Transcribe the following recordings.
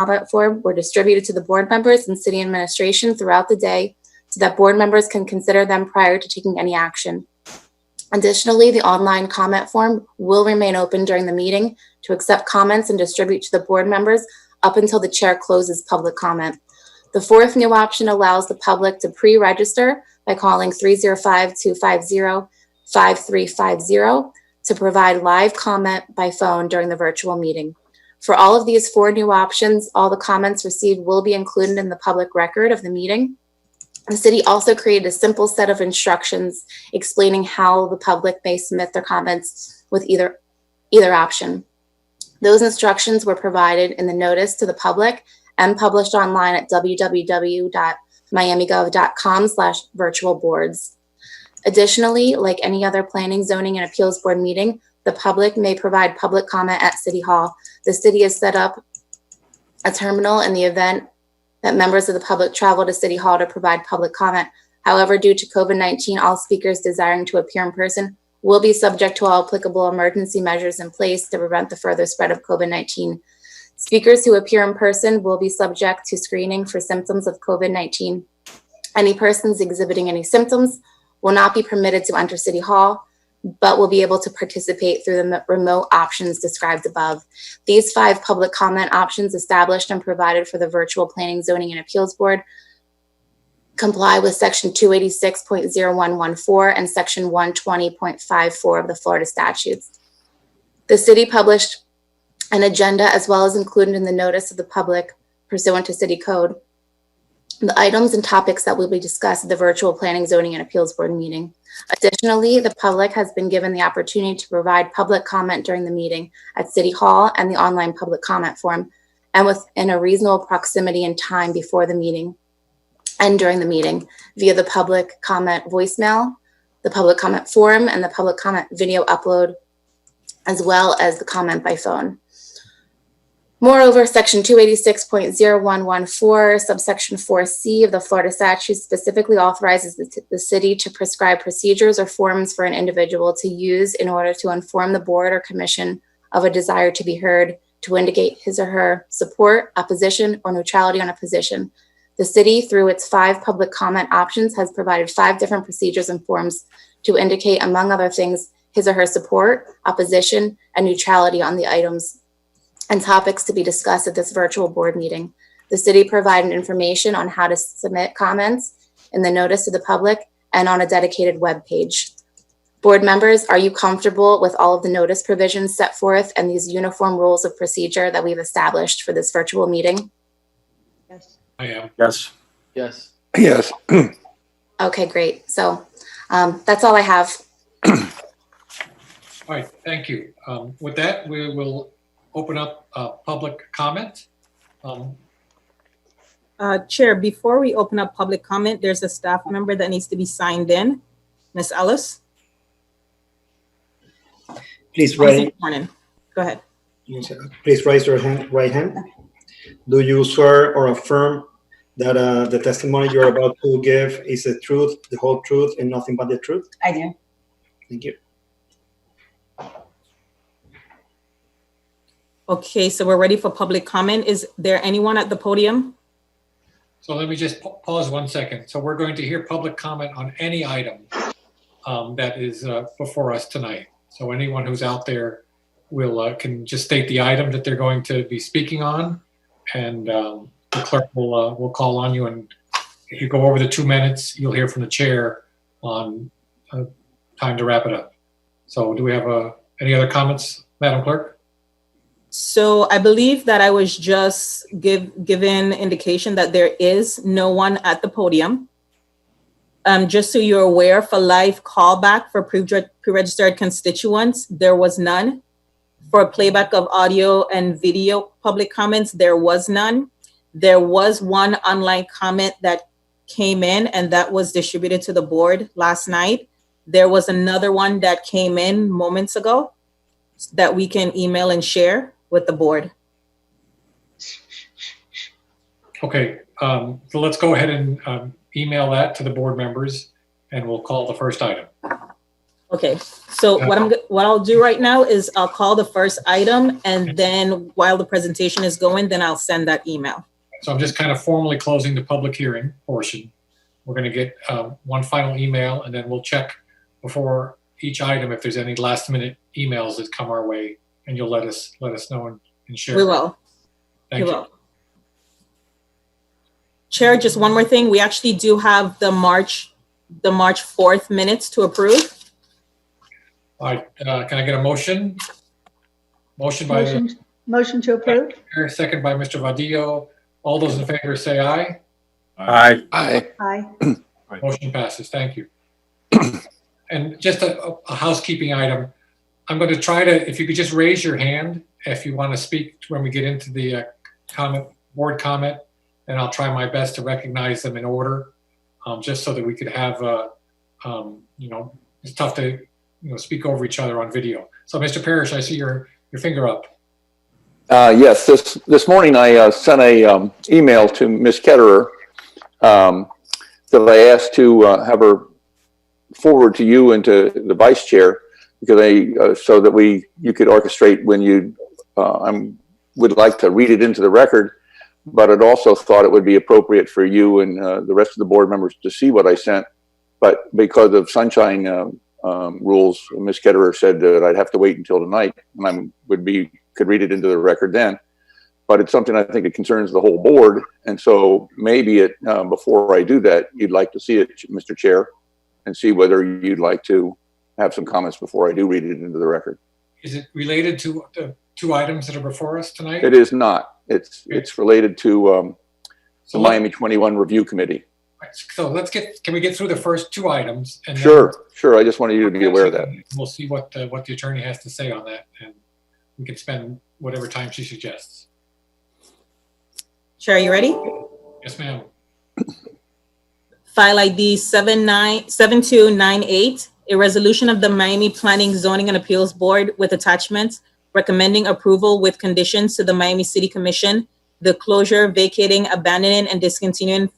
comment form were distributed to the board members and city administration throughout the day so that board members can consider them prior to taking any action. Additionally, the online comment form will remain open during the meeting to accept comments and distribute to the board members up until the chair closes public comment. The fourth new option allows the public to pre-register by calling 305-250-5350 to provide live comment by phone during the virtual meeting. For all of these four new options, all the comments received will be included in the public record of the meeting. The city also created a simple set of instructions explaining how the public may submit their comments with either option. Those instructions were provided in the notice to the public and published online at www.miamigov.com/virtualboards. Additionally, like any other planning, zoning, and appeals board meeting, the public may provide public comment at City Hall. The city has set up a terminal in the event that members of the public travel to City Hall to provide public comment. However, due to COVID-19, all speakers desiring to appear in person will be subject to all applicable emergency measures in place to prevent the further spread of COVID-19. Speakers who appear in person will be subject to screening for symptoms of COVID-19. Any persons exhibiting any symptoms will not be permitted to enter City Hall, but will be able to participate through the remote options described above. These 5 public comment options established and provided for the virtual planning, zoning, and appeals board comply with section 286.0114 and section 120.54 of the Florida statutes. The city published an agenda as well as included in the notice of the public pursuant to city code the items and topics that will be discussed at the virtual planning, zoning, and appeals board meeting. Additionally, the public has been given the opportunity to provide public comment during the meeting at City Hall and the online public comment form, and within a reasonable proximity and time before the meeting and during the meeting via the public comment voicemail, the public comment forum, and the public comment video upload, as well as the comment by phone. Moreover, section 286.0114, subsection 4C of the Florida statute specifically authorizes the city to prescribe procedures or forms for an individual to use in order to inform the board or commission of a desire to be heard, to indicate his or her support, opposition, or neutrality on a position. The city, through its 5 public comment options, has provided 5 different procedures and forms to indicate, among other things, his or her support, opposition, and neutrality on the items and topics to be discussed at this virtual board meeting. The city provided information on how to submit comments in the notice to the public and on a dedicated web page. Board members, are you comfortable with all of the notice provisions set forth and these uniform rules of procedure that we've established for this virtual meeting? Yes. I am. Yes. Yes. Yes. Okay, great. So that's all I have. All right, thank you. With that, we will open up public comment. Chair, before we open up public comment, there's a staff member that needs to be signed in. Ms. Ellis? Please raise. Morning. Go ahead. Please raise your right hand. Do you swear or affirm that the testimony you're about to give is the truth, the whole truth, and nothing but the truth? I do. Thank you. Okay, so we're ready for public comment. Is there anyone at the podium? So let me just pause 1 second. So we're going to hear public comment on any item that is before us tonight. So anyone who's out there will can just state the item that they're going to be speaking on, and the clerk will call on you. And if you go over the 2 minutes, you'll hear from the chair on time to wrap it up. So do we have any other comments, Madam Clerk? So I believe that I was just given indication that there is no one at the podium. Just so you're aware, for live callback for pre-registered constituents, there was none. For playback of audio and video public comments, there was none. There was one online comment that came in, and that was distributed to the board last night. There was another one that came in moments ago that we can email and share with the board. Okay, so let's go ahead and email that to the board members, and we'll call the first item. Okay, So what I'll do right now is I'll call the first item, and then while the presentation is going, then I'll send that email. So I'm just kind of formally closing the public hearing portion. We're going to get one final email, and then we'll check before each item if there's any last minute emails that come our way, and you'll let us know and share. We will. Thank you. Will. Chair, just one more thing. We actually do have the March 4th minutes to approve. All right, can I get a motion? Motion to approve. Second by Mr. Vadillo. All those in favor say aye. Aye. Aye. Motion passes. Thank you. And just a housekeeping item. I'm going to try to, if you could just raise your hand if you want to speak when we get into the board comment, and I'll try my best to recognize them in order, just so that we could have, it's tough to, speak over each other on video. So, Mr. Parrish, I see your finger up. Yes, this morning I sent a email to Ms. Ketterer that I asked to have her forward to you and to the vice chair, because so that you could orchestrate when you would like to read it into the record, but I'd also thought it would be appropriate for you and the rest of the board members to see what I sent. But because of sunshine rules, Ms. Ketterer said that I'd have to wait until tonight, and could read it into the record then. But it's something I think it concerns the whole board, and so maybe before I do that, you'd like to see it, Mr. Chair, and see whether you'd like to have some comments before I do read it into the record. Is it related to the two items that are before us tonight? It is not. It's related to the Miami 21 Review Committee. Right, so can we get through the first two items? And sure. I just wanted you to be aware of that. We'll see what the attorney has to say on that, and we can spend whatever time she suggests. Chair, are you ready? Yes, ma'am. File ID 7298, a resolution of the Miami Planning, Zoning, and Appeals Board with attachments recommending approval with conditions to the Miami City Commission, the closure, vacating, abandoning, and discontinuing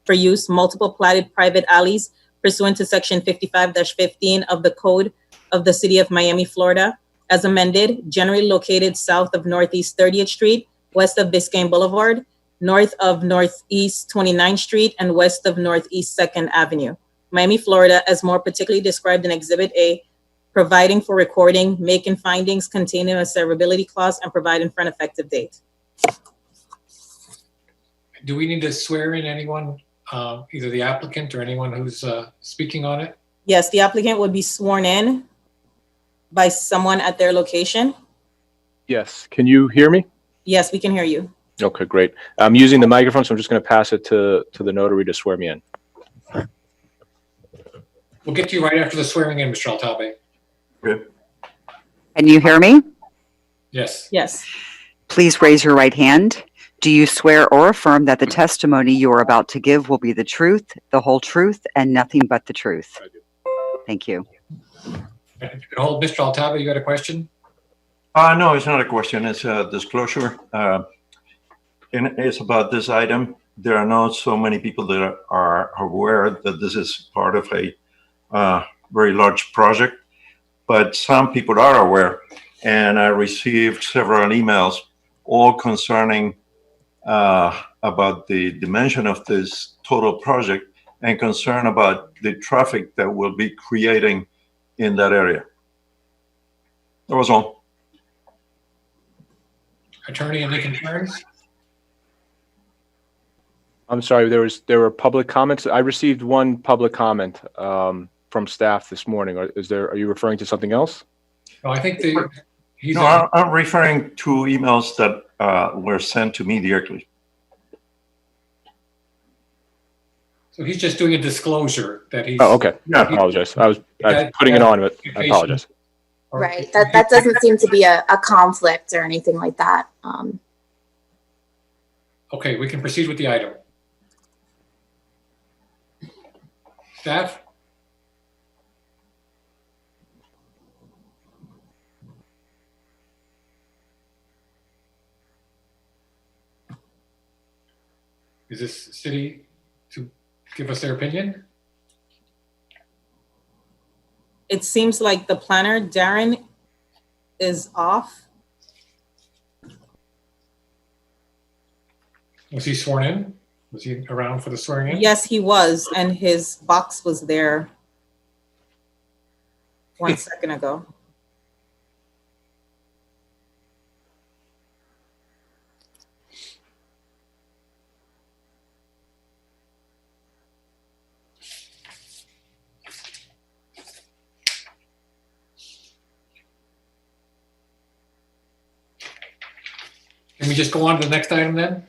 for use multiple platted private alleys pursuant to section 55-15 of the Code of the City of Miami, Florida, as amended, generally located south of Northeast 30th Street, west of Biscayne Boulevard, north of Northeast 29th Street, and west of Northeast 2nd Avenue, Miami, Florida, as more particularly described in Exhibit A, providing for recording, making findings containing a severability clause, and providing for an effective date. Do we need to swear in anyone, either the applicant or anyone who's speaking on it? Yes, the applicant would be sworn in by someone at their location. Yes. Can you hear me? Yes, we can hear you. Okay, great. I'm using the microphone, so I'm just going to pass it to the notary to swear me in. We'll get to you right after the swearing in, Mr. Altabe. Good. Can you hear me? Yes. Yes. Please raise your right hand. Do you swear or affirm that the testimony you are about to give will be the truth, the whole truth, and nothing but the truth? I do. Thank you. If you could hold, Mr. Altabe, you had a question? No, it's not a question. It's a disclosure. And it's about this item. There are not so many people that are aware that this is part of a very large project, but some people are aware. And I received several emails, all concerning about the dimension of this total project and concern about the traffic that will be creating in that area. That was all. Attorney, any concerns? I'm sorry, there were public comments. I received one public comment from staff this morning. Are you referring to something else? No, I think I'm referring to emails that were sent to me directly. So he's just doing a disclosure that he's. Oh, okay. I apologize. I was putting it on, but I apologize. Right. That doesn't seem to be a conflict or anything like that. Okay, we can proceed with the item. Staff? Is this city to give us their opinion? it seems like the planner, Darren, is off. Was he sworn in? Was he around for the swearing in? Yes, he was, and his box was there 1 second ago. Can we just go on to the next item then?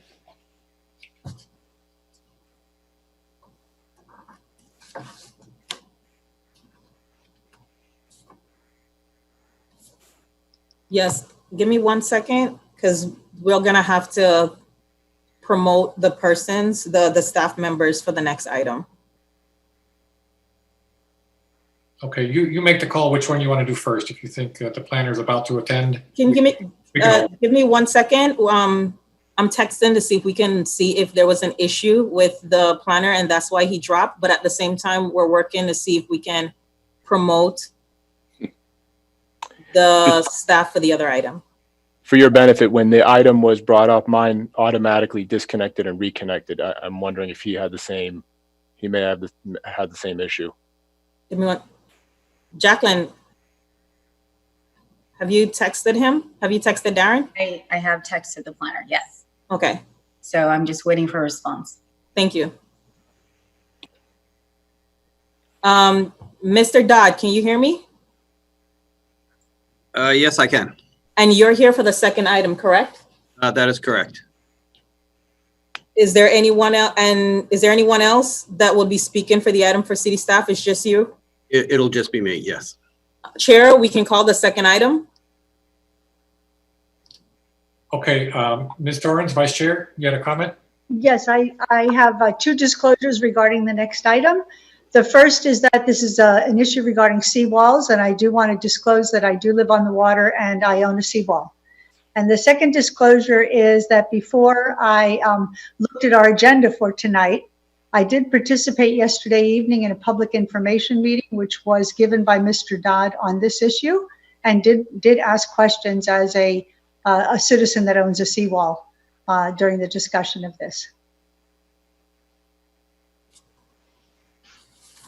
Yes, give me 1 second, because we're gonna have to promote the persons, the staff members for the next item. Okay, you make the call which one you want to do first. If you think the planner is about to attend. Can you give me 1 second? I'm texting to see if we can see if there was an issue with the planner and that's why he dropped. But at the same time, we're working to see if we can promote the staff for the other item. For your benefit, when the item was brought up, mine automatically disconnected and reconnected. I'm wondering if he had the same, he may have had the same issue. Give me one. Jacqueline, have you texted him? Have you texted Darren? I have texted the planner, yes. Okay, So I'm just waiting for a response. thank you. Mr. Dodd, can you hear me? Yes, I can. And you're here for the second item, correct? That is correct. Is there anyone else, and is there anyone else that will be speaking for the item for city staff? It's just you? It'll just be me, yes. Chair, we can call the second item. Okay, Ms. Torrance, Vice Chair, you had a comment? Yes, I have two disclosures regarding the next item. The first is that this is an issue regarding seawalls, and I do want to disclose that I do live on the water and I own a seawall. And the second disclosure is that before I looked at our agenda for tonight, I did participate yesterday evening in a public information meeting, which was given by Mr. Dodd on this issue, and did ask questions as a citizen that owns a seawall during the discussion of this.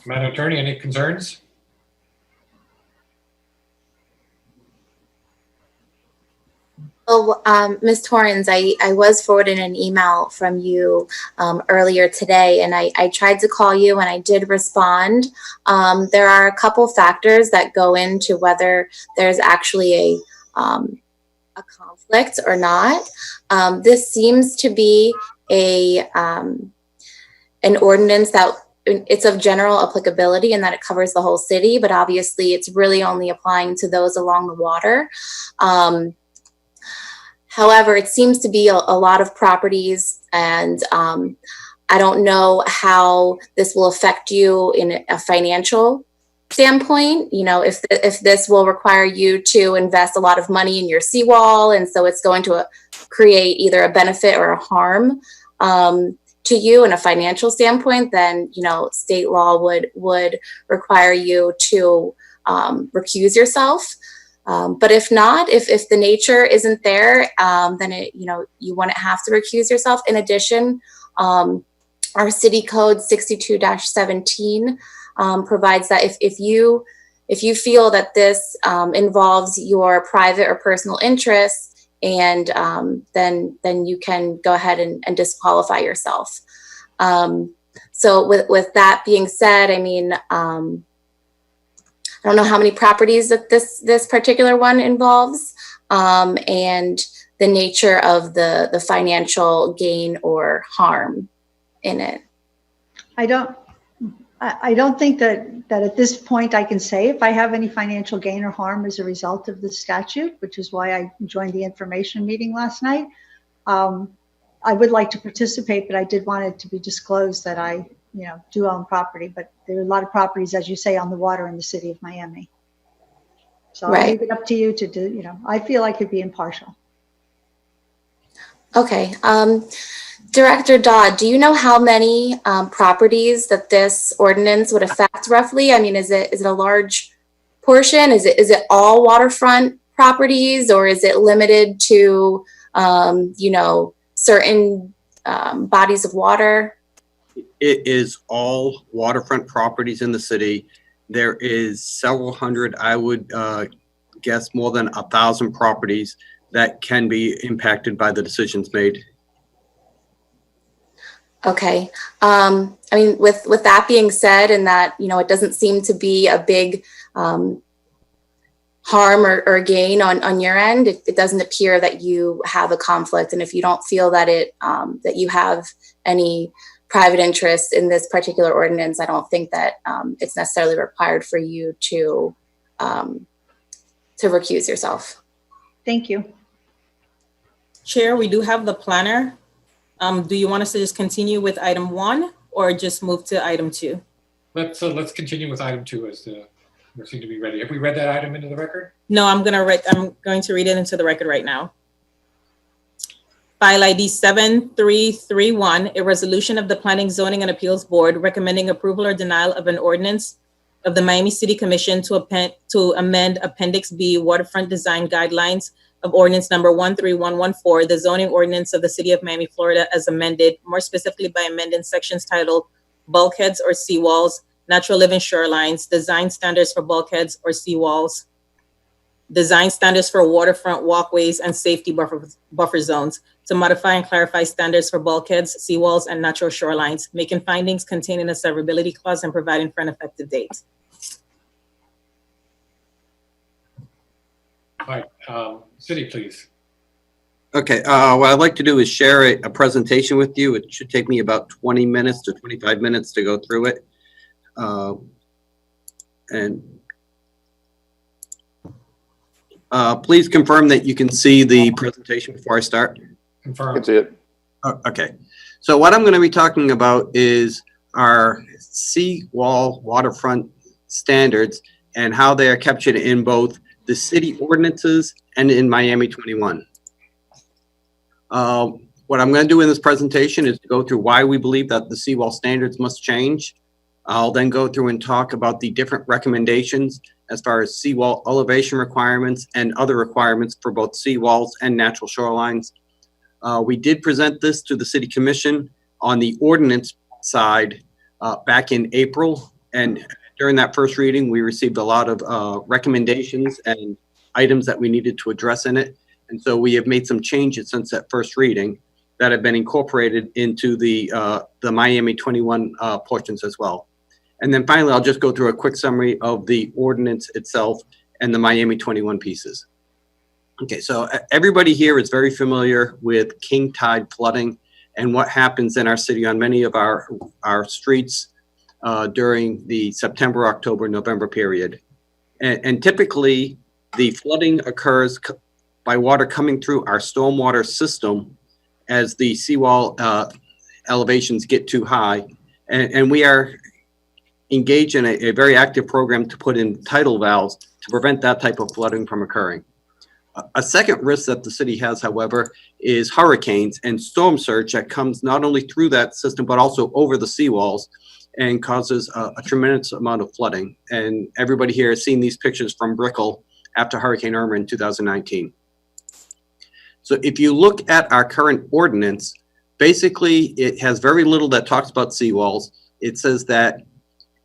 Madam Attorney, any concerns? Oh, Ms. Torrens, I was forwarded an email from you earlier today, and I tried to call you and I did respond. There are a couple factors that go into whether there's actually a conflict or not. This seems to be an ordinance that it's of general applicability and that it covers the whole city, but obviously it's really only applying to those along the water. However, it seems to be a lot of properties, and I don't know how this will affect you in a financial standpoint. You know, if this will require you to invest a lot of money in your seawall, and so it's going to create either a benefit or a harm to you in a financial standpoint, then, you know, state law would require you to recuse yourself. But if not, if the nature isn't there, then you wouldn't have to recuse yourself. In addition, our city code 62-17 provides that if you feel that this involves your private or personal interests, and then you can go ahead and disqualify yourself. So with that being said, I mean, I don't know how many properties that this particular one involves, and the nature of the financial gain or harm in it. I don't think that at this point I can say if I have any financial gain or harm as a result of the statute, which is why I joined the information meeting last night. I would like to participate, but I did want it to be disclosed that I do own property, but there are a lot of properties, as you say, on the water in the city of Miami. So I'll leave it up to you to do, I feel I could be impartial. Okay. Director Dodd, do you know how many properties that this ordinance would affect roughly? I mean, is it a large portion? Is it all waterfront properties, or is it limited to, certain bodies of water? It is all waterfront properties in the city. There is several hundred, I would guess more than 1,000 properties that can be impacted by the decisions made. Okay. With that being said, and that, it doesn't seem to be a big harm or gain on your end, it doesn't appear that you have a conflict. And if you don't feel that that you have any private interest in this particular ordinance, I don't think that it's necessarily required for you to recuse yourself. Thank you. Chair, we do have the planner. Do you want us to just continue with item 1 or just move to item 2? Let's continue with item 2 as we seem to be ready. Have we read that item into the record? No, I'm going to read it into the record right now. File ID 7331, a resolution of the Planning, Zoning, and Appeals Board recommending approval or denial of an ordinance of the Miami City Commission to amend Appendix B Waterfront Design Guidelines of Ordinance Number 13114, the zoning ordinance of the City of Miami, Florida, as amended, more specifically by amending sections titled Bulkheads or Seawalls, Natural Living Shorelines, Design Standards for Bulkheads or Seawalls, Design Standards for Waterfront Walkways and Safety Buffer Zones, to modify and clarify standards for bulkheads, seawalls, and natural shorelines, making findings containing a severability clause and providing for an effective date. All right, City, please. Okay, what I'd like to do is share a presentation with you. It should take me about 20 minutes to 25 minutes to go through it. Please confirm that you can see the presentation before I start. Confirm. That's it. Okay, so what I'm going to be talking about is our Seawall waterfront standards and how they are captured in both the city ordinances and in Miami 21. What I'm going to do in this presentation is to go through why we believe that the Seawall standards must change. I'll then go through and talk about the different recommendations as far as seawall elevation requirements and other requirements for both seawalls and natural shorelines. We did present this to the City Commission on the ordinance side back in April. And during that first reading, we received a lot of recommendations and items that we needed to address in it. And so we have made some changes since that first reading that have been incorporated into the Miami 21 portions as well. And then finally, I'll just go through a quick summary of the ordinance itself and the Miami 21 pieces. Okay, so everybody here is very familiar with king tide flooding and what happens in our city on many of our streets during the September, October, November period. And typically, the flooding occurs by water coming through our stormwater system as the seawall elevations get too high. And we are engaged in a very active program to put in tidal valves to prevent that type of flooding from occurring. A second risk that the city has, however, is hurricanes and storm surge that comes not only through that system, but also over the seawalls and causes a tremendous amount of flooding. And everybody here has seen these pictures from Brickell after Hurricane Irma in 2019. So if you look at our current ordinance, basically it has very little that talks about seawalls. It says that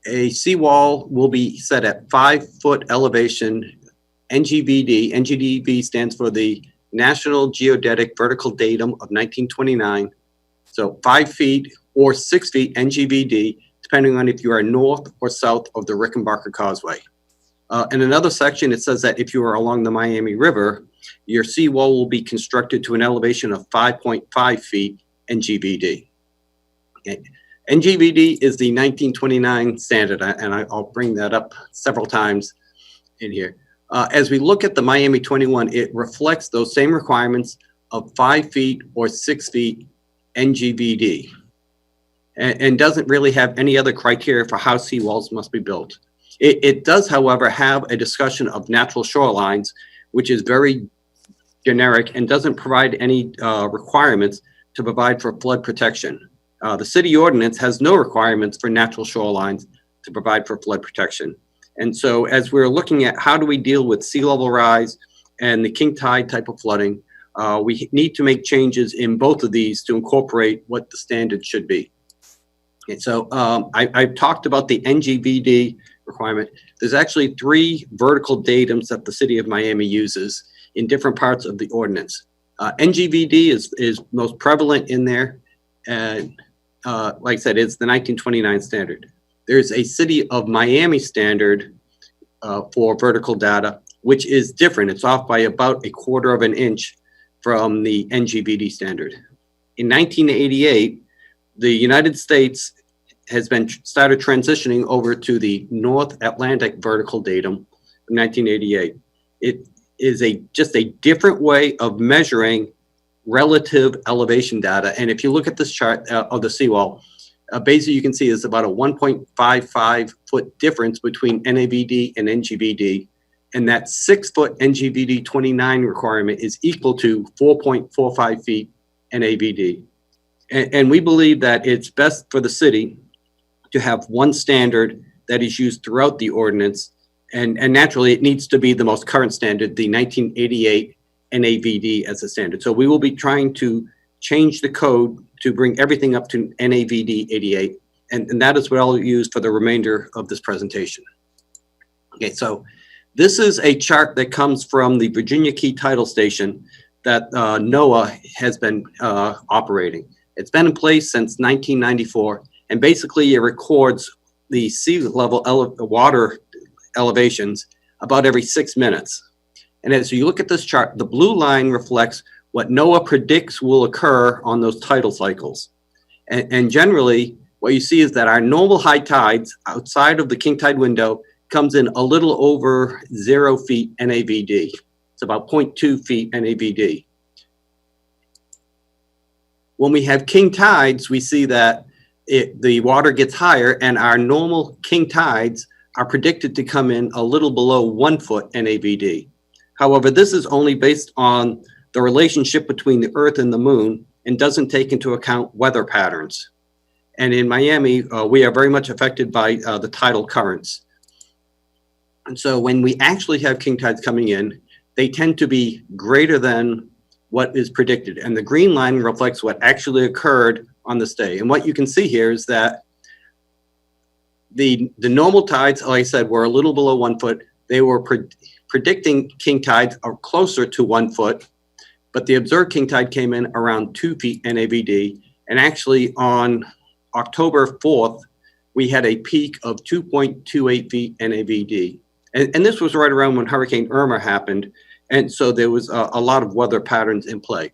a seawall will be set at 5-foot elevation, NGVD. NGVD stands for the National Geodetic Vertical Datum of 1929. So 5 feet or 6 feet NGVD, depending on if you are north or south of the Rickenbacker Causeway. In another section, it says that if you are along the Miami River, your seawall will be constructed to an elevation of 5.5 feet NGVD. Okay. NGVD is the 1929 standard, and I'll bring that up several times in here. As we look at the Miami 21, it reflects those same requirements of 5 feet or 6 feet NGVD, and doesn't really have any other criteria for how seawalls must be built. It does, however, have a discussion of natural shorelines, which is very generic and doesn't provide any requirements to provide for flood protection. The city ordinance has no requirements for natural shorelines to provide for flood protection. And so as we're looking at how do we deal with sea level rise and the king tide type of flooding, we need to make changes in both of these to incorporate what the standard should be. And so I've talked about the NGVD requirement. There's actually 3 vertical datums that the city of Miami uses in different parts of the ordinance. NGVD is most prevalent in there. And like I said, it's the 1929 standard. There's a city of Miami standard for vertical data, which is different. It's off by about 1/4 of an inch from the NGVD standard. In 1988, the United States has been started transitioning over to the North Atlantic vertical datum from 1988. It is just a different way of measuring relative elevation data. And if you look at this chart of the seawall, basically you can see there's about a 1.55 foot difference between NAVD and NGVD. And that 6 foot NGVD 29 requirement is equal to 4.45 feet NAVD. And we believe that it's best for the city to have one standard that is used throughout the ordinance. And naturally, it needs to be the most current standard, the 1988 NAVD as a standard. So we will be trying to change the code to bring everything up to NAVD 88. And that is what I'll use for the remainder of this presentation. Okay, so this is a chart that comes from the Virginia Key Tidal Station that NOAA has been operating. It's been in place since 1994, and basically it records the sea level water elevations about every 6 minutes. And as you look at this chart, the blue line reflects what NOAA predicts will occur on those tidal cycles. And generally, what you see is that our normal high tides outside of the king tide window comes in a little over 0 feet NAVD. It's about 0.2 feet NAVD. When we have king tides, we see that the water gets higher, and our normal king tides are predicted to come in a little below 1 foot NAVD. However, this is only based on the relationship between the Earth and the Moon and doesn't take into account weather patterns. And in Miami, we are very much affected by the tidal currents. And so when we actually have king tides coming in, they tend to be greater than what is predicted. And the green line reflects what actually occurred on this day. And what you can see here is that the normal tides, like I said, were a little below 1 foot. They were predicting king tides are closer to 1 foot, but the observed king tide came in around 2 feet NAVD. And actually on October 4th, we had a peak of 2.28 feet NAVD. And this was right around when Hurricane Irma happened. And so there was a lot of weather patterns in play.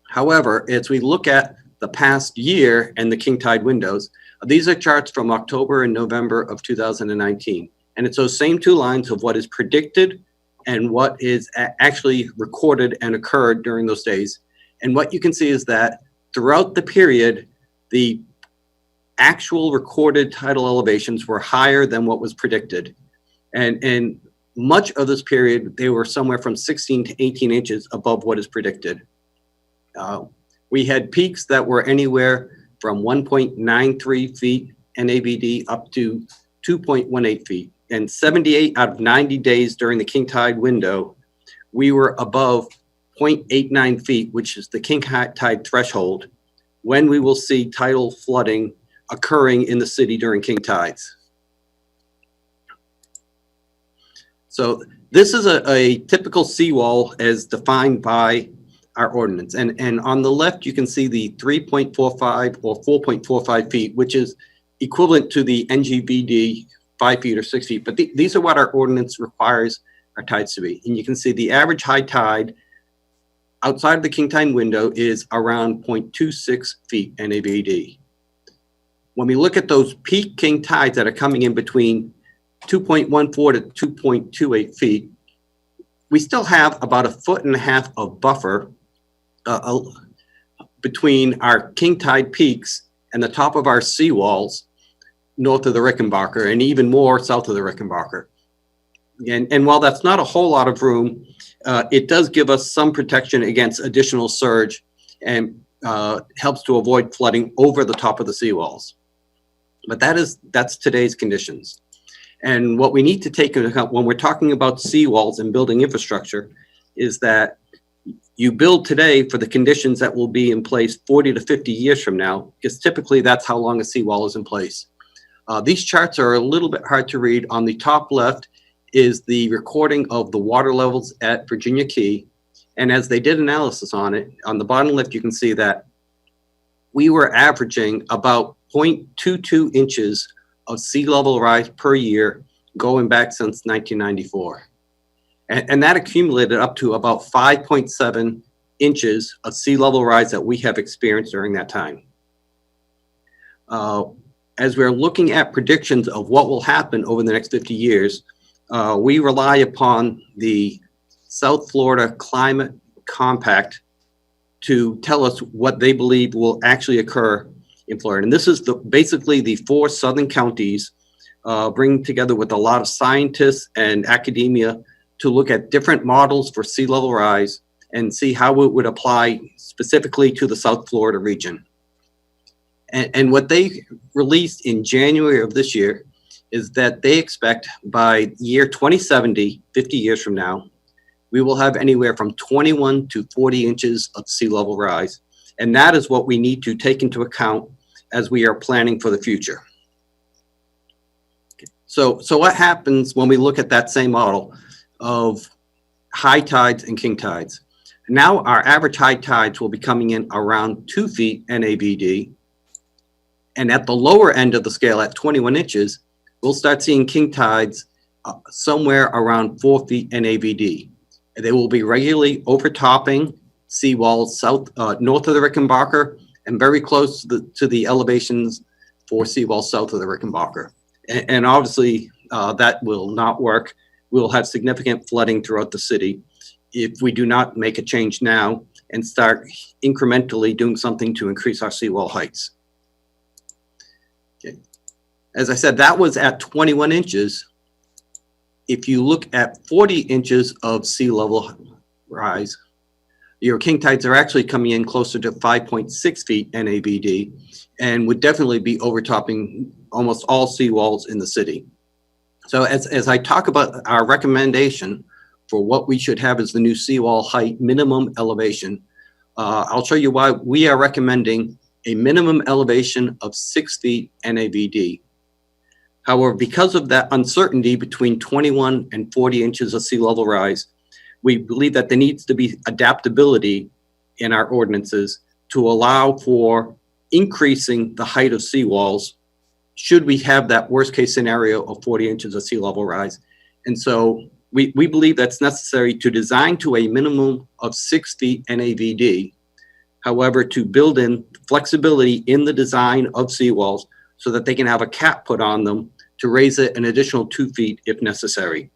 However, as we look at the past year and the king tide windows, these are charts from October and November of 2019. And it's those same 2 lines of what is predicted and what is actually recorded and occurred during those days. And what you can see is that throughout the period, the actual recorded tidal elevations were higher than what was predicted. And much of this period, they were somewhere from 16 to 18 inches above what is predicted. We had peaks that were anywhere from 1.93 feet NAVD up to 2.18 feet. And 78 out of 90 days during the king tide window, we were above 0.89 feet, which is the king tide threshold, when we will see tidal flooding occurring in the city during king tides. So this is a typical seawall as defined by our ordinance. And on the left, you can see the 3.45 or 4.45 feet, which is equivalent to the NGVD 5 feet or 6 feet. But these are what our ordinance requires our tides to be. And you can see the average high tide outside of the king tide window is around 0.26 feet NAVD. When we look at those peak king tides that are coming in between 2.14 to 2.28 feet, we still have about 1.5 feet of buffer between our king tide peaks and the top of our seawalls north of the Rickenbacker, and even more south of the Rickenbacker. And while that's not a whole lot of room, it does give us some protection against additional surge and helps to avoid flooding over the top of the seawalls. But that's today's conditions. And what we need to take into account when we're talking about seawalls and building infrastructure is that you build today for the conditions that will be in place 40 to 50 years from now, because typically that's how long a seawall is in place. These charts are a little bit hard to read. On the top left is the recording of the water levels at Virginia Key. And as they did analysis on it, on the bottom left, you can see that we were averaging about 0.22 inches of sea level rise per year going back since 1994. And that accumulated up to about 5.7 inches of sea level rise that we have experienced during that time. As we're looking at predictions of what will happen over the next 50 years, we rely upon the South Florida Climate Compact to tell us what they believe will actually occur in Florida. And this is basically the 4 southern counties bring together with a lot of scientists and academia to look at different models for sea level rise and see how it would apply specifically to the South Florida region. And what they released in January of this year is that they expect by year 2070, 50 years from now, we will have anywhere from 21 to 40 inches of sea level rise. And that is what we need to take into account as we are planning for the future. So what happens when we look at that same model of high tides and king tides? Now our average high tides will be coming in around 2 feet NAVD. And at the lower end of the scale at 21 inches, we'll start seeing king tides somewhere around 4 feet NAVD. And they will be regularly overtopping seawalls north of the Rickenbacker and very close to the elevations for seawalls south of the Rickenbacker. And obviously that will not work. We'll have significant flooding throughout the city if we do not make a change now and start incrementally doing something to increase our seawall heights. Okay. As I said, that was at 21 inches. If you look at 40 inches of sea level rise, your king tides are actually coming in closer to 5.6 feet NAVD and would definitely be overtopping almost all seawalls in the city. So as I talk about our recommendation for what we should have as the new seawall height minimum elevation, I'll show you why we are recommending a minimum elevation of 6 feet NAVD. However, because of that uncertainty between 21 and 40 inches of sea level rise, we believe that there needs to be adaptability in our ordinances to allow for increasing the height of seawalls should we have that worst case scenario of 40 inches of sea level rise. And so we believe that's necessary to design to a minimum of 6 feet NAVD. However, to build in flexibility in the design of seawalls so that they can have a cap put on them to raise it an additional 2 feet if necessary.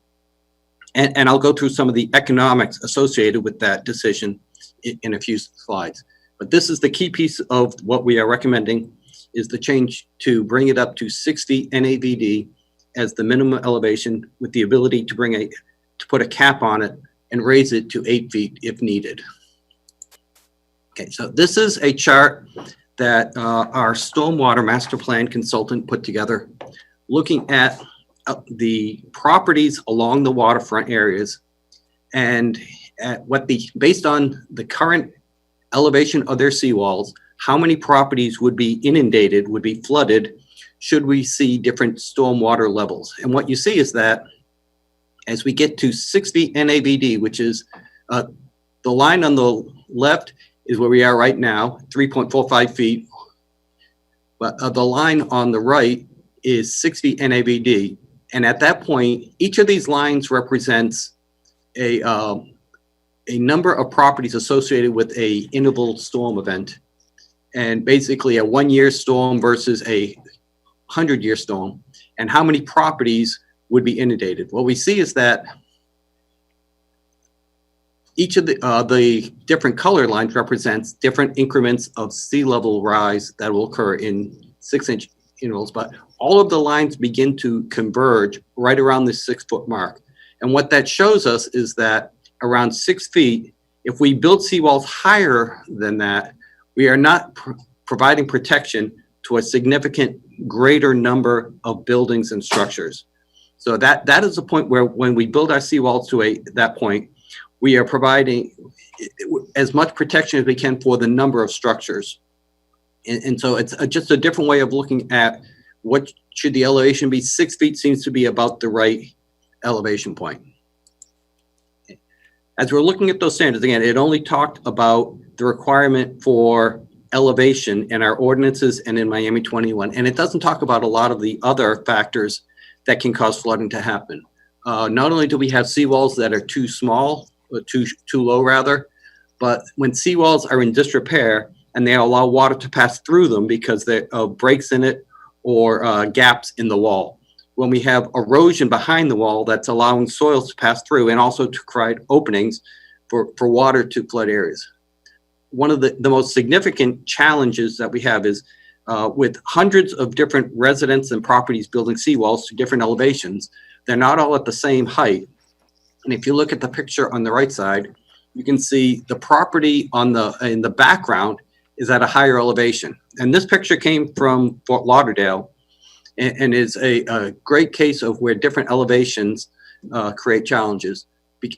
And I'll go through some of the economics associated with that decision in a few slides. But this is the key piece of what we are recommending, is the change to bring it up to 6 feet NAVD as the minimum elevation with the ability to put a cap on it and raise it to 8 feet if needed. Okay, so this is a chart that our stormwater master plan consultant put together, looking at the properties along the waterfront areas and at based on the current elevation of their seawalls, how many properties would be inundated, would be flooded, should we see different stormwater levels. And what you see is that as we get to 6 feet NAVD, which is the line on the left is where we are right now, 3.45 feet. But the line on the right is 6 feet NAVD. And at that point, each of these lines represents a number of properties associated with a interval storm event. And basically a 1-year storm versus a 100-year storm, and how many properties would be inundated. What we see is that each of the different color lines represents different increments of sea level rise that will occur in 6-inch intervals, but all of the lines begin to converge right around the 6 foot mark. And what that shows us is that around 6 feet, if we build seawalls higher than that, we are not providing protection to a significant greater number of buildings and structures. So that is the point where when we build our seawalls to that point, we are providing as much protection as we can for the number of structures. And so it's just a different way of looking at what should the elevation be. 6 feet seems to be about the right elevation point. As we're looking at those standards, again, it only talked about the requirement for elevation in our ordinances and in Miami 21. And it doesn't talk about a lot of the other factors that can cause flooding to happen. Not only do we have seawalls that are too small, or too low rather, but when seawalls are in disrepair and they allow water to pass through them because there are breaks in it or gaps in the wall. When we have erosion behind the wall that's allowing soils to pass through and also to create openings for water to flood areas. One of the most significant challenges that we have is with hundreds of different residents and properties building seawalls to different elevations, they're not all at the same height. And if you look at the picture on the right side, you can see the property in the background is at a higher elevation. And this picture came from Fort Lauderdale and is a great case of where different elevations create challenges.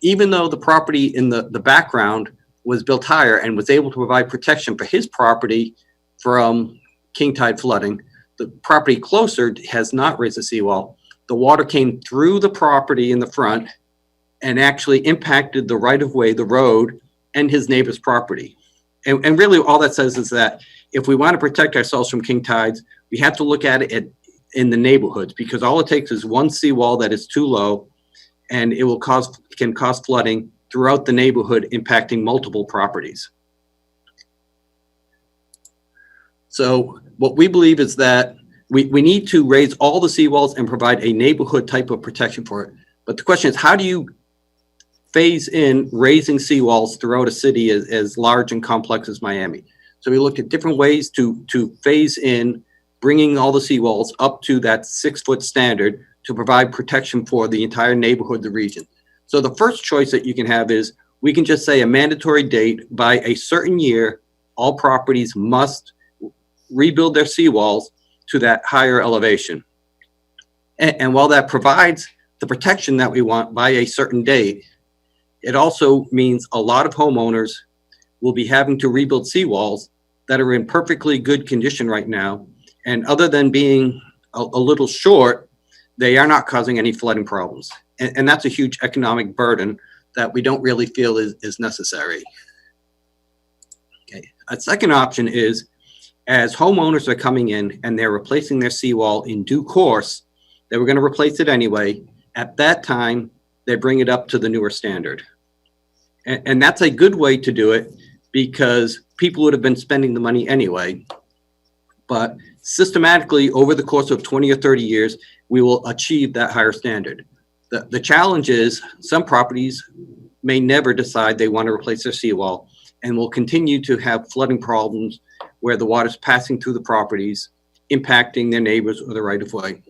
Even though the property in the background was built higher and was able to provide protection for his property from king tide flooding, the property closer has not raised a seawall. The water came through the property in the front and actually impacted the right-of-way, the road, and his neighbor's property. And really all that says is that if we want to protect ourselves from king tides, we have to look at it in the neighborhoods, because all it takes is one seawall that is too low and it can cause flooding throughout the neighborhood, impacting multiple properties. So what we believe is that we need to raise all the seawalls and provide a neighborhood type of protection for it. But the question is, how do you phase in raising seawalls throughout a city as large and complex as Miami? So we looked at different ways to phase in bringing all the seawalls up to that 6 foot standard to provide protection for the entire neighborhood, the region. So the first choice that you can have is we can just say a mandatory date by a certain year, all properties must rebuild their seawalls to that higher elevation. And while that provides the protection that we want by a certain date, it also means a lot of homeowners will be having to rebuild seawalls that are in perfectly good condition right now. And other than being a little short, they are not causing any flooding problems. And that's a huge economic burden that we don't really feel is necessary. Okay. A second option is, as homeowners are coming in and they're replacing their seawall in due course, they were going to replace it anyway. At that time, they bring it up to the newer standard. And that's a good way to do it because people would have been spending the money anyway. But systematically, over the course of 20 or 30 years, we will achieve that higher standard. The challenge is some properties may never decide they want to replace their seawall and will continue to have flooding problems where the water's passing through the properties, impacting their neighbors or the right-of-way.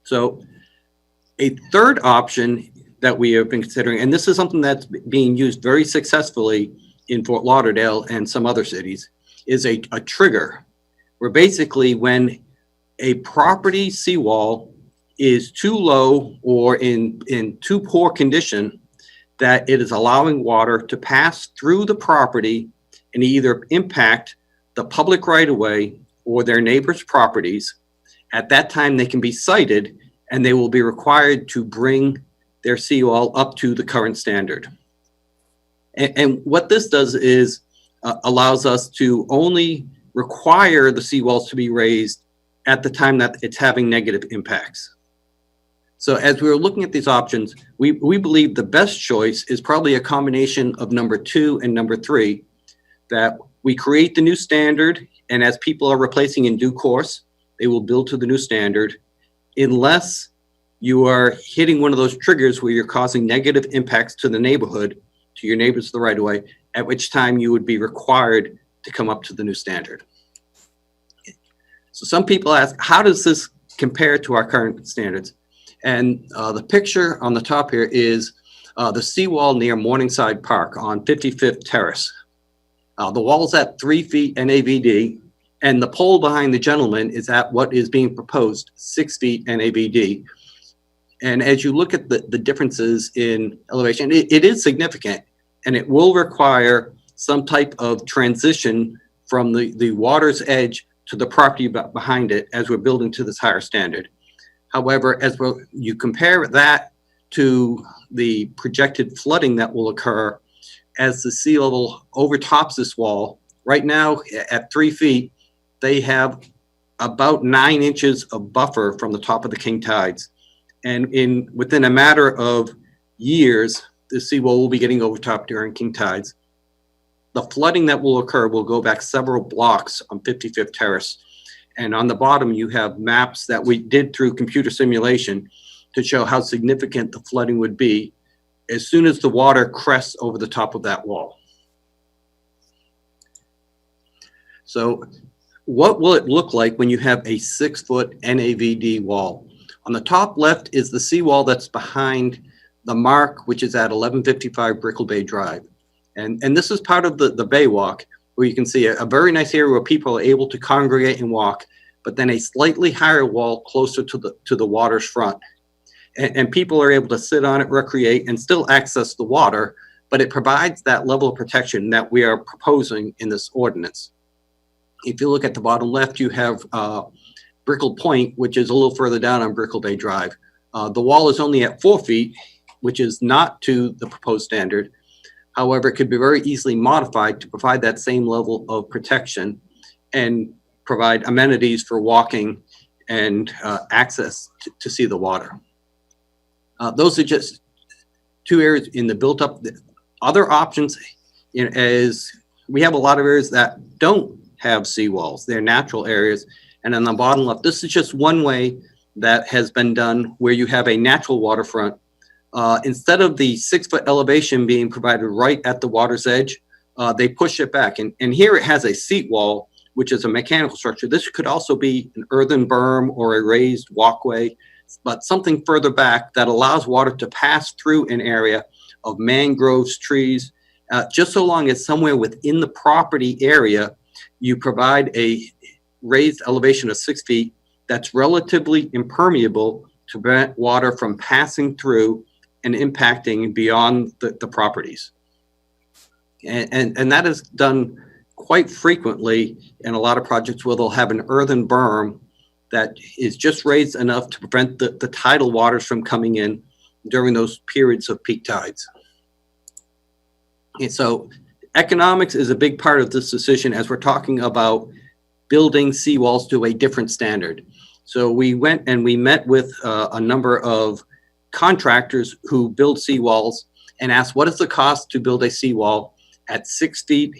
So a third option that we have been considering, and this is something that's being used very successfully in Fort Lauderdale and some other cities, is a trigger, where basically when a property seawall is too low or in too poor condition, that it is allowing water to pass through the property and either impact the public right-of-way or their neighbors' properties. At that time, they can be cited and they will be required to bring their seawall up to the current standard. And what this does is allows us to only require the seawalls to be raised at the time that it's having negative impacts. So as we were looking at these options, we believe the best choice is probably a combination of number 2 and number 3, that we create the new standard, and as people are replacing in due course, they will build to the new standard, unless you are hitting one of those triggers where you're causing negative impacts to the neighborhood, to your neighbors to the right of way, at which time you would be required to come up to the new standard. So some people ask, how does this compare to our current standards? And the picture on the top here is the seawall near Morningside Park on 55th Terrace. The wall's at 3 feet NAVD, And the pole behind the gentleman is at what is being proposed, 6 feet NAVD. And as you look at the differences in elevation, it is significant, and it will require some type of transition from the water's edge to the property behind it as we're building to this higher standard. However, as you compare that to the projected flooding that will occur as the sea level overtops this wall, right now at 3 feet, they have about 9 inches of buffer from the top of the king tides. And within a matter of years, the seawall will be getting overtopped during king tides. The flooding that will occur will go back several blocks on 55th Terrace. And on the bottom, you have maps that we did through computer simulation to show how significant the flooding would be as soon as the water crests over the top of that wall. So what will it look like when you have a 6-foot NAVD wall? On the top left is the seawall that's behind the mark, which is at 1155 Brickell Bay Drive. And this is part of the Bay Walk, where you can see a very nice area where people are able to congregate and walk, but then a slightly higher wall closer to the water's front. And people are able to sit on it, recreate, and still access the water, but it provides that level of protection that we are proposing in this ordinance. If you look at the bottom left, you have Brickell Point, which is a little further down on Brickell Bay Drive. The wall is only at 4 feet, which is not to the proposed standard. However, it could be very easily modified to provide that same level of protection and provide amenities for walking and access to see the water. Those are just 2 areas in the built up. The other options, as we have a lot of areas that don't have seawalls, they're natural areas. And on the bottom left, this is just one way that has been done where you have a natural waterfront. Instead of the 6-foot elevation being provided right at the water's edge, they push it back. And here it has a seat wall, which is a mechanical structure. This could also be an earthen berm or a raised walkway, but something further back that allows water to pass through an area of mangroves, trees, just so long as somewhere within the property area, you provide a raised elevation of 6 feet that's relatively impermeable to prevent water from passing through and impacting beyond the properties. And that is done quite frequently in a lot of projects where they'll have an earthen berm that is just raised enough to prevent the tidal waters from coming in during those periods of peak tides. And so economics is a big part of this decision as we're talking about building seawalls to a different standard. So we went and we met with a number of contractors who build seawalls and asked, what is the cost to build a seawall at 6 feet?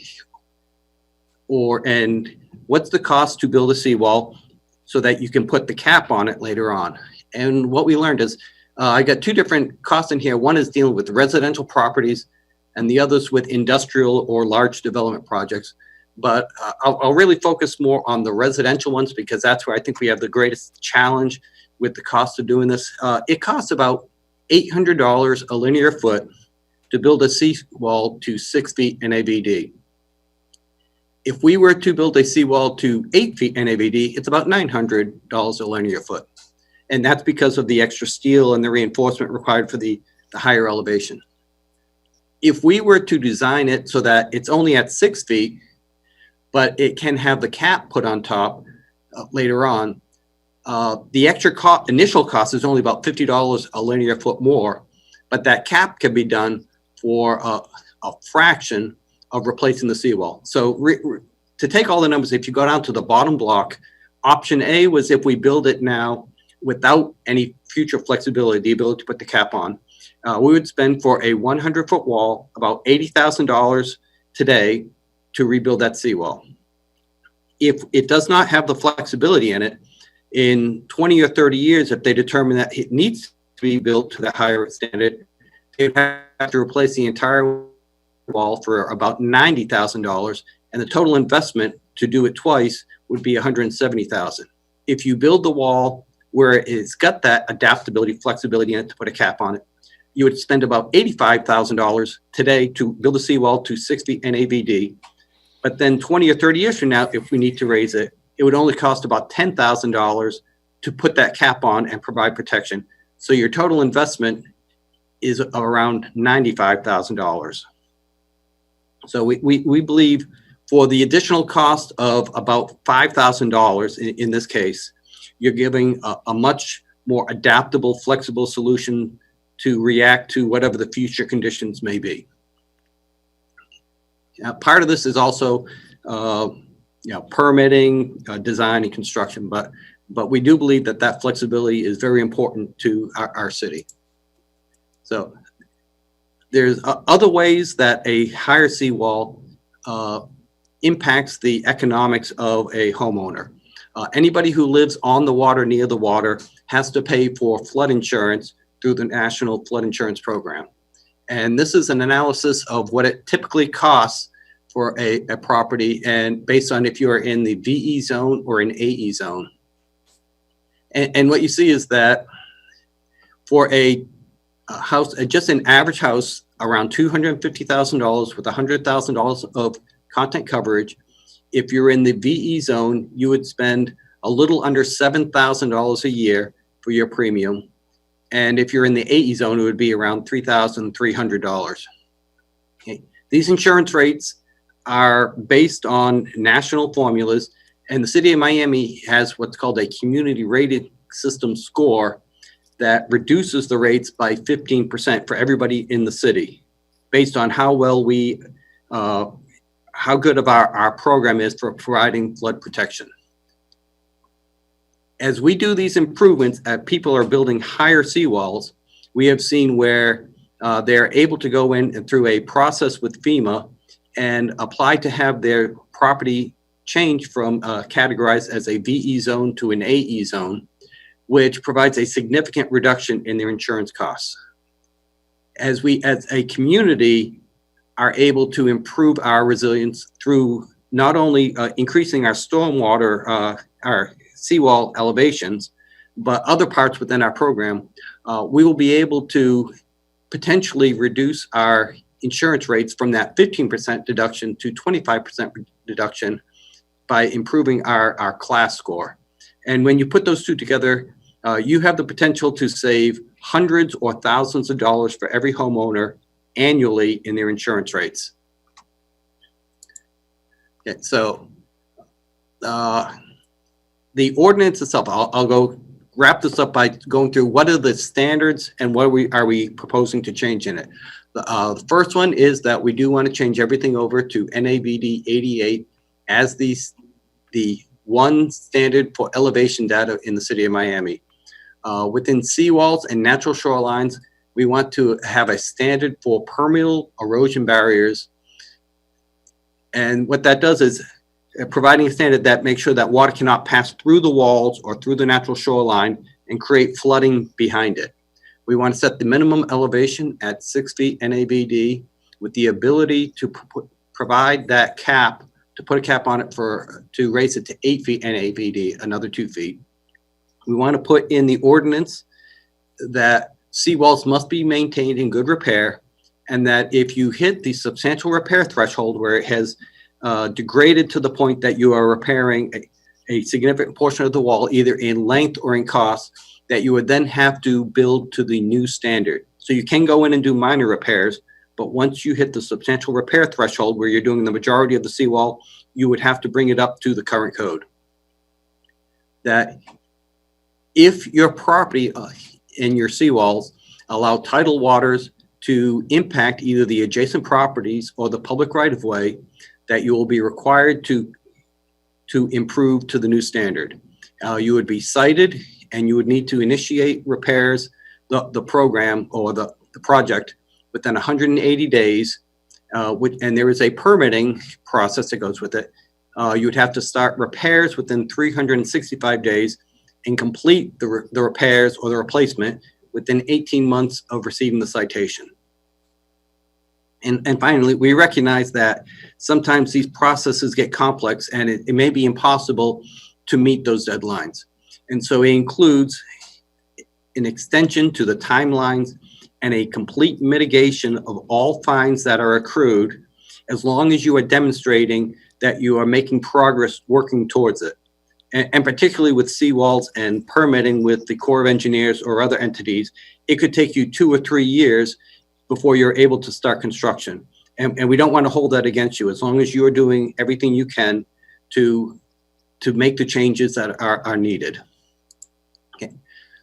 And what's the cost to build a seawall so that you can put the cap on it later on? And what we learned is, I got 2 different costs in here. One is dealing with residential properties and the others with industrial or large development projects. But I'll really focus more on the residential ones because that's where I think we have the greatest challenge with the cost of doing this. It costs about $800 a linear foot to build a seawall to 6 feet NAVD. If we were to build a seawall to 8 feet NAVD, it's about $900 a linear foot. And that's because of the extra steel and the reinforcement required for the higher elevation. If we were to design it so that it's only at 6 feet, but it can have the cap put on top later on, the extra initial cost is only about $50 a linear foot more, but that cap can be done for a fraction of replacing the seawall. So to take all the numbers, if you go down to the bottom block, option A was if we build it now without any future flexibility, the ability to put the cap on, we would spend for a 100-foot wall about $80,000 today to rebuild that seawall. If it does not have the flexibility in it, in 20 or 30 years, if they determine that it needs to be built to that higher standard, they would have to replace the entire wall for about $90,000, and the total investment to do it twice would be $170,000. If you build the wall where it's got that adaptability, flexibility in it to put a cap on it, you would spend about $85,000 today to build a seawall to 6 feet NAVD. But then 20 or 30 years from now, if we need to raise it, it would only cost about $10,000 to put that cap on and provide protection. So your total investment is around $95,000. So we believe for the additional cost of about $5,000 in this case, you're giving a much more adaptable, flexible solution to react to whatever the future conditions may be. Part of this is also permitting, design, and construction, but we do believe that flexibility is very important to our city. So there's other ways that a higher seawall impacts the economics of a homeowner. Anybody who lives on the water, near the water, has to pay for flood insurance through the National Flood Insurance Program. And this is an analysis of what it typically costs for a property, and based on if you're in the VE zone or an AE zone. And what you see is that for a house, just an average house, around $250,000 with $100,000 of content coverage, if you're in the VE zone, you would spend a little under $7,000 a year for your premium. And if you're in the AE zone, it would be around $3,300. Okay. These insurance rates are based on national formulas, and the city of Miami has what's called a community rated system score that reduces the rates by 15% for everybody in the city, based on how well how good of our program is for providing flood protection. As we do these improvements, people are building higher seawalls, we have seen where they're able to go in and through a process with FEMA and apply to have their property changed from categorized as a VE zone to an AE zone, which provides a significant reduction in their insurance costs. As we, as a community, are able to improve our resilience through not only increasing our stormwater, our seawall elevations, but other parts within our program, we will be able to potentially reduce our insurance rates from that 15% deduction to 25% deduction by improving our class score. And when you put those two together, you have the potential to save hundreds or thousands of dollars for every homeowner annually in their insurance rates. Okay, so the ordinance itself, I'll go wrap this up by going through what are the standards and what are we proposing to change in it. The first one is that we do want to change everything over to NAVD 88 as the one standard for elevation data in the city of Miami. Within seawalls and natural shorelines, we want to have a standard for permeable erosion barriers. And what that does is providing a standard that makes sure that water cannot pass through the walls or through the natural shoreline and create flooding behind it. We want to set the minimum elevation at 6 feet NAVD with the ability to provide that cap, to put a cap on it to raise it to 8 feet NAVD, another 2 feet. We want to put in the ordinance that seawalls must be maintained in good repair, and that if you hit the substantial repair threshold where it has degraded to the point that you are repairing a significant portion of the wall, either in length or in cost, that you would then have to build to the new standard. So you can go in and do minor repairs, but once you hit the substantial repair threshold where you're doing the majority of the seawall, you would have to bring it up to the current code. That if your property and your seawalls allow tidal waters to impact either the adjacent properties or the public right-of-way, that you will be required to improve to the new standard. You would be cited and you would need to initiate repairs, the program or the project within 180 days, and there is a permitting process that goes with it. You would have to start repairs within 365 days and complete the repairs or the replacement within 18 months of receiving the citation. And finally, we recognize that sometimes these processes get complex and it may be impossible to meet those deadlines. And so it includes an extension to the timelines and a complete mitigation of all fines that are accrued, as long as you are demonstrating that you are making progress working towards it. And particularly with seawalls and permitting with the Corps of Engineers or other entities, it could take you 2 or 3 years before you're able to start construction. And we don't want to hold that against you, as long as you're doing everything you can to make the changes that are needed. Okay.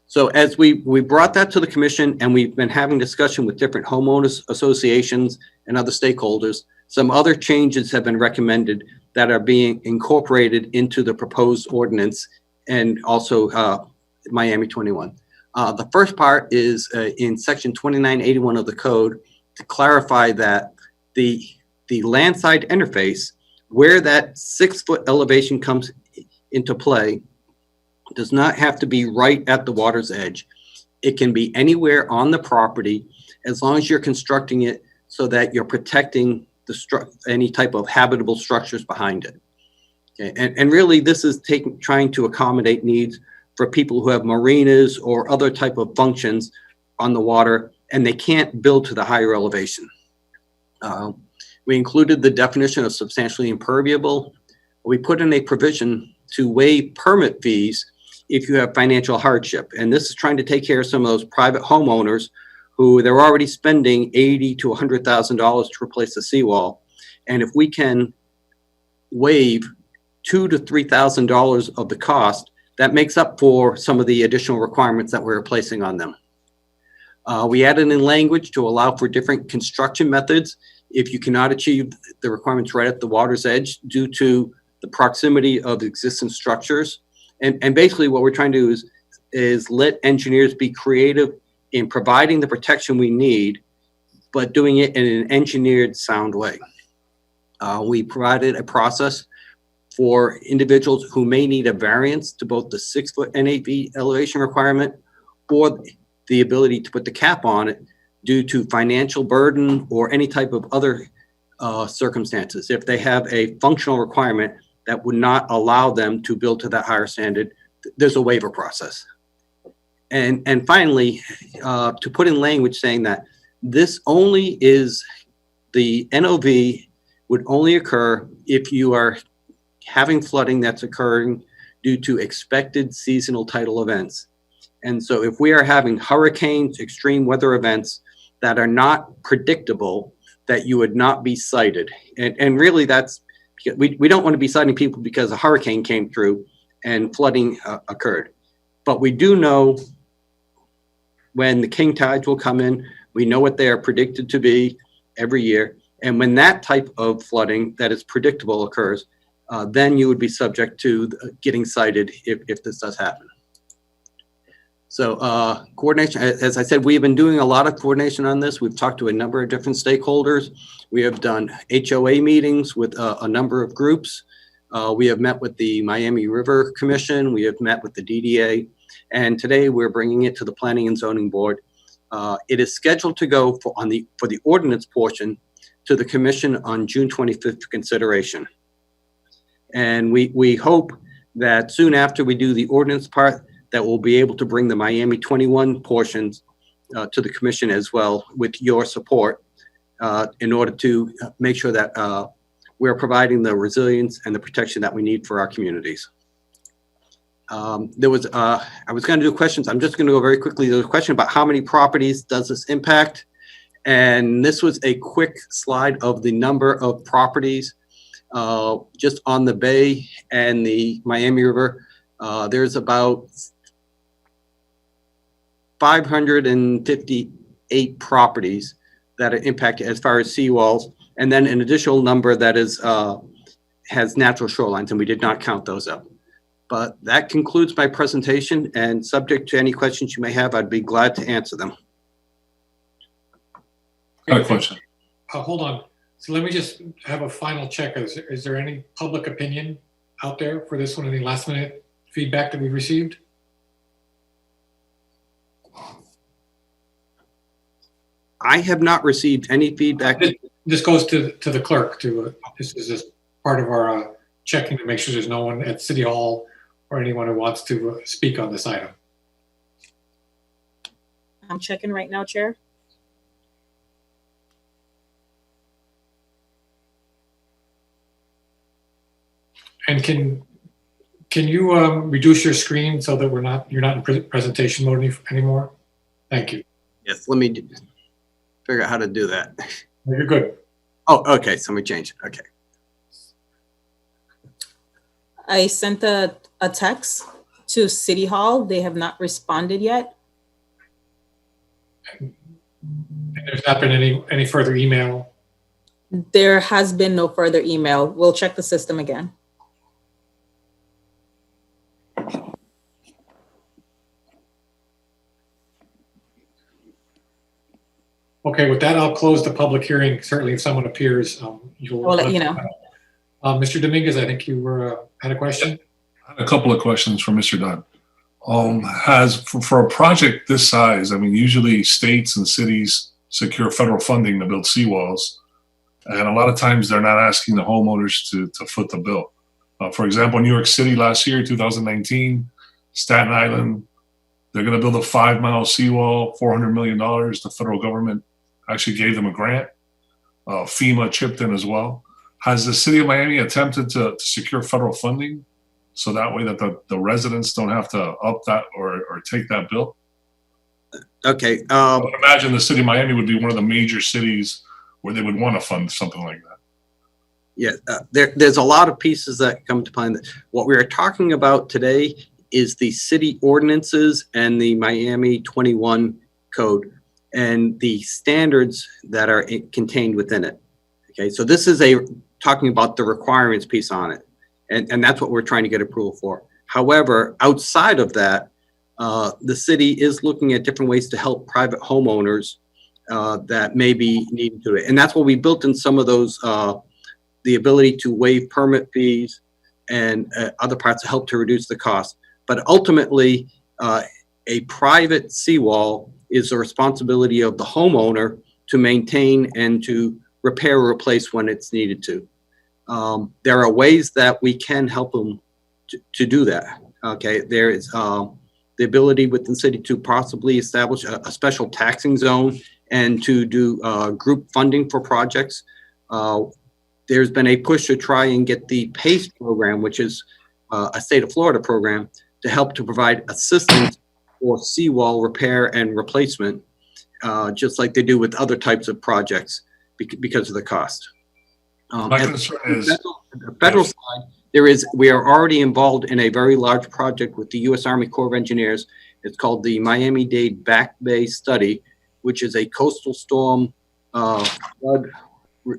So as we brought that to the commission, and we've been having discussion with different homeowners associations and other stakeholders, some other changes have been recommended that are being incorporated into the proposed ordinance and also Miami 21. The first part is in section 2981 of the code to clarify that the landside interface, where that 6-foot elevation comes into play, does not have to be right at the water's edge. It can be anywhere on the property, as long as you're constructing it so that you're protecting any type of habitable structures behind it. Okay. And really, this is trying to accommodate needs for people who have marinas or other type of functions on the water, and they can't build to the higher elevation. We included the definition of substantially impermeable. We put in a provision to waive permit fees if you have financial hardship. And this is trying to take care of some of those private homeowners who they're already spending $80,000 to $100,000 to replace the seawall. And if we can waive $2,000 to $3,000 of the cost, that makes up for some of the additional requirements that we're placing on them. We added in language to allow for different construction methods if you cannot achieve the requirements right at the water's edge due to the proximity of existing structures. And basically what we're trying to do is let engineers be creative in providing the protection we need, but doing it in an engineered sound way. We provided a process for individuals who may need a variance to both the 6-foot NAV elevation requirement or the ability to put the cap on it due to financial burden or any type of other circumstances. If they have a functional requirement that would not allow them to build to that higher standard, there's a waiver process. And finally, to put in language saying that this only is, the NOV would only occur if you are having flooding that's occurring due to expected seasonal tidal events. And so if we are having hurricanes, extreme weather events that are not predictable, that you would not be cited. And really that's, we don't want to be citing people because a hurricane came through and flooding occurred. But we do know when the king tides will come in, we know what they are predicted to be every year. And when that type of flooding that is predictable occurs, then you would be subject to getting cited if this does happen. So coordination, as I said, we've been doing a lot of coordination on this. We've talked to a number of different stakeholders. We have done HOA meetings with a number of groups. We have met with the Miami River Commission. We have met with the DDA. And today we're bringing it to the Planning and Zoning Board. It is scheduled to go for the ordinance portion to the commission on June 25th for consideration. And we hope that soon after we do the ordinance part, that we'll be able to bring the Miami 21 portions to the commission as well with your support in order to make sure that we're providing the resilience and the protection that we need for our communities. There was, I was going to do questions. I'm just going to go very quickly. There was a question about how many properties does this impact? And this was a quick slide of the number of properties just on the Bay and the Miami River. There's about 558 properties that are impacted as far as seawalls, and then an additional number that is has natural shorelines, and we did not count those up. But that concludes my presentation, and subject to any questions you may have, I'd be glad to answer them. I have a question. Hold on. So let me just have a final check. Is there any public opinion out there for this one? Any last minute feedback that we received? I have not received any feedback. This goes to the clerk. This is just part of our checking to make sure there's no one at City Hall or anyone who wants to speak on this item. I'm checking right now, Chair. And can you reduce your screen so that you're not in presentation mode anymore? Thank you. Yes, let me figure out how to do that. You're good. Oh, okay, so let me change it, okay. I sent a text to City Hall. They have not responded yet. And there's not been any further email? There has been no further email. We'll check the system again. Okay, with that, I'll close the public hearing. Certainly, if someone appears, you'll. We'll let you know. Mr. Dominguez, I think you had a question. A couple of questions for Mr. Dunn. For a project this size, I mean, usually states and cities secure federal funding to build seawalls, and a lot of times they're not asking the homeowners to foot the bill. For example, New York City last year, 2019, Staten Island, they're going to build a 5-mile seawall, $400 million. The federal government actually gave them a grant. FEMA chipped in as well. Has the city of Miami attempted to secure federal funding so that way that the residents don't have to up that or take that bill? Okay. I would imagine the city of Miami would be one of the major cities where they would want to fund something like that. Yeah, there's a lot of pieces that come to play. What we are talking about today is the city ordinances and the Miami 21 code and the standards that are contained within it. Okay, so this is talking about the requirements piece on it. And that's what we're trying to get approval for. However, outside of that, the city is looking at different ways to help private homeowners that may be needing to do it. And that's what we built in some of those, the ability to waive permit fees and other parts to help to reduce the cost. But ultimately, a private seawall is the responsibility of the homeowner to maintain and to repair or replace when it's needed to. There are ways that we can help them to do that. Okay, there is the ability within the city to possibly establish a special taxing zone and to do group funding for projects. There's been a push to try and get the PACE program, which is a state of Florida program, to help to provide assistance for seawall repair and replacement, just like they do with other types of projects because of the cost. My concern is the federal side, we are already involved in a very large project with the U.S. Army Corps of Engineers. It's called the Miami-Dade Back Bay Study, which is a coastal storm flood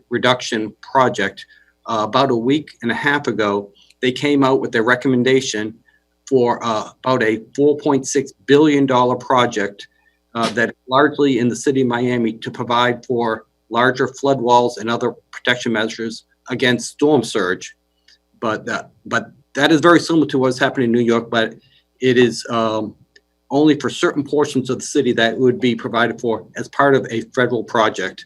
reduction project. About a week and a half ago, they came out with their recommendation for about a $4.6 billion project that largely in the city of Miami to provide for larger flood walls and other protection measures against storm surge. But that is very similar to what's happening in New York, but it is only for certain portions of the city that would be provided for as part of a federal project.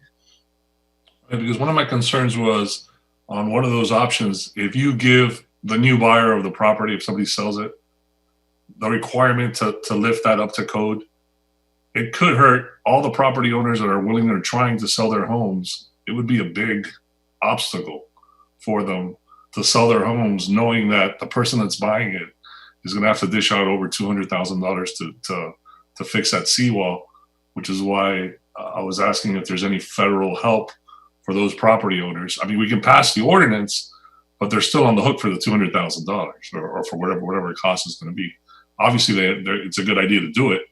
Because one of my concerns was on one of those options, if you give the new buyer of the property, if somebody sells it, the requirement to lift that up to code, it could hurt all the property owners that are willing or trying to sell their homes. It would be a big obstacle for them to sell their homes, knowing that the person that's buying it is going to have to dish out over $200,000 to fix that seawall, which is why I was asking if there's any federal help for those property owners. I mean, we can pass the ordinance, but they're still on the hook for the $200,000 or for whatever the cost is going to be. Obviously, it's a good idea to do it,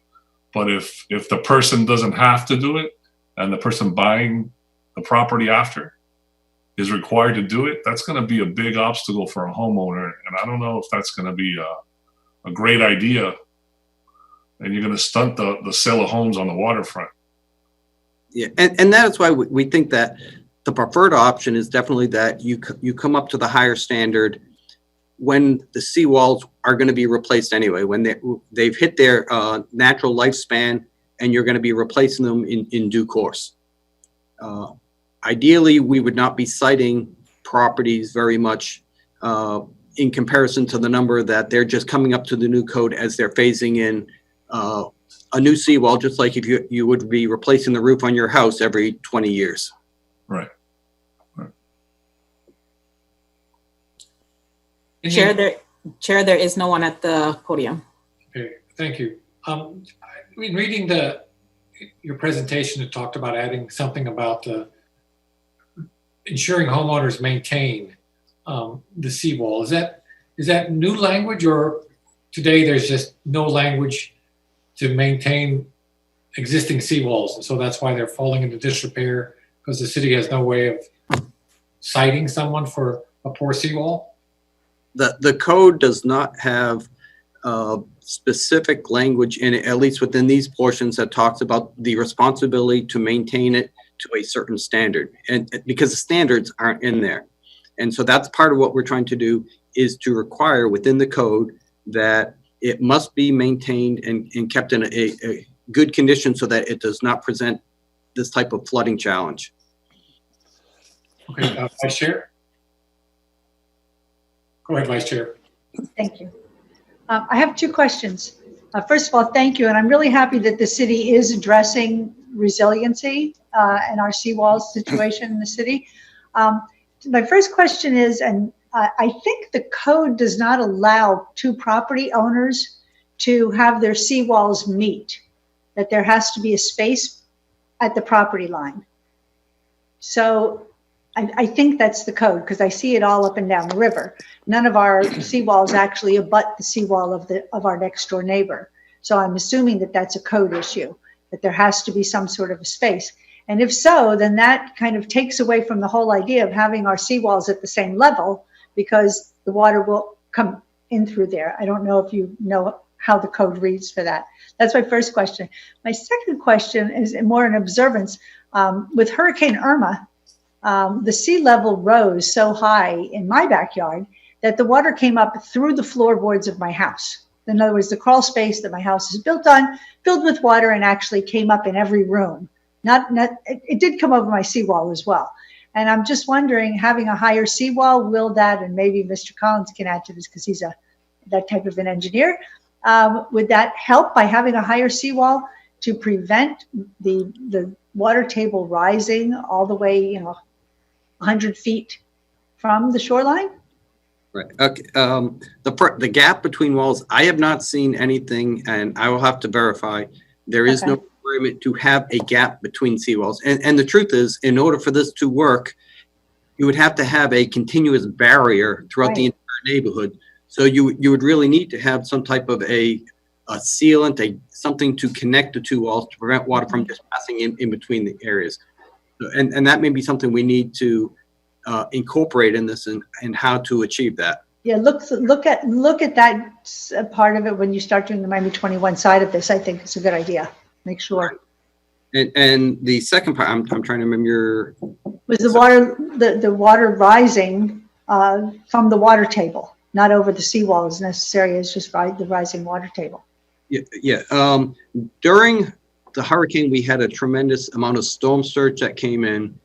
but if the person doesn't have to do it and the person buying the property after is required to do it, that's going to be a big obstacle for a homeowner. And I don't know if that's going to be a great idea. And you're going to stunt the sale of homes on the waterfront. Yeah, and that is why we think that the preferred option is definitely that you come up to the higher standard when the seawalls are going to be replaced anyway, when they've hit their natural lifespan and you're going to be replacing them in due course. Ideally, we would not be citing properties very much in comparison to the number that they're just coming up to the new code as they're phasing in a new seawall, just like if you would be replacing the roof on your house every 20 years. Right. Chair, there is no one at the podium. Okay, thank you. In reading your presentation, it talked about adding something about ensuring homeowners maintain the seawall. Is that new language, or today there's just no language to maintain existing seawalls, and so that's why they're falling into disrepair, because the city has no way of citing someone for a poor seawall? The code does not have specific language in it, at least within these portions, that talks about the responsibility to maintain it to a certain standard, and because the standards aren't in there. And so that's part of what we're trying to do, is to require within the code that it must be maintained and kept in a good condition so that it does not present this type of flooding challenge. Okay, Vice Chair? Go ahead, Vice Chair. Thank you. I have two questions. First of all, thank you. And I'm really happy that the city is addressing resiliency and our seawall situation in the city. My first question is, and I think the code does not allow two property owners to have their seawalls meet, that there has to be a space at the property line. So I think that's the code, because I see it all up and down the river. None of our seawalls actually abut the seawall of our next door neighbor. So I'm assuming that that's a code issue, that there has to be some sort of a space. And if so, then that kind of takes away from the whole idea of having our seawalls at the same level, because the water will come in through there. I don't know if you know how the code reads for that. That's my first question. My second question is more an observance. With Hurricane Irma, the sea level rose so high in my backyard that the water came up through the floorboards of my house. In other words, the crawl space that my house is built on filled with water and actually came up in every room. It did come over my seawall as well. And I'm just wondering, having a higher seawall, will that, and maybe Mr. Collins can add to this because he's that type of an engineer, would that help by having a higher seawall to prevent the water table rising all the way, 100 feet from the shoreline? Right. Okay. The gap between walls, I have not seen anything, and I will have to verify. There is no requirement to have a gap between seawalls. And the truth is, in order for this to work, you would have to have a continuous barrier throughout the entire neighborhood. So you would really need to have some type of a sealant, something to connect the two walls to prevent water from just passing in between the areas. And that may be something we need to incorporate in this and how to achieve that. Yeah, look at that part of it when you start doing the Miami 21 side of this. I think it's a good idea. Make sure. And the second part, I'm trying to remember was the water rising from the water table, not over the seawall as necessary as just the rising water table. Yeah. During the hurricane, we had a tremendous amount of storm surge that came in.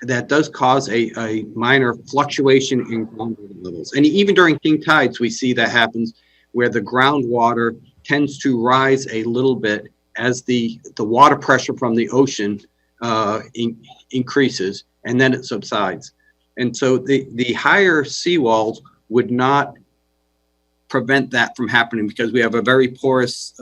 That does cause a minor fluctuation in groundwater levels. And even during king tides, we see that happens, where the groundwater tends to rise a little bit as the water pressure from the ocean increases, and then it subsides. And so the higher seawalls would not prevent that from happening, because we have a very porous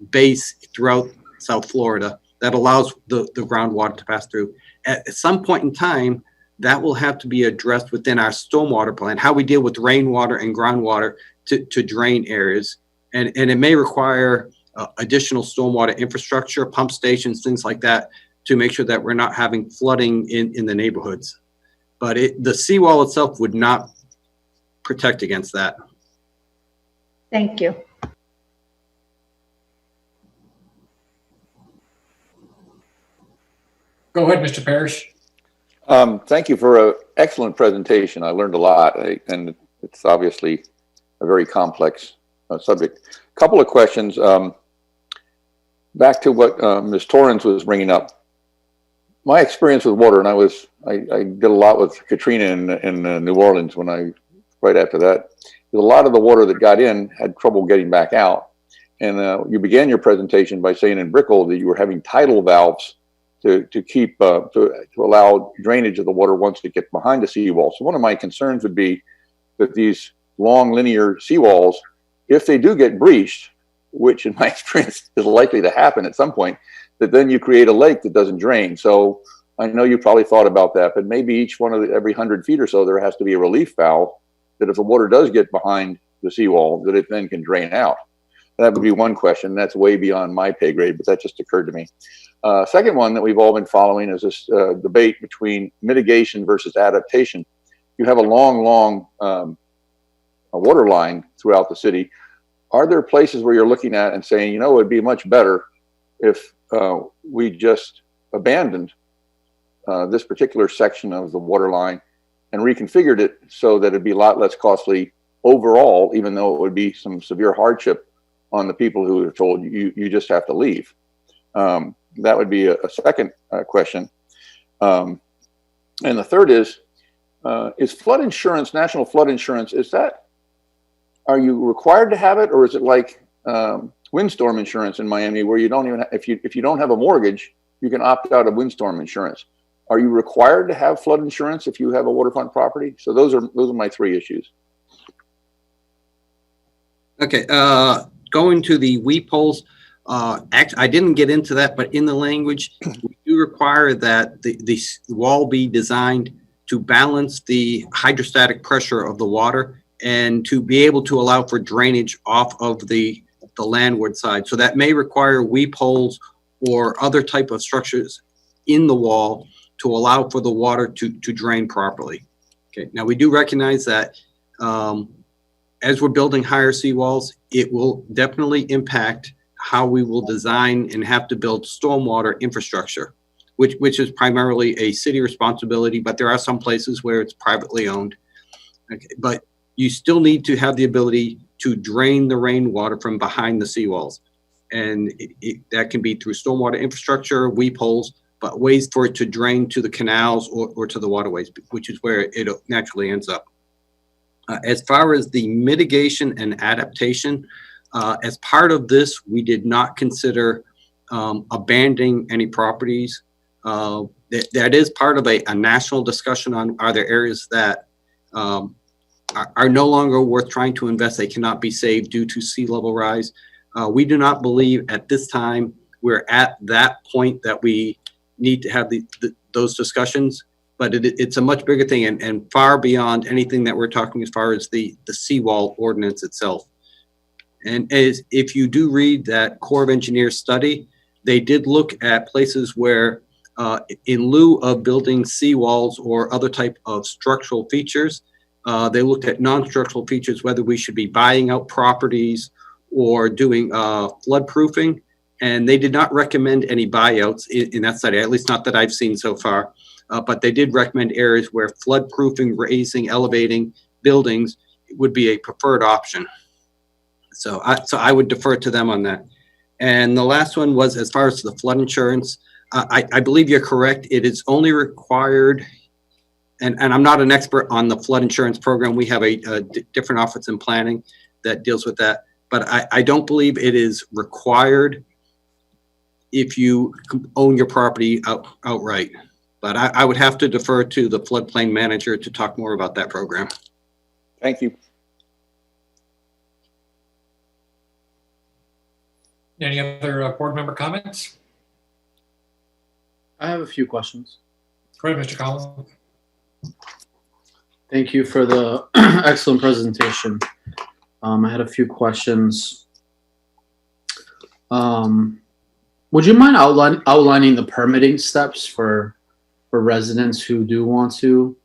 base throughout South Florida that allows the groundwater to pass through. At some point in time, that will have to be addressed within our stormwater plan, how we deal with rainwater and groundwater to drain areas. And it may require additional stormwater infrastructure, pump stations, things like that, to make sure that we're not having flooding in the neighborhoods. But the seawall itself would not protect against that. Thank you. Go ahead, Mr. Parrish. Thank you for an excellent presentation. I learned a lot, and it's obviously a very complex subject. A couple of questions. Back to what Ms. Torrens was bringing up. My experience with water, and I did a lot with Katrina in New Orleans right after that. A lot of the water that got in had trouble getting back out. And you began your presentation by saying in Brickell that you were having tidal valves to keep to allow drainage of the water once it gets behind the seawall. So one of my concerns would be, that these long linear seawalls, if they do get breached, which in my experience is likely to happen at some point, that then you create a lake that doesn't drain. So I know you probably thought about that, but maybe each one of every 100 feet or so, there has to be a relief valve that if the water does get behind the seawall, that it then can drain out. That would be one question. That's way beyond my pay grade, but that just occurred to me. Second one that we've all been following is this debate between mitigation versus adaptation. You have a long a water line throughout the city. Are there places where you're looking at and saying, you know, it'd be much better if we just abandoned this particular section of the water line and reconfigured it so that it'd be a lot less costly overall, even though it would be some severe hardship on the people who are told you just have to leave? That would be a second question. And the third is flood insurance, national flood insurance, are you required to have it, or is it like windstorm insurance in Miami, where you don't even, if you don't have a mortgage, you can opt out of windstorm insurance? Are you required to have flood insurance if you have a waterfront property? So those are my three issues. Okay, going to the weep holes, actually, I didn't get into that, but in the language, we do require that the wall be designed to balance the hydrostatic pressure of the water and to be able to allow for drainage off of the landward side. So that may require weep holes or other type of structures in the wall to allow for the water to drain properly. Okay, now we do recognize that as we're building higher seawalls, it will definitely impact how we will design and have to build stormwater infrastructure, which is primarily a city responsibility, but there are some places where it's privately owned. Okay, but you still need to have the ability to drain the rainwater from behind the seawalls. And that can be through stormwater infrastructure, weep holes, but ways for it to drain to the canals or to the waterways, which is where it naturally ends up. As far as the mitigation and adaptation, as part of this, we did not consider abandoning any properties. That is part of a national discussion on, are there areas that are no longer worth trying to invest, they cannot be saved due to sea level rise. We do not believe at this time we're at that point that we need to have those discussions, but it's a much bigger thing and far beyond anything that we're talking as far as the seawall ordinance itself. And if you do read that Corps of Engineers study, they did look at places where in lieu of building seawalls or other type of structural features, they looked at non-structural features, whether we should be buying out properties or doing flood proofing. And they did not recommend any buyouts in that study, at least not that I've seen so far. But they did recommend areas where flood proofing, raising, elevating buildings would be a preferred option. So I would defer to them on that. And the last one was as far as the flood insurance. I believe you're correct. It is only required, and I'm not an expert on the flood insurance program. We have a different office in planning that deals with that. But I don't believe it is required if you own your property outright. But I would have to defer to the floodplain manager to talk more about that program. Thank you. Any other board member comments? I have a few questions. Go ahead, Mr. Collins. Thank you for the excellent presentation. I had a few questions. Would you mind outlining the permitting steps for residents who do want to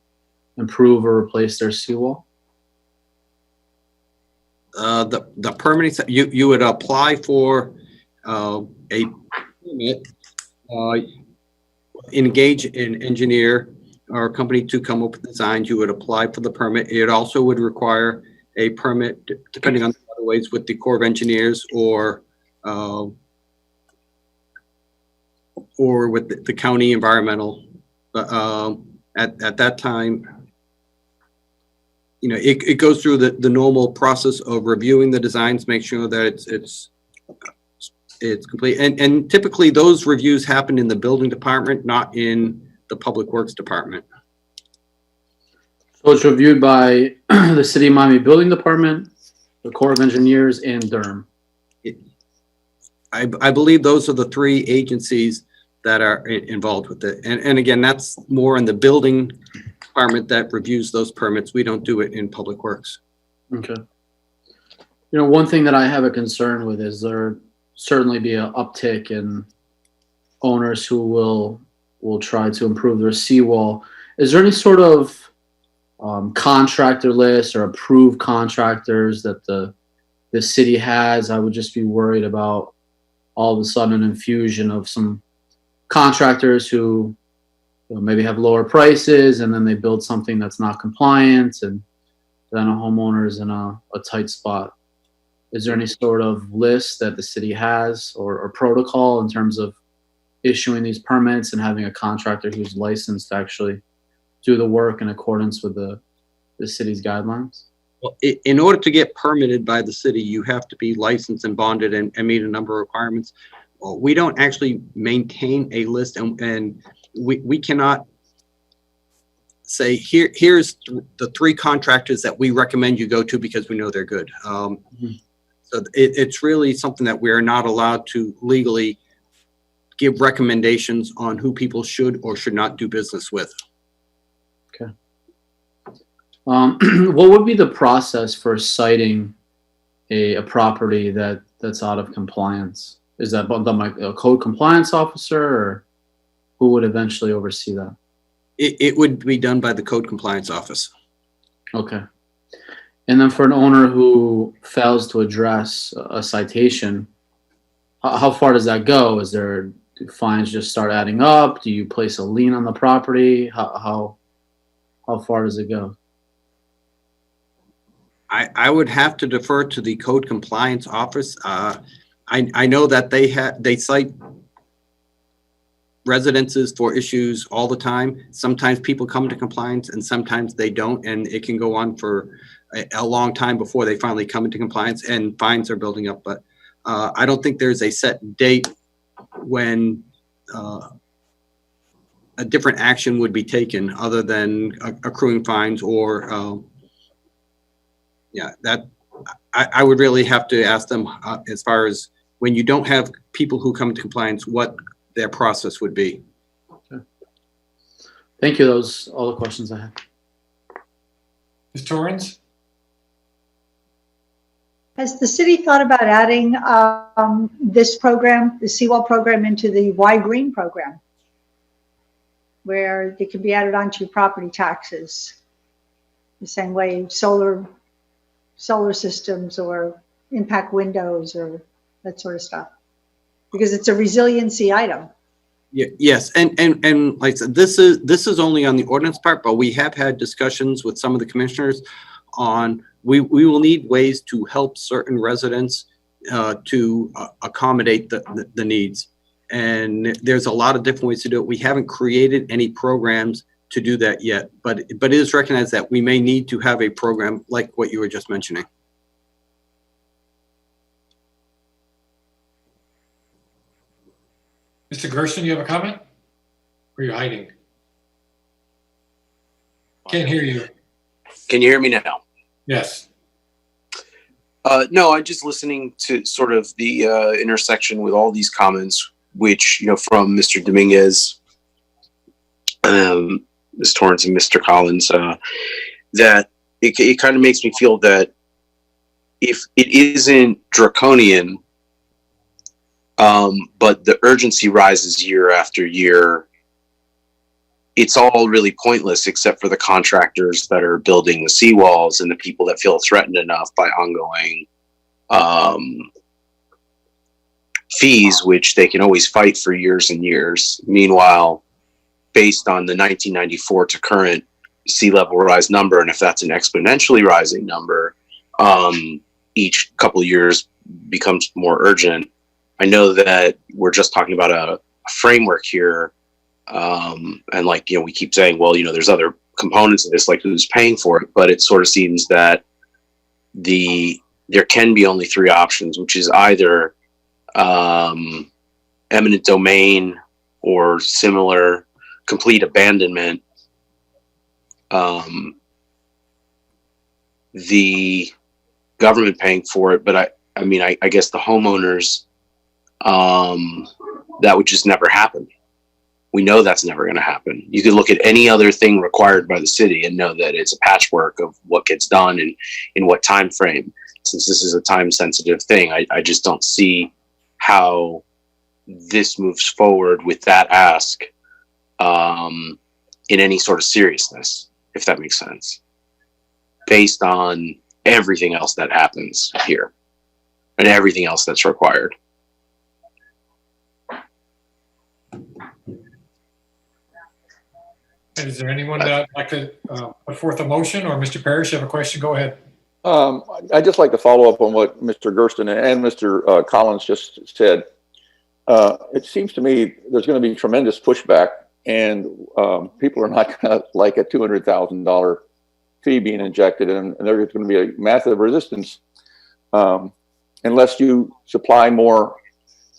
improve or replace their seawall? The permitting, you would apply for a permit, engage an engineer or a company to come up with designs. You would apply for the permit. It also would require a permit, depending on the waterways, with the Corps of Engineers or with the county environmental. At that time, you know, it goes through the normal process of reviewing the designs, make sure that it's complete. And typically those reviews happen in the building department, not in the public works department. So it's reviewed by the City of Miami Building Department, the Corps of Engineers, and Durham. I believe those are the three agencies that are involved with it. And again, that's more in the building department that reviews those permits. We don't do it in Public Works. Okay. You know, one thing that I have a concern with is there certainly be an uptick in owners who will try to improve their seawall. Is there any sort of contractor list or approved contractors that the city has? I would just be worried about all of a sudden an infusion of some contractors who maybe have lower prices and then they build something that's not compliant and then a homeowner is in a tight spot. Is there any sort of list that the city has or protocol in terms of issuing these permits and having a contractor who's licensed to actually do the work in accordance with the city's guidelines? Well, in order to get permitted by the city, you have to be licensed and bonded and meet a number of requirements. Well, we don't actually maintain a list, and we cannot say here's the three contractors that we recommend you go to because we know they're good. So it's really something that we're not allowed to legally give recommendations on who people should or should not do business with. Okay. What would be the process for citing a property that's out of compliance? Is that done by a code compliance officer, or who would eventually oversee that? It would be done by the code compliance office. Okay. And then for an owner who fails to address a citation, how far does that go? Do fines just start adding up? Do you place a lien on the property? How far does it go? I would have to defer to the code compliance office. I know that they cite residences for issues all the time. Sometimes people come to compliance and sometimes they don't, and it can go on for a long time before they finally come into compliance and fines are building up. But I don't think there's a set date when a different action would be taken other than accruing fines or that I would really have to ask them as far as when you don't have people who come to compliance, what their process would be. Okay. Thank you. Those all the questions I have. Ms. Torrens? Has the city thought about adding this program, the Seawall program, into the Y Green program, where it can be added onto your property taxes, the same way solar systems or impact windows or that sort of stuff, because it's a resiliency item. Yes, and like I said, this is only on the ordinance part, but we have had discussions with some of the commissioners on we will need ways to help certain residents to accommodate the needs, and there's a lot of different ways to do it. We haven't created any programs to do that yet, but it is recognized that we may need to have a program like what you were just mentioning. Mr. Gersten, you have a comment? Or are you hiding? Can't hear you. Can you hear me now? Yes. No, I'm just listening to sort of the intersection with all these comments, which, from Mr. Dominguez, Ms. Torrance, and Mr. Collins, that it kind of makes me feel that if it isn't draconian, but the urgency rises year after year, it's all really pointless except for the contractors that are building the seawalls and the people that feel threatened enough by ongoing fees, which they can always fight for years and years. Meanwhile, based on the 1994 to current sea level rise number, and if that's an exponentially rising number, each couple of years becomes more urgent. I know that we're just talking about a framework here, and we keep saying, well, there's other components of this, like who's paying for it, but it sort of seems that there can be only three options, which is either eminent domain or similar complete abandonment, the government paying for it, but I mean, I guess the homeowners, that would just never happen. We know that's never going to happen. You could look at any other thing required by the city and know that it's a patchwork of what gets done and in what time frame. Since this is a time sensitive thing, I just don't see how this moves forward with that ask in any sort of seriousness, if that makes sense, based on everything else that happens here and everything else that's required. And is there anyone that would like to put forth a motion, or Mr. Parrish, you have a question? Go ahead. I'd just like to follow up on what Mr. Gersten and Mr. Collins just said. It seems to me there's going to be tremendous pushback, and people are not going to like a $200,000 fee being injected, and there's going to be a massive resistance unless you supply more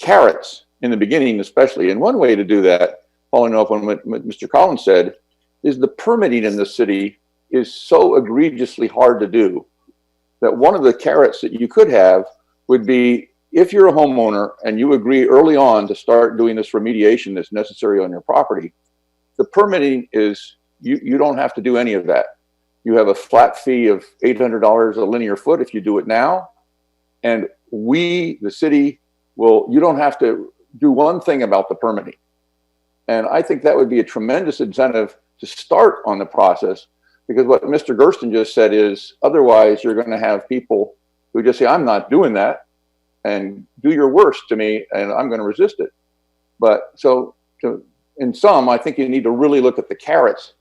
carrots in the beginning, especially. And one way to do that, following up on what Mr. Collins said, is the permitting in the city is so egregiously hard to do that one of the carrots that you could have would be, if you're a homeowner and you agree early on to start doing this remediation that's necessary on your property, the permitting is, you don't have to do any of that. You have a flat fee of $800 a linear foot if you do it now. And we, the city, you don't have to do one thing about the permitting. And I think that would be a tremendous incentive to start on the process, because what Mr. Gersten just said is, otherwise you're going to have people who just say, I'm not doing that, and do your worst to me, and I'm going to resist it. But in sum, I think you need to really look at the carrots.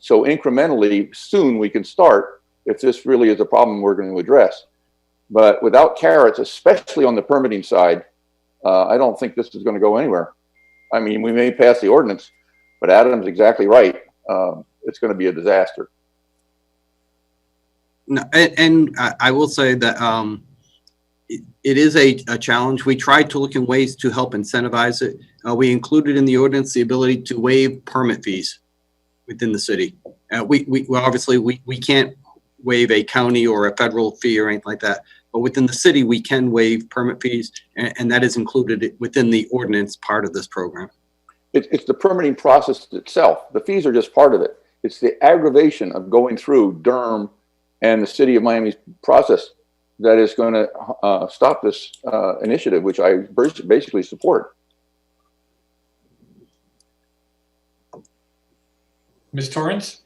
So incrementally, soon we can start if this really is a problem we're going to address. But without carrots, especially on the permitting side, I don't think this is going to go anywhere. I mean, we may pass the ordinance, but Adam's exactly right. It's going to be a disaster. No, and I will say that it is a challenge. We tried to look in ways to help incentivize it. We included in the ordinance the ability to waive permit fees within the city. We obviously we can't waive a county or a federal fee or anything like that, but within the city we can waive permit fees, and that is included within the ordinance part of this program. It's the permitting process itself. The fees are just part of it. It's the aggravation of going through Durham and the city of Miami's process that is going to stop this initiative, which I basically support. Ms. Torrance?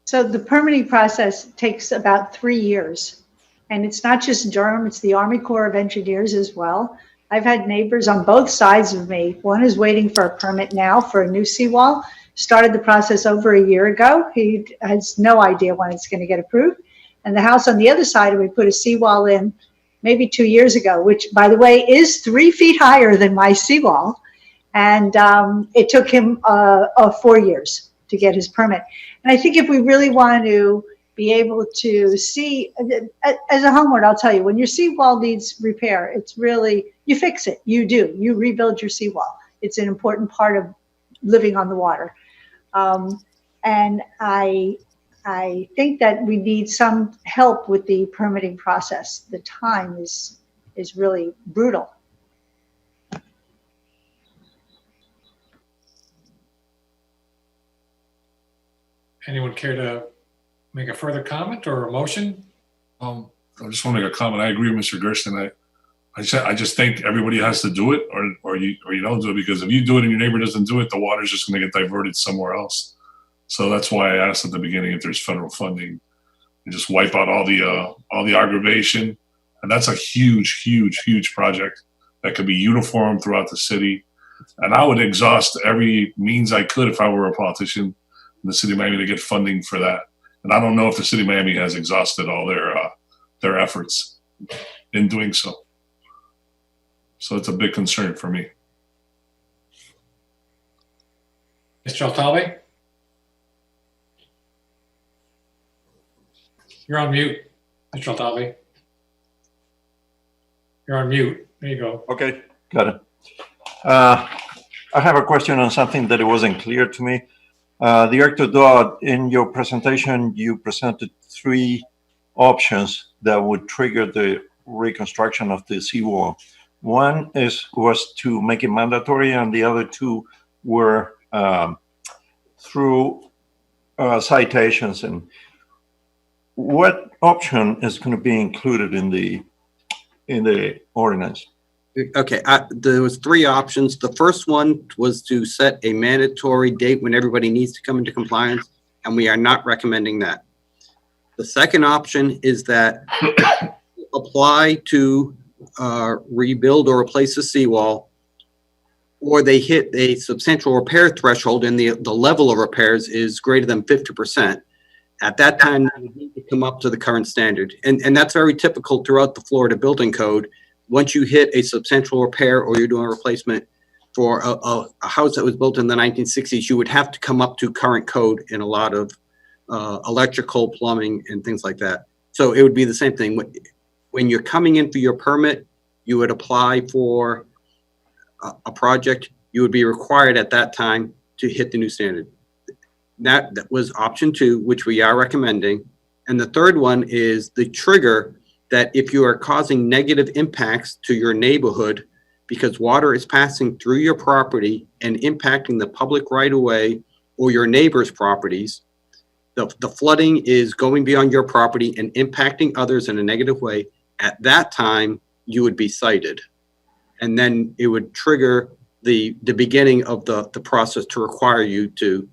So the permitting process takes about 3 years. And it's not just Durham, it's the Army Corps of Engineers as well. I've had neighbors on both sides of me. One is waiting for a permit now for a new seawall. Started the process over a year ago. He has no idea when it's going to get approved. And the house on the other side, we put a seawall in maybe 2 years ago, which, by the way, is 3 feet higher than my seawall. And it took him 4 years to get his permit. And I think if we really want to be able to see, as a homeowner, I'll tell you, when your seawall needs repair, it's really, you fix it. You do. You rebuild your seawall. It's an important part of living on the water. And I think that we need some help with the permitting process. The time is really brutal. Anyone care to make a further comment or a motion? I just want to make a comment. I agree with Mr. Gersten. I just think everybody has to do it, or you don't do it, because if you do it and your neighbor doesn't do it, the water's just going to get diverted somewhere else. So that's why I asked at the beginning if there's federal funding, and just wipe out all the aggravation. And that's a huge, huge, huge project that could be uniform throughout the city. And I would exhaust every means I could if I were a politician in the city of Miami to get funding for that. And I don't know if the city of Miami has exhausted all their efforts in doing so. So it's a big concern for me. Mr. Altabe? You're on mute, Mr. Altabe. You're on mute. There you go. Okay, got it. I have a question on something that it wasn't clear to me. Director Dodd, in your presentation, you presented 3 options that would trigger the reconstruction of the seawall. One was to make it mandatory, and the other two were through citations. And what option is going to be included in the ordinance? Okay, there was three options. The first one was to set a mandatory date when everybody needs to come into compliance, and we are not recommending that. The second option is that apply to rebuild or replace the seawall, or they hit a substantial repair threshold and the level of repairs is greater than 50%. At that time, they would need to come up to the current standard. And that's very typical throughout the Florida Building Code. Once you hit a substantial repair or you're doing a replacement for a house that was built in the 1960s, you would have to come up to current code in a lot of electrical, plumbing, and things like that. So it would be the same thing. When you're coming in for your permit, you would apply for a project. You would be required at that time to hit the new standard. That was option two, which we are recommending. And the third one is the trigger that if you are causing negative impacts to your neighborhood because water is passing through your property and impacting the public right-of-way or your neighbor's properties, the flooding is going beyond your property and impacting others in a negative way, at that time, you would be cited. And then it would trigger the beginning of the process to require you to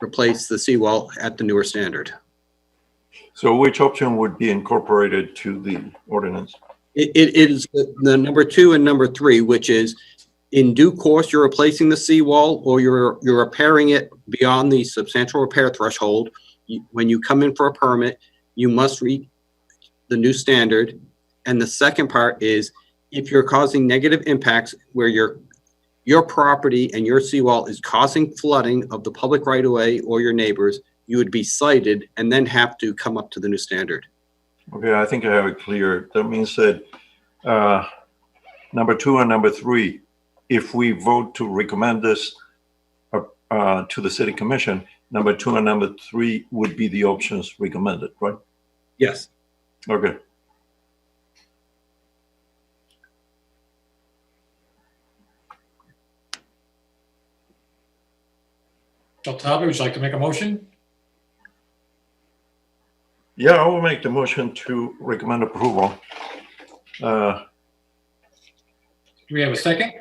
replace the seawall at the newer standard. So which option would be incorporated to the ordinance? It is the number two and number three, which is in due course, you're replacing the seawall or you're repairing it beyond the substantial repair threshold. When you come in for a permit, you must read the new standard. And the second part is if you're causing negative impacts where your property and your seawall is causing flooding of the public right-of-way or your neighbors, you would be cited and then have to come up to the new standard. Okay, I think I have it clear. That means that number two and number three, if we vote to recommend this to the city commission, number two and number three would be the options recommended, right? Yes. Okay. Altabi, would you like to make a motion? Yeah, I will make the motion to recommend approval. Do we have a second?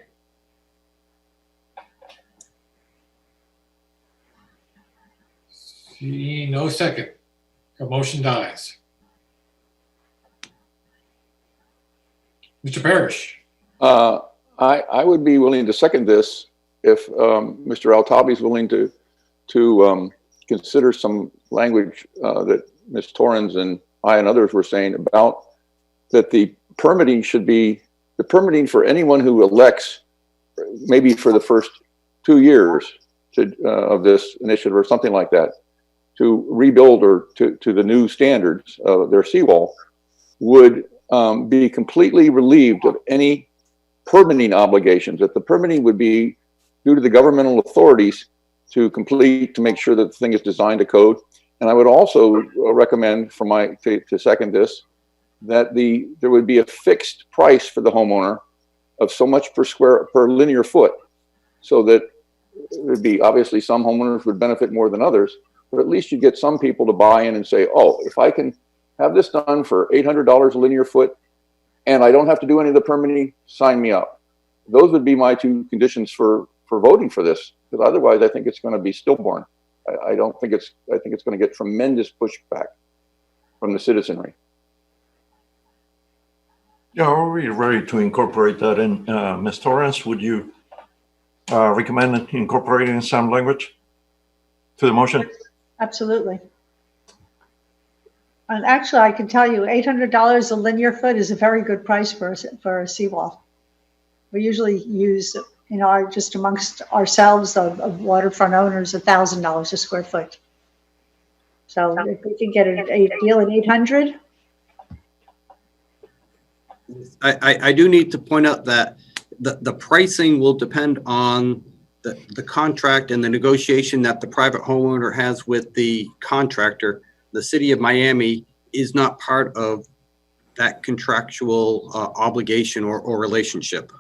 See, no second. The motion dies. Mr. Parrish. I would be willing to second this if Mr. Altabi is willing to consider some language that Ms. Torrens and I and others were saying about that the permitting should be the permitting for anyone who elects, maybe for the first 2 years of this initiative or something like that, to rebuild or to the new standards of their seawall, would be completely relieved of any permitting obligations. That the permitting would be due to the governmental authorities to make sure that the thing is designed to code. And I would also recommend to second this, that there would be a fixed price for the homeowner of so much per linear foot, so that there'd be obviously some homeowners would benefit more than others, but at least you get some people to buy in and say, oh, if I can have this done for $800 a linear foot and I don't have to do any of the permitting, sign me up. Those would be my two conditions for voting for this, because otherwise I think it's going to be stillborn. I think it's going to get tremendous pushback from the citizenry. Yeah, are we ready to incorporate that in? Ms. Torrens, would you recommend incorporating some language to the motion? Absolutely. And actually, I can tell you $800 a linear foot is a very good price for a seawall. We usually use, just amongst ourselves of waterfront owners, $1,000 a square foot. So if we can get a deal at 800. I do need to point out that the pricing will depend on the contract and the negotiation that the private homeowner has with the contractor. The city of Miami is not part of that contractual obligation or relationship.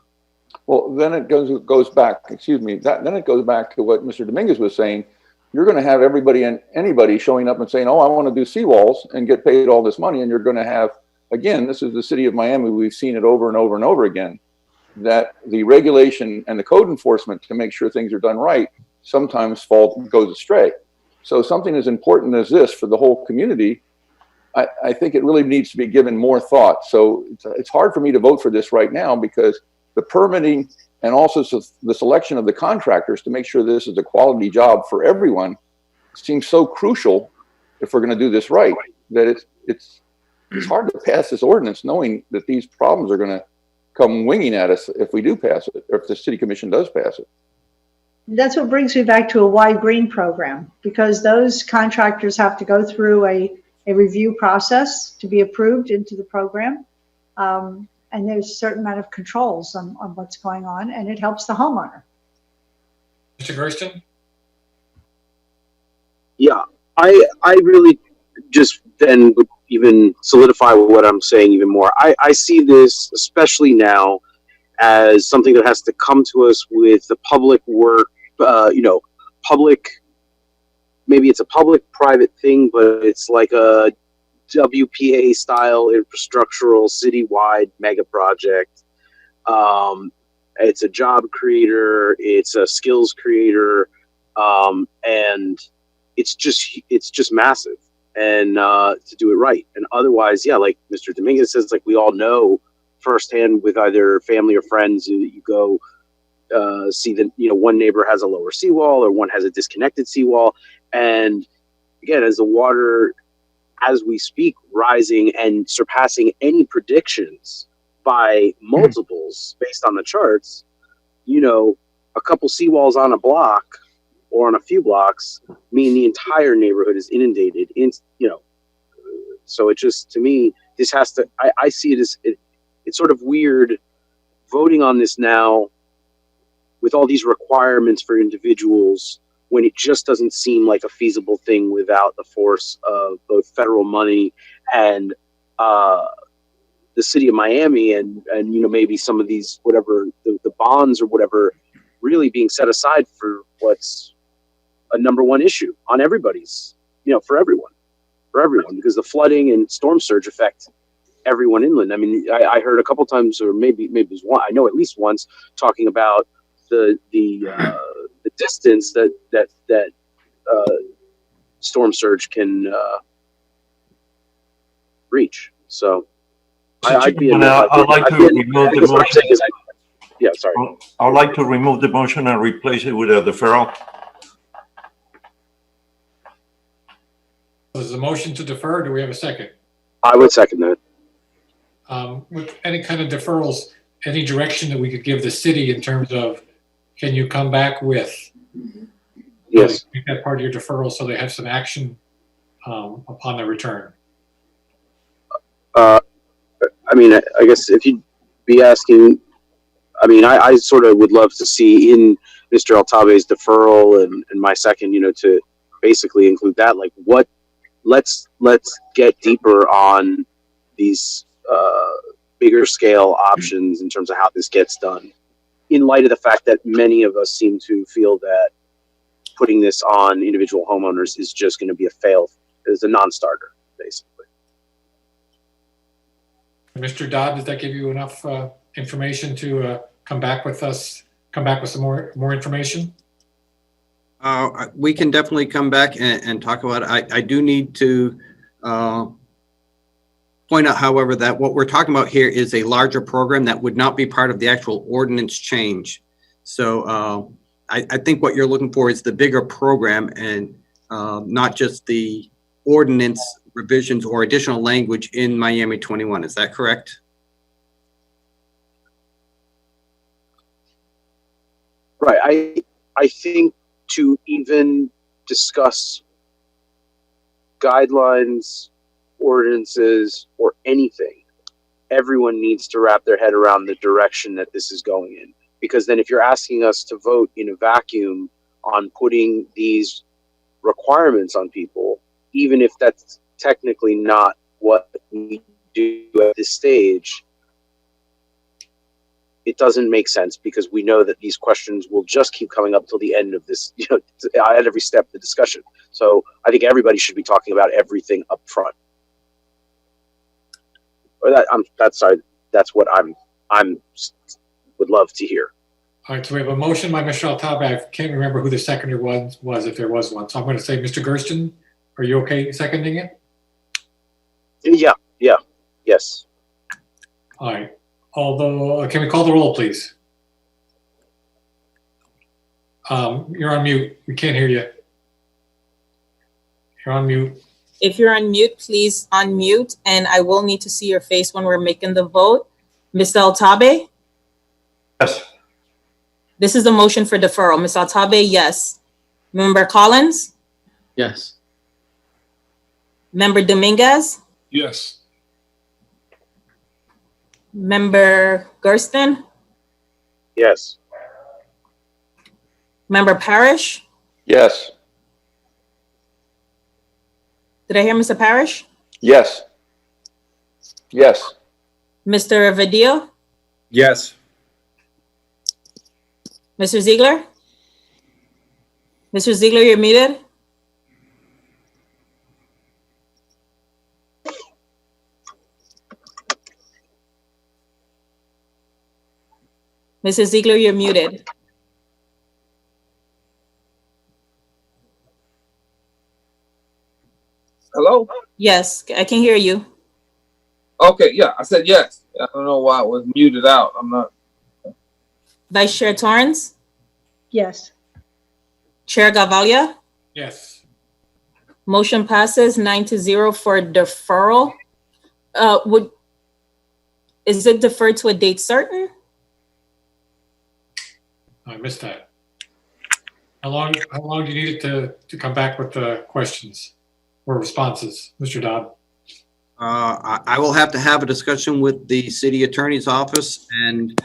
Well, then it goes back, excuse me, then it goes back to what Mr. Dominguez was saying. You're going to have everybody and anybody showing up and saying, oh, I want to do seawalls and get paid all this money. And you're going to have, again, this is the city of Miami. We've seen it over and over and over again, that the regulation and the code enforcement to make sure things are done right sometimes goes astray. So something as important as this for the whole community, I think it really needs to be given more thought. So it's hard for me to vote for this right now because the permitting and also the selection of the contractors to make sure this is a quality job for everyone seems so crucial if we're going to do this right, that it's hard to pass this ordinance knowing that these problems are going to come winging at us if we do pass it, or if the city commission does pass it. That's what brings me back to a wide green program, because those contractors have to go through a review process to be approved into the program. And there's a certain amount of controls on what's going on, and it helps the homeowner. Mr. Gersten? Yeah, I really just then would even solidify what I'm saying even more. I see this, especially now, as something that has to come to us with the public work, maybe it's a public-private thing, but it's like a WPA style infrastructural citywide mega project. It's a job creator, it's a skills creator, and it's just massive. And to do it right, and otherwise, yeah, like Mr. Dominguez says, like we all know firsthand with either family or friends, you go see that one neighbor has a lower seawall or one has a disconnected seawall, and again, as the water, as we speak, rising and surpassing any predictions by multiples based on the charts, a couple seawalls on a block or on a few blocks mean the entire neighborhood is inundated. So it just, to me, this has to, I see it as, it's sort of weird voting on this now with all these requirements for individuals when it just doesn't seem like a feasible thing without the force of both federal money and the city of Miami and maybe some of these, whatever, the bonds or whatever, really being set aside for what's a number one issue on everybody's, for everyone, because the flooding and storm surge affect everyone inland. I mean, I heard a couple times, or maybe it was one, I know at least once, talking about the distance that storm surge can reach. So I'd like to remove the motion. Yeah, sorry. I'd like to remove the motion and replace it with a deferral. There's a motion to defer. Do we have a second? I would second that. With any kind of deferrals, any direction that we could give the city in terms of, can you come back with? Yes. Make that part of your deferral so they have some action upon their return. I mean, I guess if you'd be asking, I mean, I sort of would love to see in Mr. Altave's deferral and my second, to basically include that, like let's get deeper on these bigger scale options in terms of how this gets done, in light of the fact that many of us seem to feel that putting this on individual homeowners is just going to be is a non-starter, basically. Mr. Dodd, does that give you enough information to come back with some more information? We can definitely come back and talk about it. I do need to point out, however, that what we're talking about here is a larger program that would not be part of the actual ordinance change. So I think what you're looking for is the bigger program and not just the ordinance revisions or additional language in Miami 21. Is that correct? Right. I think to even discuss guidelines, ordinances, or anything, everyone needs to wrap their head around the direction that this is going in. Because then if you're asking us to vote in a vacuum on putting these requirements on people, even if that's technically not what we do at this stage, it doesn't make sense because we know that these questions will just keep coming up till the end of this, at every step of the discussion. So I think everybody should be talking about everything up front. Or that's what I'm would love to hear. All right, so we have a motion by Mr. Altabe. I can't remember who the seconder was if there was one. So I'm going to say, Mr. Gersten, are you okay seconding it? Yeah, yes. All right. Although, can we call the roll, please? You're on mute. We can't hear you. You're on mute. If you're on mute, please unmute, and I will need to see your face when we're making the vote. Mr. Altabe? Yes. This is the motion for deferral. Ms. Altabe, yes. Member Collins? Yes. Member Dominguez? Yes. Member Gersten? Yes. Member Parrish? Yes. Did I hear Mr. Parrish? Yes. Yes. Mr. Vadillo? Yes. Mr. Ziegler? Mr. Ziegler, you're muted. Mrs. Ziegler, you're muted. Hello? Yes, I can hear you. Okay, yeah, I said yes. I don't know why it was muted out. I'm not. Vice Chair Torrance? Yes. Chair Gavalia? Yes. Motion passes 9-0 for deferral. Is it deferred to a date certain? I missed that. How long do you need it to come back with the questions or responses, Mr. Dodd? I will have to have a discussion with the city attorney's office and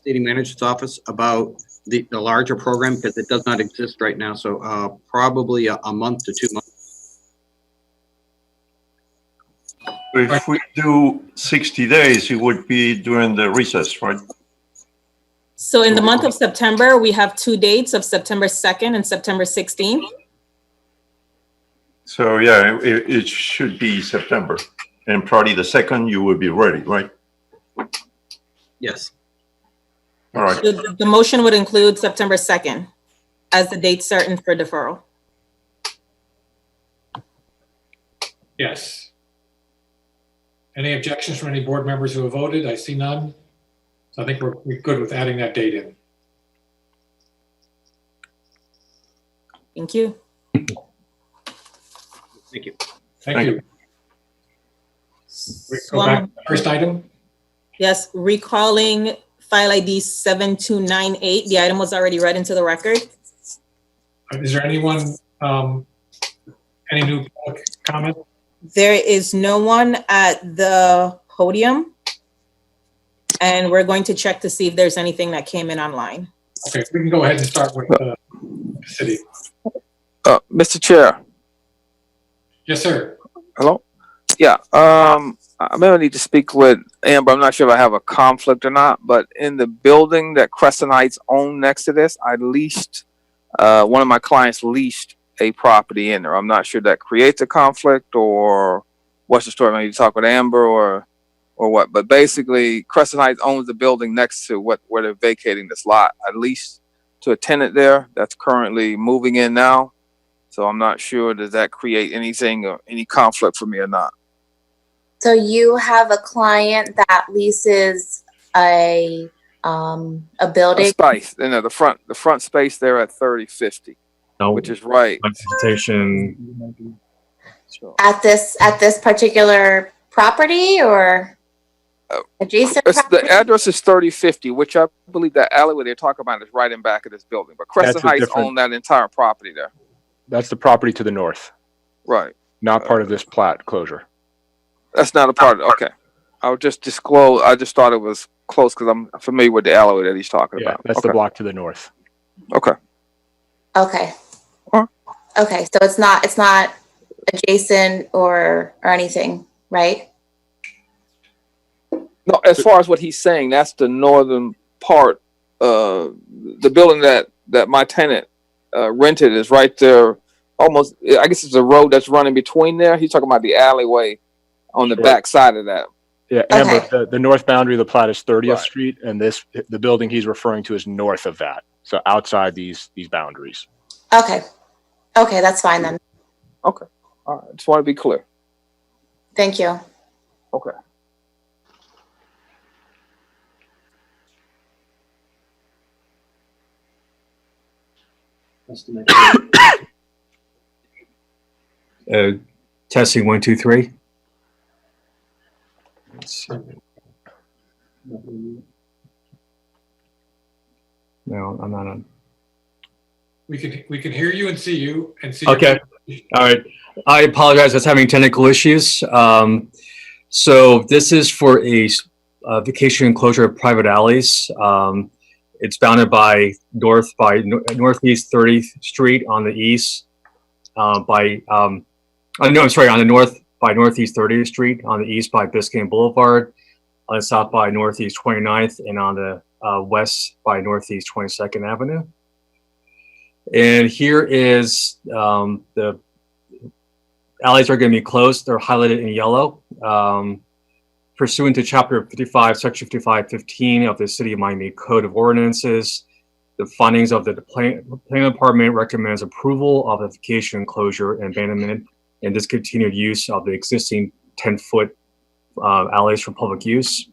city manager's office about the larger program because it does not exist right now. So probably a month to 2 months. If we do 60 days, it would be during the recess, right? So in the month of September, we have 2 dates of September 2nd and September 16th. So yeah, it should be September. And probably the 2nd, you will be ready, right? Yes. All right. So the motion would include September 2nd as the date certain for deferral. Yes. Any objections from any board members who have voted? I see none. So I think we're good with adding that date in. Thank you. Thank you. Thank you. We go back to the first item. Yes, recalling file ID 7298. The item was already read into the record. Is there anyone, any new public comment? There is no one at the podium. And we're going to check to see if there's anything that came in online. Okay, we can go ahead and start with the city. Mr. Chair. Yes, sir. Hello? Yeah, I may need to speak with Amber. I'm not sure if I have a conflict or not, but in the building that Crescent Heights own next to this, I leased, one of my clients leased a property in there. I'm not sure if that creates a conflict or what's the story. I need to talk with Amber or what, but basically Crescent Heights owns the building next to where they're vacating this lot. I leased to a tenant there that's currently moving in now. So I'm not sure, does that create anything or any conflict for me or not? So you have a client that leases a building. A space, the front space there at 3050, which is right. At this particular property or adjacent property? The address is 3050, which I believe that alleyway they're talking about is right in back of this building. But Crescent Heights own that entire property there. That's the property to the north. Right. Not part of this plat closure. That's not a part of it. Okay. I'll just disclose. I just thought it was close because I'm familiar with the alleyway that he's talking about. That's the block to the north. Okay. Okay. Huh? Okay. So it's not adjacent or anything right? No, as far as what he's saying, that's the northern part. The building that my tenant rented is right there. Almost, I guess it's a road that's running between there. He's talking about the alleyway on the back side of that. Yeah, Amber, Okay. the north boundary of the plat is 30th Right. Street, and the building he's referring to is north of that. So outside these boundaries. Okay. Okay, that's fine then. Okay. All right. Just want to be clear. Thank you. Okay. Testing 1, 2, 3. No, I'm not on. We can hear you and see you and see. Okay. All right. I apologize. I was having technical issues. So this is for a vacation enclosure of private alleys. It's bounded by northeast 30th Street on the east, on the north by northeast 30th Street, on the east by Biscayne Boulevard, on the south by northeast 29th, and on the west by northeast 22nd Avenue. And here is the alleys are going to be closed. They're highlighted in yellow. Pursuant to Chapter 55, Section 5515 of the City of Miami Code of Ordinances, the findings of the Planning Department recommends approval of the vacation enclosure and abandonment and discontinued use of the existing 10-foot alleys for public use.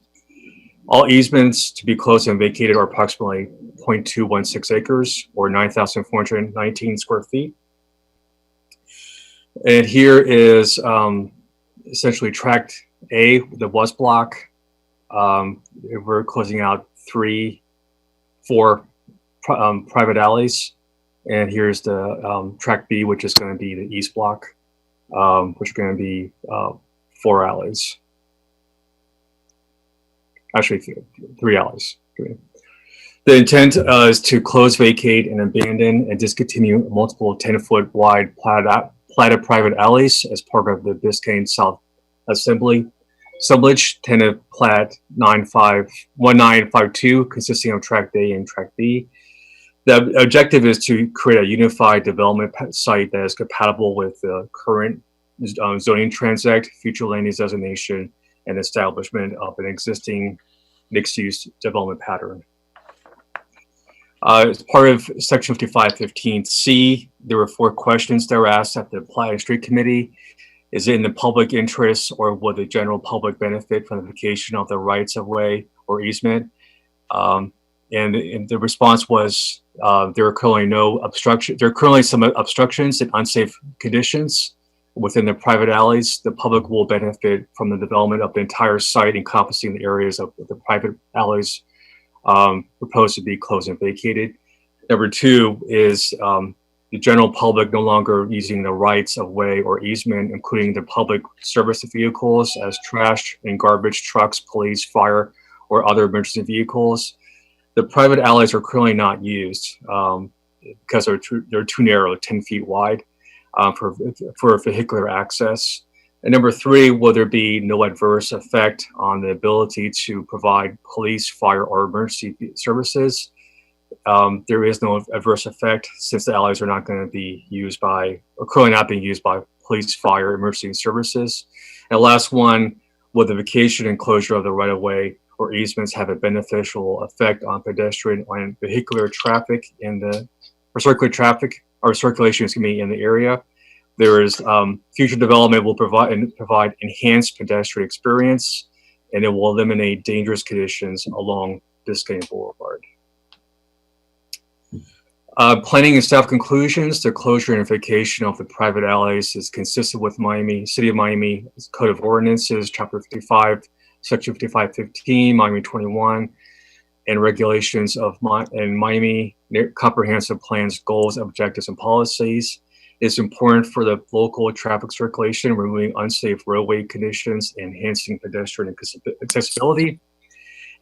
All easements to be closed and vacated are approximately 0.216 acres or 9,419 square feet. And here is essentially tract A, the West block. We're closing out 4 private alleys. And here's the tract B, which is going to be the East block, which are going to be 4 alleys. Actually, 3 alleys. The intent is to close, vacate, and abandon and discontinue multiple 10-foot wide platted private alleys as part of the Biscayne South Assemblage Tenant Plat 1952, consisting of Tract A and Tract B. The objective is to create a unified development site that is compatible with the current zoning transact, future land use designation, and establishment of an existing mixed-use development pattern. As part of Section 5515C, there were 4 questions that were asked at the Plat and Street Committee. Is it in the public interest, or will the general public benefit from the vacation of the rights of way or easement? And the response was there are currently no obstruction. There are currently some obstructions and unsafe conditions within the private alleys. The public will benefit from the development of the entire site encompassing the areas of the private alleys proposed to be closed and vacated. Number 2 is the general public no longer using the rights of way or easement, including the public service vehicles as trash and garbage trucks, police, fire, or other emergency vehicles. The private alleys are currently not used because they're too narrow, 10 feet wide for vehicular access. And number 3, will there be no adverse effect on the ability to provide police, fire, or emergency services? There is no adverse effect since the alleys are not going to be used by, or currently not being used by police, fire, emergency services. And the last one, will the vacation and closure of the right-of-way or easements have a beneficial effect on pedestrian and vehicular traffic in the, or circular traffic, or circulation is going to be in the area? There is future development will provide enhanced pedestrian experience, and it will eliminate dangerous conditions along Biscayne Boulevard. Planning and staff conclusions: the closure and vacation of the private alleys is consistent with City of Miami Code of Ordinances, Chapter 55, Section 5515, Miami 21, and regulations of Miami Comprehensive Plans, goals, objectives, and policies. It's important for the local traffic circulation, removing unsafe roadway conditions, enhancing pedestrian accessibility,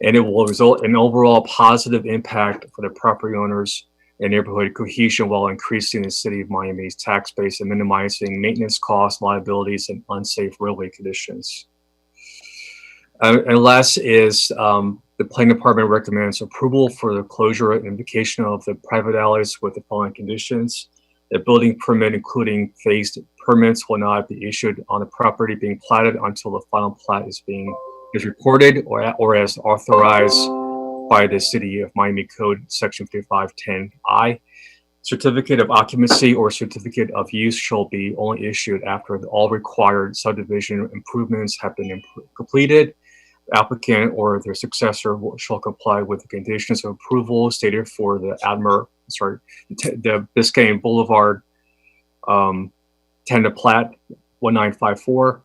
and it will result in overall positive impact for the property owners and neighborhood cohesion while increasing the City of Miami's tax base and minimizing maintenance costs, liabilities, and unsafe roadway conditions. And last is the planning department recommends approval for the closure and vacation of the private alleys with the following conditions. The building permit, including phased permits, will not be issued on the property being platted until the final plat is recorded or as authorized by the City of Miami Code Section 5510I. Certificate of occupancy or certificate of use shall be only issued after all required subdivision improvements have been completed. The applicant or their successor shall comply with the conditions of approval stated for the the Biscayne Boulevard tentative plat 1954.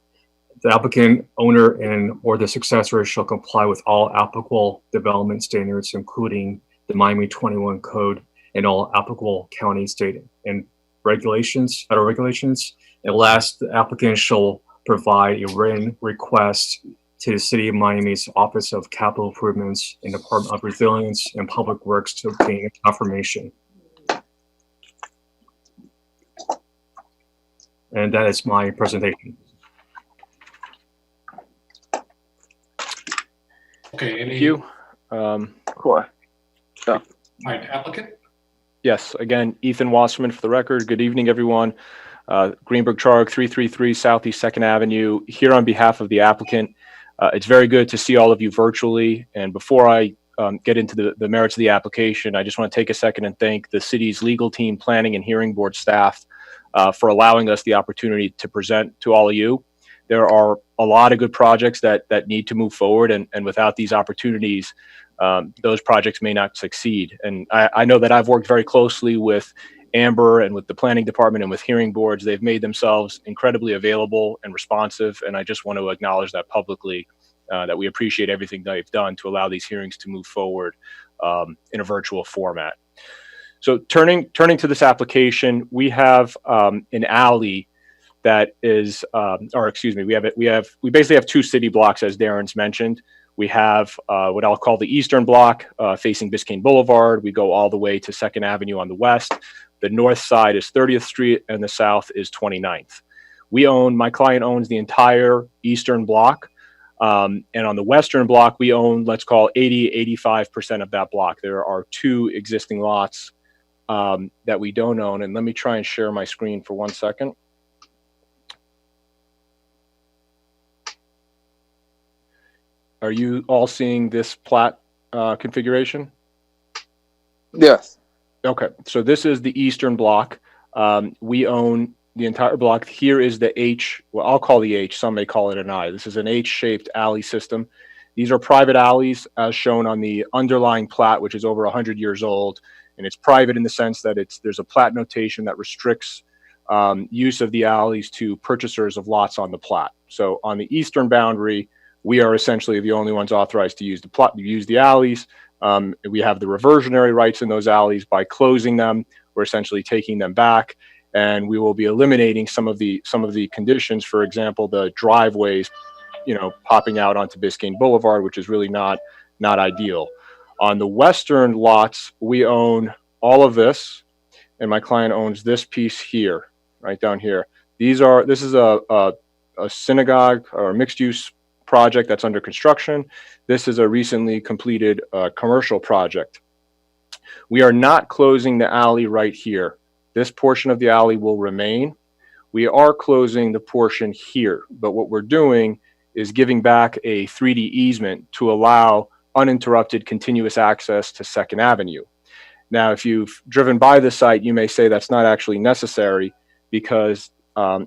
The applicant, owner, and or the successor shall comply with all applicable development standards, including the Miami 21 Code and all applicable county, state, and regulations, federal regulations. And last, the applicant shall provide a written request to the City of Miami's Office of Capital Improvements and Department of Resilience and Public Works to obtain confirmation. And that is my presentation. Okay, Thank you. Cool. All right, applicant? Yes, again, Ethan Wasserman for the record. Good evening, everyone. Greenberg Charg, 333 Southeast 2nd Avenue, here on behalf of the applicant. It's very good to see all of you virtually. And before I get into the merits of the application, I just want to take a second and thank the city's legal team, planning and hearing board staff for allowing us the opportunity to present to all of you. There are a lot of good projects that need to move forward, and without these opportunities, those projects may not succeed. And I know that I've worked very closely with Amber and with the planning department and with hearing boards. They've made themselves incredibly available and responsive, and I just want to acknowledge that publicly, that we appreciate everything they've done to allow these hearings to move forward in a virtual format. So turning to this application, we have an alley that is, or excuse me, we basically have two city blocks, as Darren's mentioned. We have what I'll call the eastern block facing Biscayne Boulevard. We go all the way to 2nd Avenue on the west. The north side is 30th Street and the south is 29th. My client owns the entire eastern block. And on the western block, we own, let's call 85% of that block. There are two existing lots that we don't own. And let me try and share my screen for 1 second. Are you all seeing this plat configuration? Yes. Okay, so this is the eastern block. We own the entire block. Here is the H, well, I'll call the H, some may call it an I. This is an H-shaped alley system. These are private alleys as shown on the underlying plat, which is over 100 years old. And it's private in the sense that there's a plat notation that restricts use of the alleys to purchasers of lots on the plat. So on the eastern boundary, we are essentially the only ones authorized to use the alleys. We have the reversionary rights in those alleys. By closing them, we're essentially taking them back, and we will be eliminating some of the conditions. For example, the driveways, popping out onto Biscayne Boulevard, which is really not ideal. On the western lots, we own all of this, and my client owns this piece here, right down here. This is a synagogue or a mixed-use project that's under construction. This is a recently completed commercial project. We are not closing the alley right here. This portion of the alley will remain. We are closing the portion here, but what we're doing is giving back a 3D easement to allow uninterrupted continuous access to 2nd Avenue. Now, if you've driven by the site, you may say that's not actually necessary because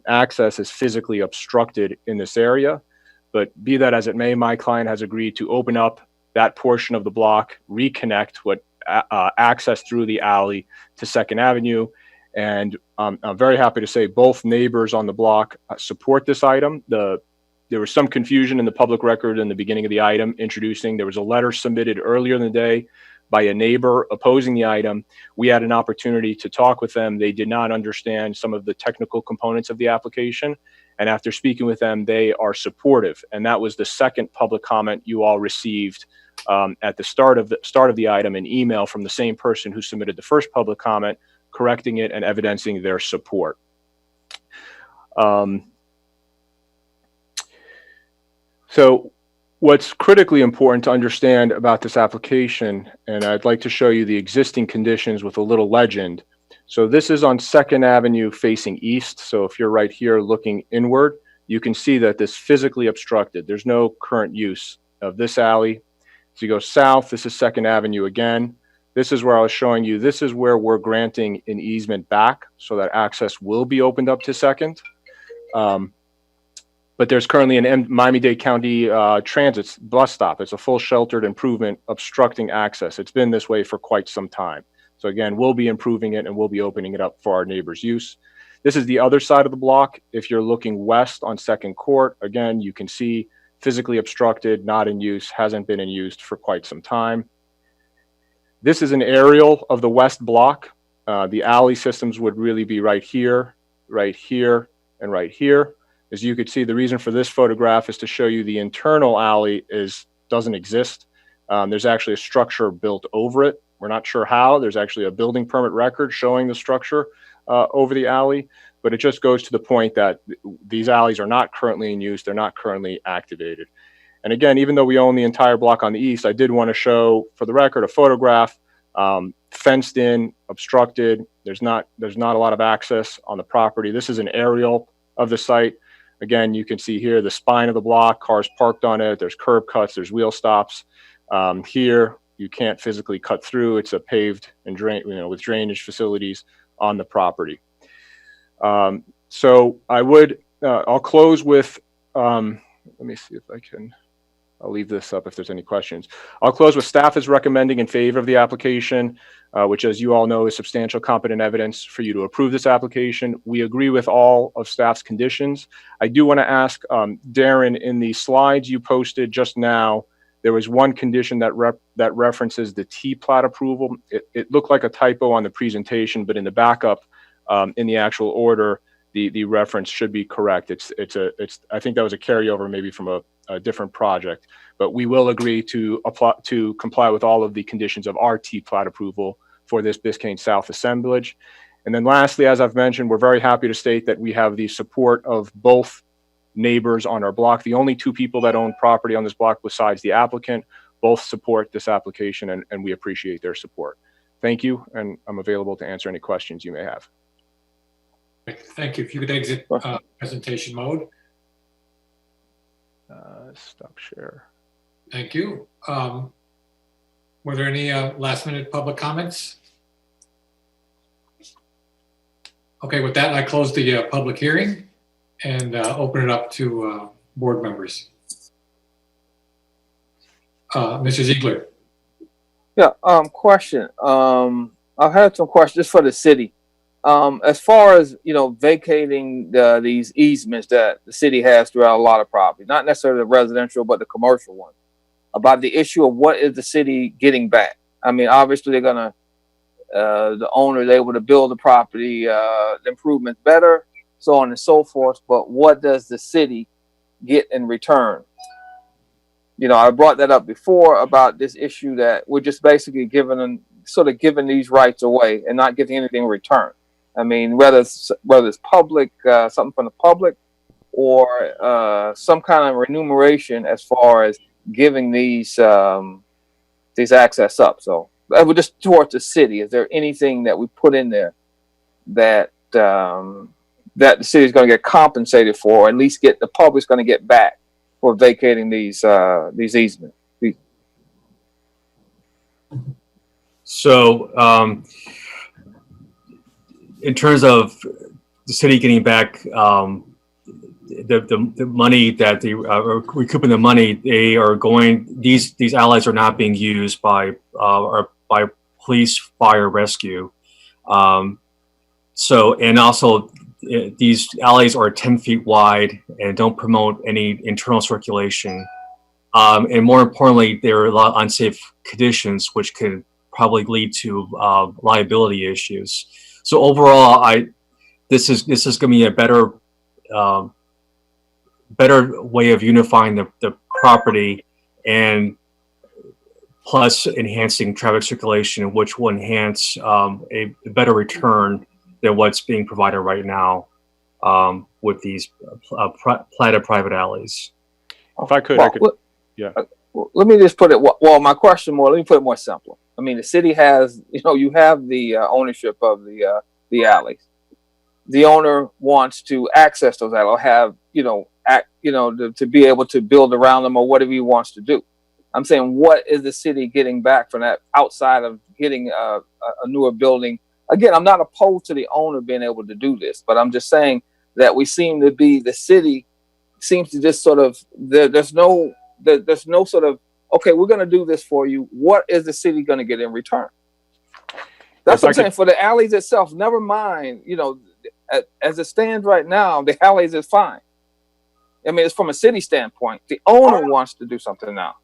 access is physically obstructed in this area. But be that as it may, my client has agreed to open up that portion of the block, reconnect access through the alley to 2nd Avenue. And I'm very happy to say both neighbors on the block support this item. There was some confusion in the public record in the beginning of the item introducing. There was a letter submitted earlier in the day by a neighbor opposing the item. We had an opportunity to talk with them. They did not understand some of the technical components of the application. And after speaking with them, they are supportive. And that was the second public comment you all received at the start of the item, an email from the same person who submitted the first public comment, correcting it and evidencing their support. So What's critically important to understand about this application, and I'd like to show you the existing conditions with a little legend. So this is on 2nd Avenue facing east. So if you're right here looking inward, you can see that this physically obstructed. There's no current use of this alley. So you go south, this is 2nd Avenue again. This is where I was showing you, this is where we're granting an easement back so that access will be opened up to 2nd. But there's currently an Miami-Dade County Transit bus stop. It's a full sheltered improvement obstructing access. It's been this way for quite some time. So again, we'll be improving it and we'll be opening it up for our neighbors' use. This is the other side of the block. If you're looking west on 2nd Court, again, you can see physically obstructed, not in use, hasn't been in use for quite some time. This is an aerial of the west block. The alley systems would really be right here, and right here. As you could see, the reason for this photograph is to show you the internal alley doesn't exist. There's actually a structure built over it. We're not sure how. There's actually a building permit record showing the structure over the alley, but it just goes to the point that these alleys are not currently in use. They're not currently activated. And again, even though we own the entire block on the east, I did want to show, for the record, a photograph, fenced in, obstructed. There's not a lot of access on the property. This is an aerial of the site. Again, you can see here the spine of the block, cars parked on it. There's curb cuts, there's wheel stops. Here, you can't physically cut through. It's a paved and with drainage facilities on the property. So I'll close with, let me see if I can, I'll leave this up if there's any questions. I'll close with staff is recommending in favor of the application, which, as you all know, is substantial competent evidence for you to approve this application. We agree with all of staff's conditions. I do want to ask Darren, in the slides you posted just now, there was one condition that references the T-plat approval. It looked like a typo on the presentation, but in the backup, in the actual order, the reference should be correct. I think that was a carryover maybe from a different project, but we will agree to comply with all of the conditions of our T-plat approval for this Biscayne South assemblage. And then lastly, as I've mentioned, we're very happy to state that we have the support of both neighbors on our block. The only two people that own property on this block besides the applicant, both support this application, and we appreciate their support. Thank you, and I'm available to answer any questions you may have. Thank you. If you could exit presentation mode. Stop share. Thank you. Were there any last minute public comments? Okay, with that, I close the public hearing and open it up to board members. Mr. Ziegler. Yeah, question. I've had some questions for the city. As far as, vacating these easements that the city has throughout a lot of property, not necessarily the residential, but the commercial one, about the issue of what is the city getting back? I mean, obviously they're going to, the owner is able to build the property, the improvements better, so on and so forth. But what does the city get in return? I brought that up before about this issue that we're just basically giving these rights away and not getting anything in return. I mean, whether it's public, something from the public, or some kind of remuneration as far as giving these access up. So we're just towards the city. Is there anything that we put in there that that the city is going to get compensated for, or at least the public's going to get back for vacating these easements? So, in terms of the city getting back the money that they are recouping the money, they are going. These alleys are not being used by police, fire, rescue. So, and also these alleys are 10 feet wide and don't promote any internal circulation. And more importantly, there are a lot of unsafe conditions, which could probably lead to liability issues. So overall, this is going to be a better way of unifying the property, and plus enhancing traffic circulation, which will enhance a better return than what's being provided right now with these platted private alleys. If I could, Yeah. Let me just put it, well, my question more, let me put it more simple. I mean, the city has, you have the ownership of the alleys. The owner wants to access those alleys, or have, to be able to build around them or whatever he wants to do. I'm saying, what is the city getting back from that outside of getting a newer building? Again, I'm not opposed to the owner being able to do this, but I'm just saying that the city seems to just sort of, there's no sort of, okay, we're going to do this for you. What is the city going to get in return? That's what I'm saying. For the alleys itself, never mind, as it stands right now, the alleys is fine. I mean, it's from a city standpoint. The owner wants to do something now.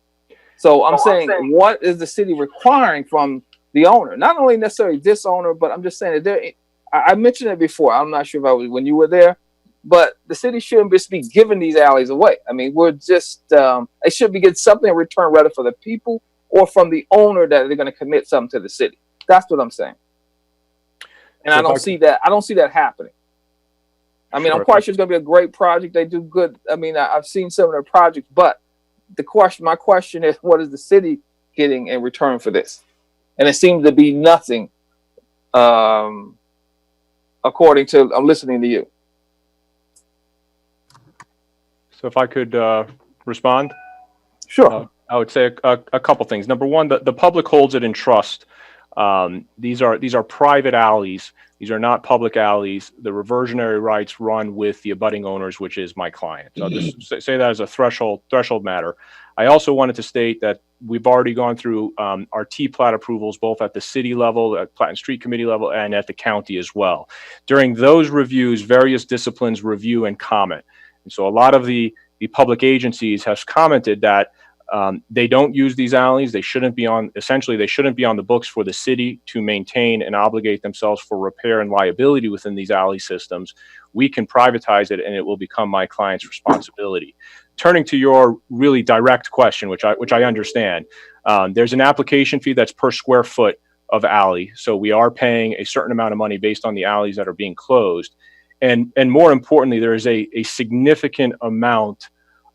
So I'm saying, what is the city requiring from the owner? Not only necessarily this owner, but I'm just saying that I mentioned it before. I'm not sure if I was when you were there, but the city shouldn't just be giving these alleys away. I mean, we're just, it should be getting something in return, rather for the people or from the owner, that they're going to commit something to the city. That's what I'm saying. And I don't see that happening. I mean, I'm quite sure it's going to be a great project. They do good. I mean, I've seen some of their projects, but my question is, what is the city getting in return for this? And it seems to be nothing, according to, I'm listening to you. So if I could respond? Sure. I would say a couple things. Number one, the public holds it in trust. These are private alleys. These are not public alleys. The reversionary rights run with the abutting owners, which is my client. So I'll just say that as a threshold matter. I also wanted to state that we've already gone through our T-Plat approvals, both at the city level, at Plat and Street Committee level, and at the county as well. During those reviews, various disciplines review and comment. And so a lot of the public agencies have commented that they don't use these alleys. They shouldn't be on the books for the city to maintain and obligate themselves for repair and liability within these alley systems. We can privatize it, and it will become my client's responsibility. Turning to your really direct question, which I understand, there's an application fee that's per square foot of alley. So we are paying a certain amount of money based on the alleys that are being closed. And more importantly, there is a significant amount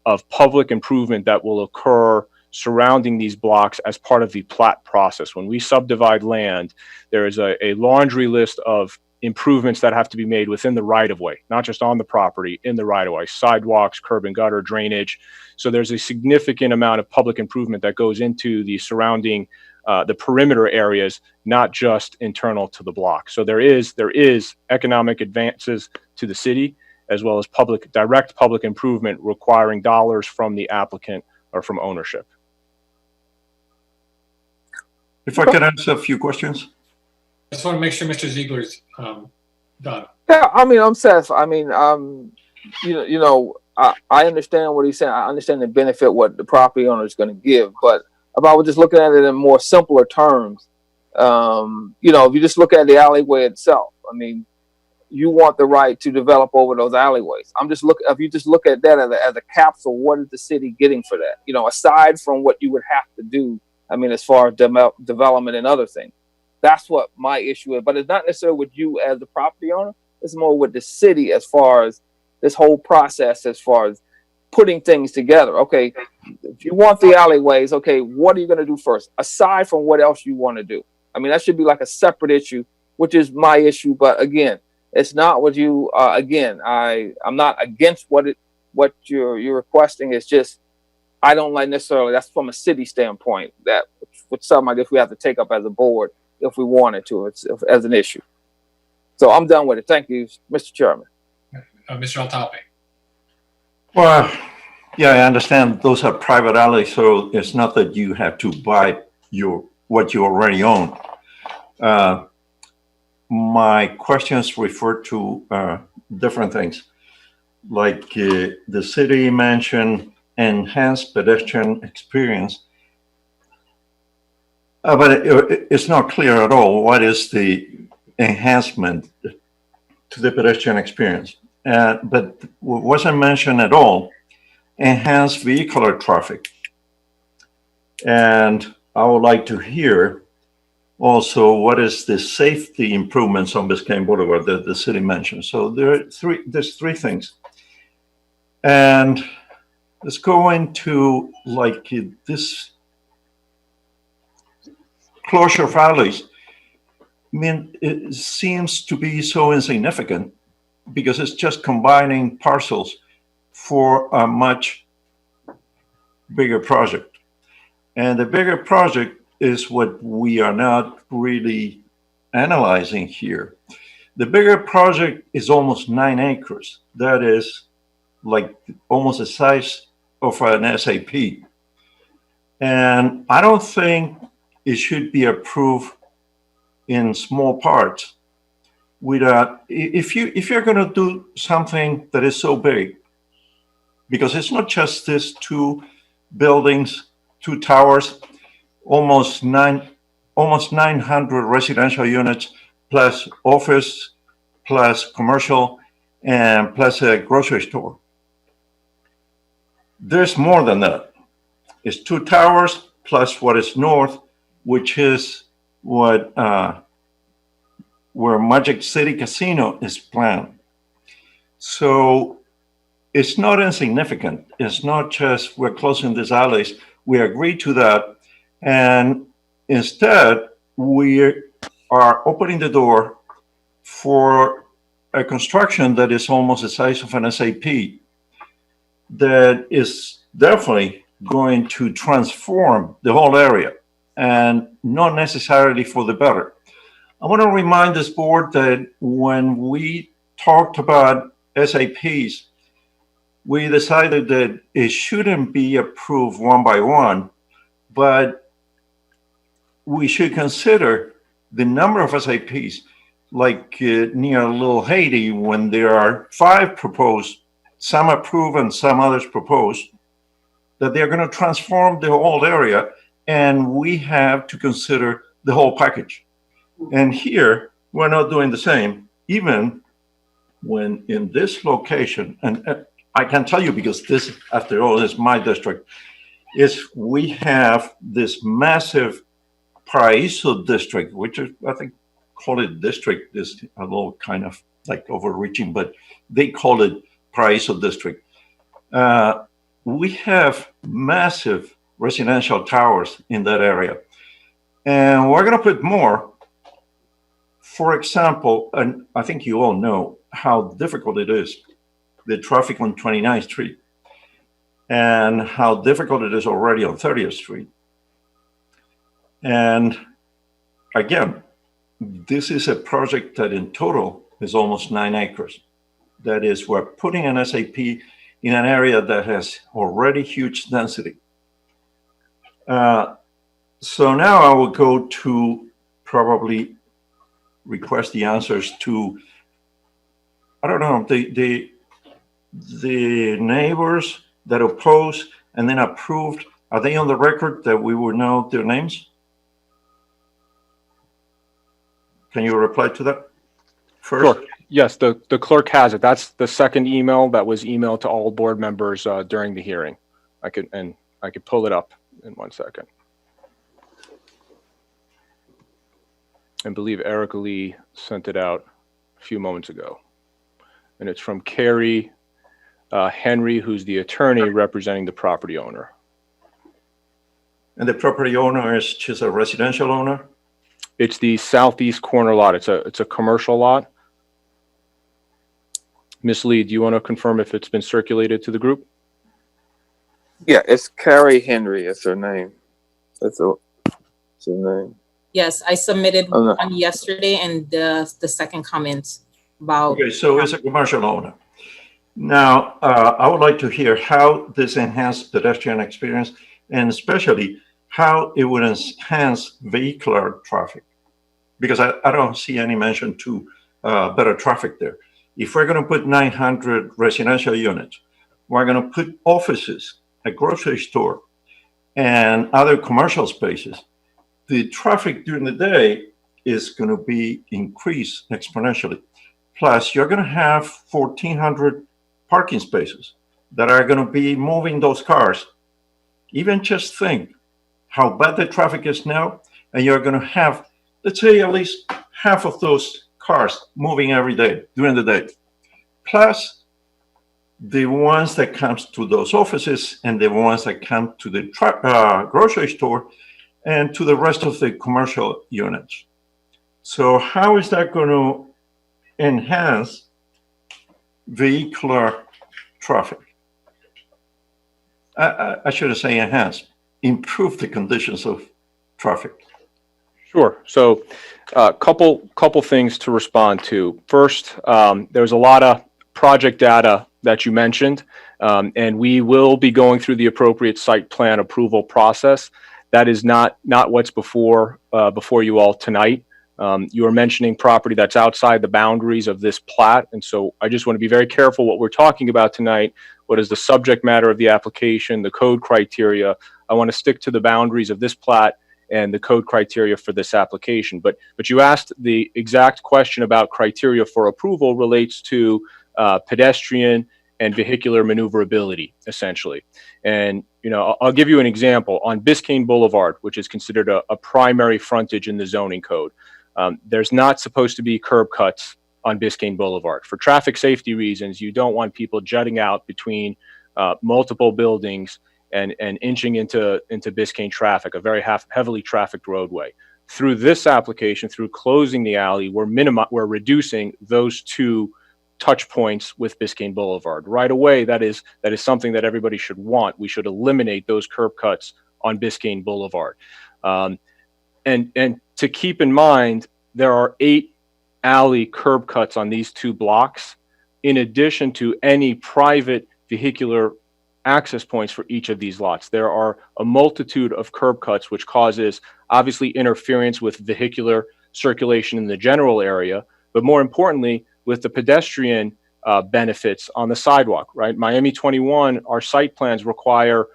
of public improvement that will occur surrounding these blocks as part of the plat process. When we subdivide land, there is a laundry list of improvements that have to be made within the right-of-way, not just on the property, in the right-of-way, sidewalks, curb and gutter, drainage. So there's a significant amount of public improvement that goes into the surrounding, the perimeter areas, not just internal to the block. So there is economic advances to the city, as well as direct public improvement requiring dollars from the applicant or from ownership. If I could answer a few questions. I just want to make sure Mr. Ziegler's done. Yeah, I mean, I'm satisfied. I mean, I understand what he's saying. I understand the benefit what the property owner is going to give, but if I was just looking at it in more simpler terms, if you just look at the alleyway itself, I mean, you want the right to develop over those alleyways. If you just look at that as a capsule, what is the city getting for that? Aside from what you would have to do, I mean, as far as development and other things. That's what my issue is. But it's not necessarily with you as the property owner. It's more with the city as far as this whole process, as far as putting things together. Okay, if you want the alleyways, okay, what are you going to do first? Aside from what else you want to do. I mean, that should be like a separate issue, which is my issue. But again, it's not what you, I'm not against what you're requesting. It's just, I don't like necessarily, that's from a city standpoint, that with something I guess we have to take up as a board if we wanted to, as an issue. So I'm done with it. Thank you, Mr. Chairman. Mr. Altape. Well, yeah, I understand those are private alleys, so it's not that you have to buy what you already own. My questions refer to different things, like the city mentioned enhanced pedestrian experience, but it's not clear at all what is the enhancement to the pedestrian experience. But wasn't mentioned at all enhanced vehicular traffic. And I would like to hear also what is the safety improvements on Biscayne Boulevard that the city mentioned. So there's three things. And let's go into like this closure of alleys. I mean, it seems to be so insignificant because it's just combining parcels for a much bigger project. And the bigger project is what we are not really analyzing here. The bigger project is almost 9 acres. That is like almost the size of an SAP. And I don't think it should be approved in small parts. If you're going to do something that is so big, because it's not just these 2 buildings, 2 towers, almost 900 residential units, plus office, plus commercial, and plus a grocery store. There's more than that. It's 2 towers plus what is north, which is what where Magic City Casino is planned. So it's not insignificant. It's not just we're closing these alleys. We agree to that. And instead, we are opening the door for a construction that is almost the size of an SAP that is definitely going to transform the whole area and not necessarily for the better. I want to remind this board that when we talked about SAPs, we decided that it shouldn't be approved one by one, but we should consider the number of SAPs, like near Little Haiti, when there are 5 proposed, some approved and some others proposed, that they're going to transform the whole area, and we have to consider the whole package. And here, we're not doing the same, even when in this location, and I can tell you because this, after all, is my district, is we have this massive Paraíso district, which is, I think, call it district is a little kind of like overreaching, but they call it Paraíso district. We have massive residential towers in that area. And we're going to put more. For example, and I think you all know how difficult it is, the traffic on 29th Street, and how difficult it is already on 30th Street. And again, this is a project that in total is almost 9 acres. That is, we're putting an SAP in an area that has already huge density. So now I will go to probably request the answers to, I don't know, the neighbors that oppose and then approved. Are they on the record that we will know their names? Can you reply to that first? Sure. Yes, the clerk has it. That's the second email that was emailed to all board members during the hearing. I could pull it up in 1 second. I believe Erica Lee sent it out a few moments ago. And it's from Carrie Henry, who's the attorney representing the property owner. And the property owner is just a residential owner? It's the southeast corner lot. It's a commercial lot. Ms. Lee, do you want to confirm if it's been circulated to the group? Yeah, it's Carrie Henry. It's her name. That's her name. Yes, I submitted one yesterday, and the second comment about. Okay, so it's a commercial owner. Now, I would like to hear how this enhanced pedestrian experience, and especially how it would enhance vehicular traffic, because I don't see any mention to better traffic there. If we're going to put 900 residential units, we're going to put offices, a grocery store, and other commercial spaces. The traffic during the day is going to be increased exponentially. Plus, you're going to have 1,400 parking spaces that are going to be moving those cars. Even just think how bad the traffic is now, and you're going to have, let's say, at least half of those cars moving every day during the day. Plus, the ones that comes to those offices and the ones that come to the grocery store and to the rest of the commercial units. So how is that going to enhance vehicular traffic? I shouldn't say enhance, improve the conditions of traffic. Sure. So couple things to respond to. First, there's a lot of project data that you mentioned, and we will be going through the appropriate site plan approval process. That is not what's before you all tonight. You are mentioning property that's outside the boundaries of this plat, and so I just want to be very careful what we're talking about tonight. What is the subject matter of the application, the code criteria? I want to stick to the boundaries of this plat and the code criteria for this application. But you asked the exact question about criteria for approval relates to pedestrian and vehicular maneuverability, essentially. And I'll give you an example. On Biscayne Boulevard, which is considered a primary frontage in the zoning code, there's not supposed to be curb cuts on Biscayne Boulevard. For traffic safety reasons, you don't want people jutting out between multiple buildings and inching into Biscayne traffic, a very heavily trafficked roadway. Through this application, through closing the alley, we're reducing those two touch points with Biscayne Boulevard. Right away, that is something that everybody should want. We should eliminate those curb cuts on Biscayne Boulevard. And to keep in mind, there are 8 alley curb cuts on these 2 blocks, in addition to any private vehicular access points for each of these lots. There are a multitude of curb cuts, which causes obviously interference with vehicular circulation in the general area, but more importantly, with the pedestrian benefits on the sidewalk, right? Miami 21, our site plans require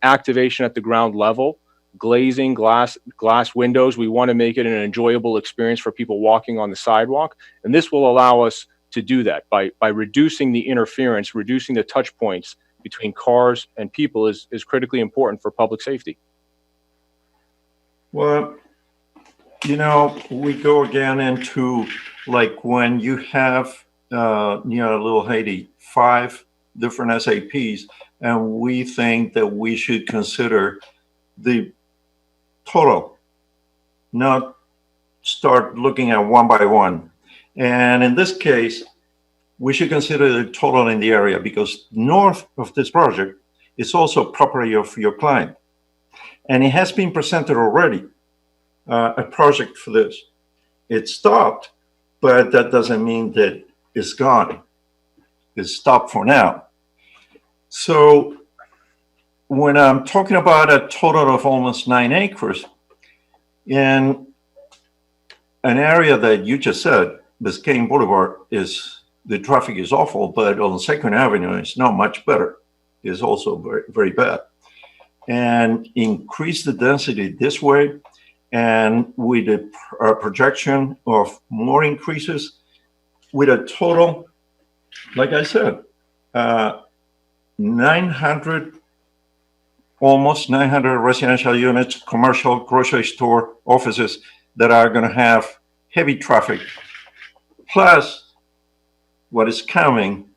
activation at the ground level, glazing, glass windows. We want to make it an enjoyable experience for people walking on the sidewalk. And this will allow us to do that by reducing the interference, reducing the touch points between cars and people is critically important for public safety. Well, we go again into like when you have, Little Haiti, 5 different SAPs, and we think that we should consider the total, not start looking at one by one. And in this case, we should consider the total in the area, because north of this project is also property of your client. And it has been presented already, a project for this. It stopped, but that doesn't mean that it's gone. It's stopped for now. So when I'm talking about a total of almost 9 acres in an area that you just said, Biscayne Boulevard, the traffic is awful, but on 2nd Avenue, it's not much better. It's also very, very bad. And increase the density this way, and with a projection of more increases, with a total, like I said, 900, almost 900 residential units, commercial, grocery store, offices that are going to have heavy traffic, plus what is coming,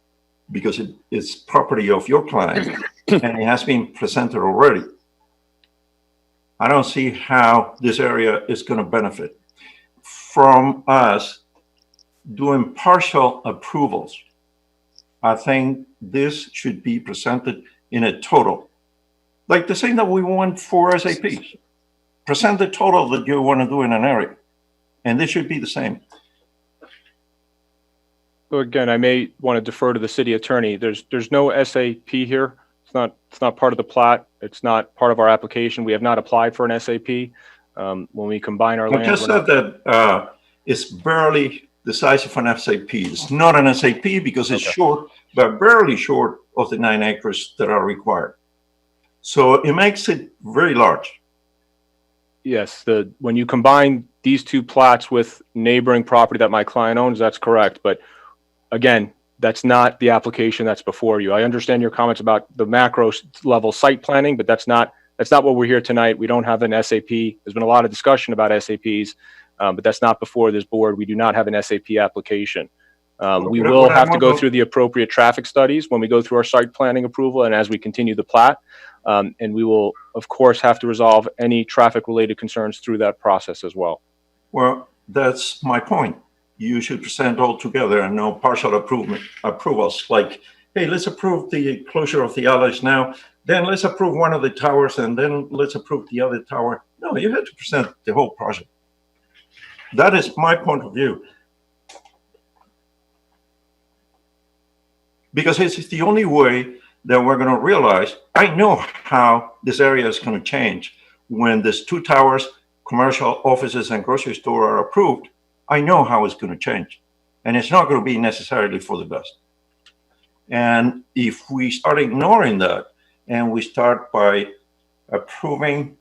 because it's property of your client and it has been presented already. I don't see how this area is going to benefit from us doing partial approvals. I think this should be presented in a total, like the same that we want for SAPs. Present the total that you want to do in an area, and this should be the same. So again, I may want to defer to the city attorney. There's no SAP here. It's not part of the plat. It's not part of our application. We have not applied for an SAP. When we combine our land, I just said that it's barely the size of an SAP. It's not an SAP because it's short, but barely short of the 9 acres that are required. So it makes it very large. Yes, when you combine these 2 plats with neighboring property that my client owns, that's correct. But again, that's not the application that's before you. I understand your comments about the macro level site planning, but that's not what we're here tonight. We don't have an SAP. There's been a lot of discussion about SAPs, but that's not before this board. We do not have an SAP application. We will have to go through the appropriate traffic studies when we go through our site planning approval and as we continue the plat. And we will, of course, have to resolve any traffic-related concerns through that process as well. Well, that's my point. You should present all together and no partial approvals like, hey, let's approve the closure of the alleys now, then let's approve one of the towers, and then let's approve the other tower. No, you have to present the whole project. That is my point of view. Because it's the only way that we're going to realize, I know how this area is going to change when these two towers, commercial offices and grocery store are approved. I know how it's going to change, and it's not going to be necessarily for the best. And if we start ignoring that and we start by approving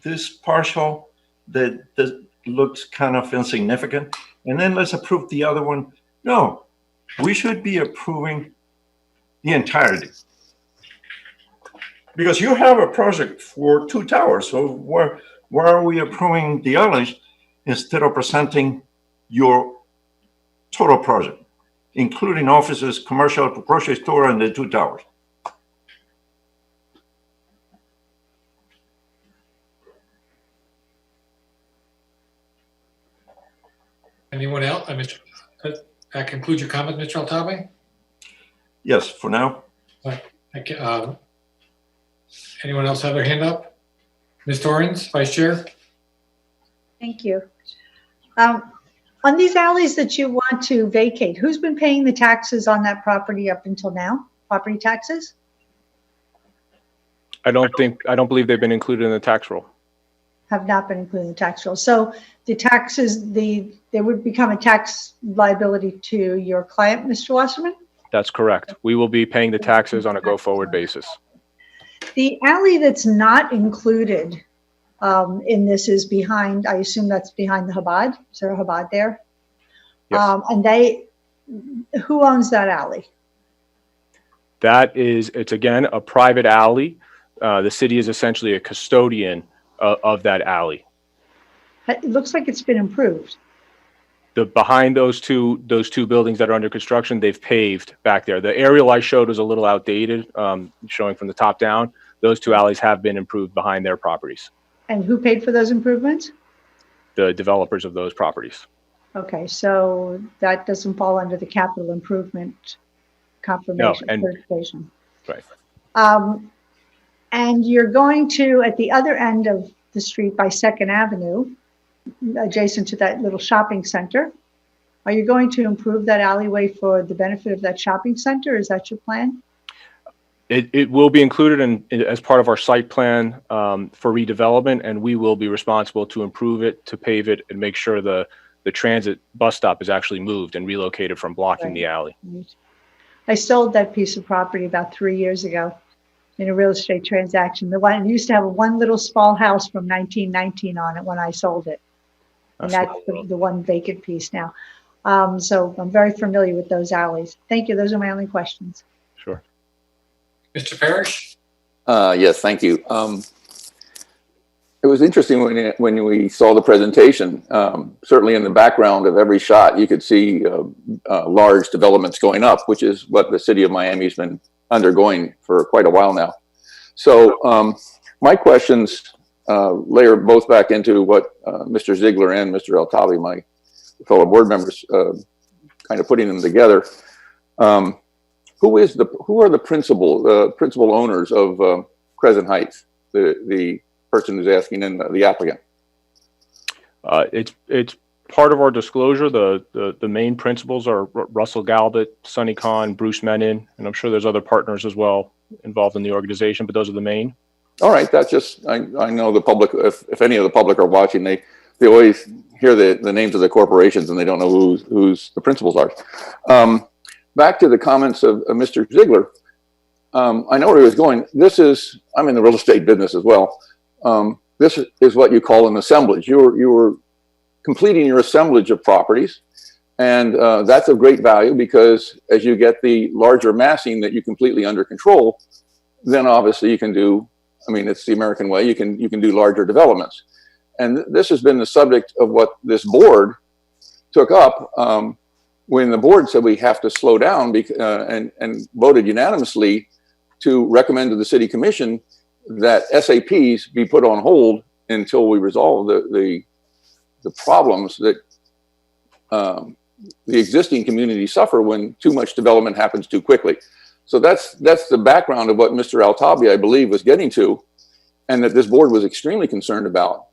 this partial that looks kind of insignificant, and then let's approve the other one. No, we should be approving the entirety. Because you have a project for two towers, so why are we approving the alleys instead of presenting your total project, including offices, commercial, grocery store, and the two towers? Anyone else? That concludes your comment, Mr. Altabe? Yes, for now. Anyone else have their hand up? Ms. Torrens, Vice Chair? Thank you. On these alleys that you want to vacate, who's been paying the taxes on that property up until now? Property taxes? I don't believe they've been included in the tax roll. Have not been included in the tax roll. So the taxes, there would become a tax liability to your client, Mr. Wasserman? That's correct. We will be paying the taxes on a go-forward basis. The alley that's not included in this is behind, I assume that's behind the Chabad. Is there a Chabad there? Yes. And who owns that alley? It's again, a private alley. The city is essentially a custodian of that alley. It looks like it's been improved. Behind those two buildings that are under construction, they've paved back there. The aerial I showed was a little outdated, showing from the top down. Those two alleys have been improved behind their properties. And who paid for those improvements? The developers of those properties. Okay, so that doesn't fall under the capital improvement confirmation, certification. Right. And you're going to, at the other end of the street by 2nd Avenue, adjacent to that little shopping center, are you going to improve that alleyway for the benefit of that shopping center? Is that your plan? It will be included as part of our site plan for redevelopment, and we will be responsible to improve it, to pave it, and make sure the transit bus stop is actually moved and relocated from blocking the alley. I sold that piece of property about 3 years ago in a real estate transaction. The one, it used to have one little small house from 1919 on it when I sold it. And that's the one vacant piece now. So I'm very familiar with those alleys. Thank you. Those are my only questions. Sure. Mr. Parrish? Yes, thank you. It was interesting when we saw the presentation. Certainly in the background of every shot, you could see large developments going up, which is what the city of Miami's been undergoing for quite a while now. So my questions layer both back into what Mr. Ziegler and Mr. Altabe, my fellow board members, kind of putting them together. Who are the principal owners of Crescent Heights? The person who's asking and the applicant. It's part of our disclosure. The main principals are Russell Galbert, Sonny Khan, Bruce Menon, and I'm sure there's other partners as well involved in the organization, but those are the main. All right, that's just, I know the public, if any of the public are watching, they always hear the names of the corporations and they don't know who's the principals are. Back to the comments of Mr. Ziegler. I know where he was going. I'm in the real estate business as well. This is what you call an assemblage. You were completing your assemblage of properties, and that's of great value because as you get the larger massing that you completely under control, then obviously you can do, I mean, it's the American way, you can do larger developments. And this has been the subject of what this board took up when the board said we have to slow down and voted unanimously to recommend to the city commission that SAPs be put on hold until we resolve the problems that the existing communities suffer when too much development happens too quickly. So that's the background of what Mr. Altabi, I believe, was getting to, and that this board was extremely concerned about.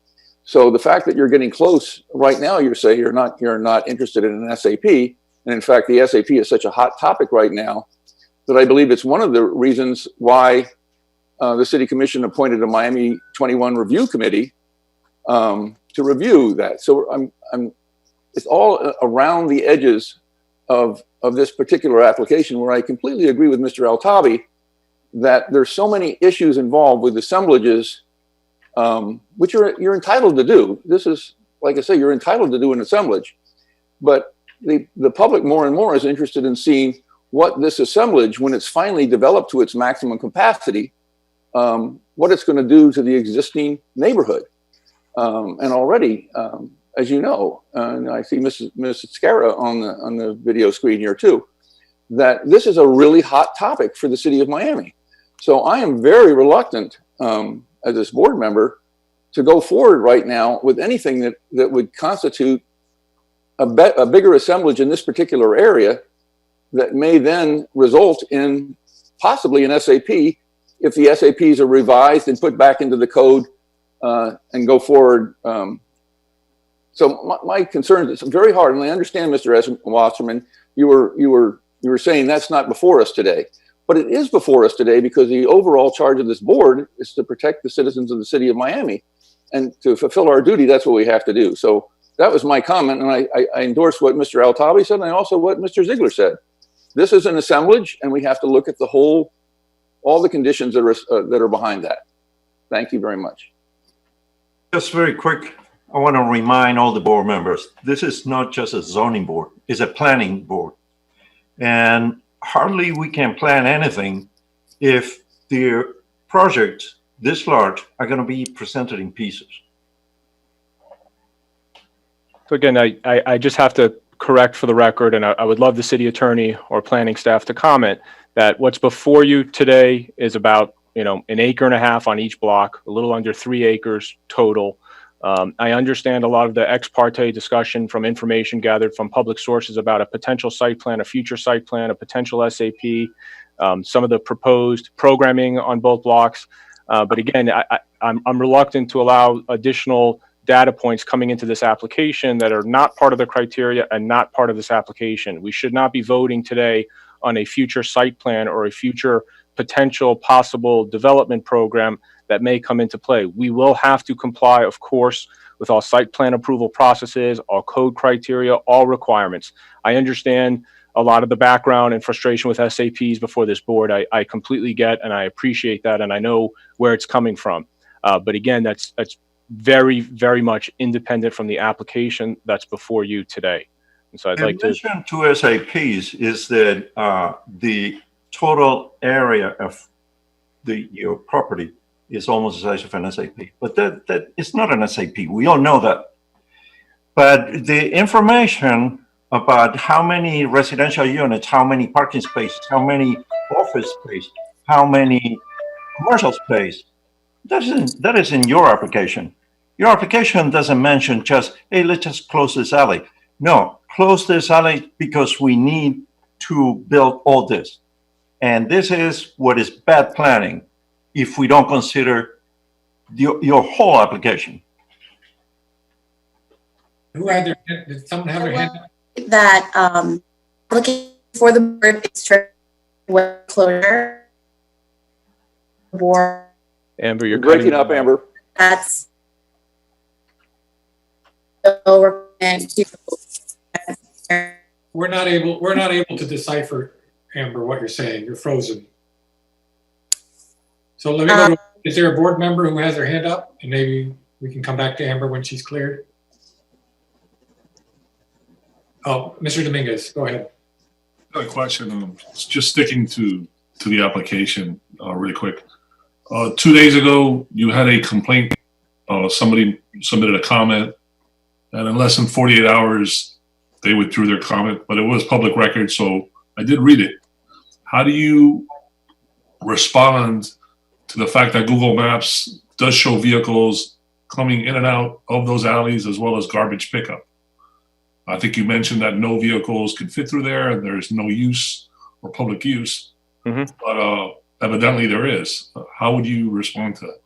So the fact that you're getting close right now, you say you're not interested in an SAP, and in fact, the SAP is such a hot topic right now that I believe it's one of the reasons why the city commission appointed a Miami 21 review committee to review that. So it's all around the edges of this particular application, where I completely agree with Mr. Altabi that there's so many issues involved with assemblages, which you're entitled to do. This is, like I say, you're entitled to do an assemblage, but the public more and more is interested in seeing what this assemblage, when it's finally developed to its maximum capacity, what it's going to do to the existing neighborhood. And already, as you know, and I see Mrs. Scara on the video screen here too, that this is a really hot topic for the city of Miami. So I am very reluctant as this board member to go forward right now with anything that would constitute a bigger assemblage in this particular area that may then result in possibly an SAP if the SAPs are revised and put back into the code and go forward. So my concern is very hard, and I understand, Mr. Wasserman, you were saying that's not before us today, but it is before us today because the overall charge of this board is to protect the citizens of the city of Miami, and to fulfill our duty, that's what we have to do. So that was my comment, and I endorse what Mr. Altabi said, and also what Mr. Ziegler said. This is an assemblage, and we have to look at all the conditions that are behind that. Thank you very much. Just very quick, I want to remind all the board members, this is not just a zoning board, it's a planning board. And hardly we can plan anything if the projects this large are going to be presented in pieces. So again, I just have to correct for the record, and I would love the city attorney or planning staff to comment that what's before you today is about, an acre and a half on each block, a little under 3 acres total. I understand a lot of the ex parte discussion from information gathered from public sources about a potential site plan, a future site plan, a potential SAP, some of the proposed programming on both blocks. But again, I'm reluctant to allow additional data points coming into this application that are not part of the criteria and not part of this application. We should not be voting today on a future site plan or a future potential possible development program that may come into play. We will have to comply, of course, with all site plan approval processes, all code criteria, all requirements. I understand a lot of the background and frustration with SAPs before this board. I completely get, and I appreciate that, and I know where it's coming from. But again, that's very, very much independent from the application that's before you today. And so I'd like to. In addition to SAPs is that the total area of your property is almost the size of an SAP, but that is not an SAP. We all know that. But the information about how many residential units, how many parking spaces, how many office space, how many commercial space, that is in your application. Your application doesn't mention just, hey, let's just close this alley. No, close this alley because we need to build all this. And this is what is bad planning if we don't consider your whole application. Who had their hand? Did someone have their hand? That looking for the board is closure. Board. Amber, you're breaking up, Amber. That's We're not able to decipher, Amber, what you're saying. You're frozen. So let me go to, is there a board member who has their hand up? And maybe we can come back to Amber when she's cleared. Oh, Mr. Dominguez, go ahead. Got a question. Just sticking to the application really quick. 2 days ago, you had a complaint. Somebody submitted a comment, and in less than 48 hours, they withdrew their comment, but it was public record, so I did read it. How do you respond to the fact that Google Maps does show vehicles coming in and out of those alleys as well as garbage pickup? I think you mentioned that no vehicles can fit through there and there's no use or public use, but evidently there is. How would you respond to that?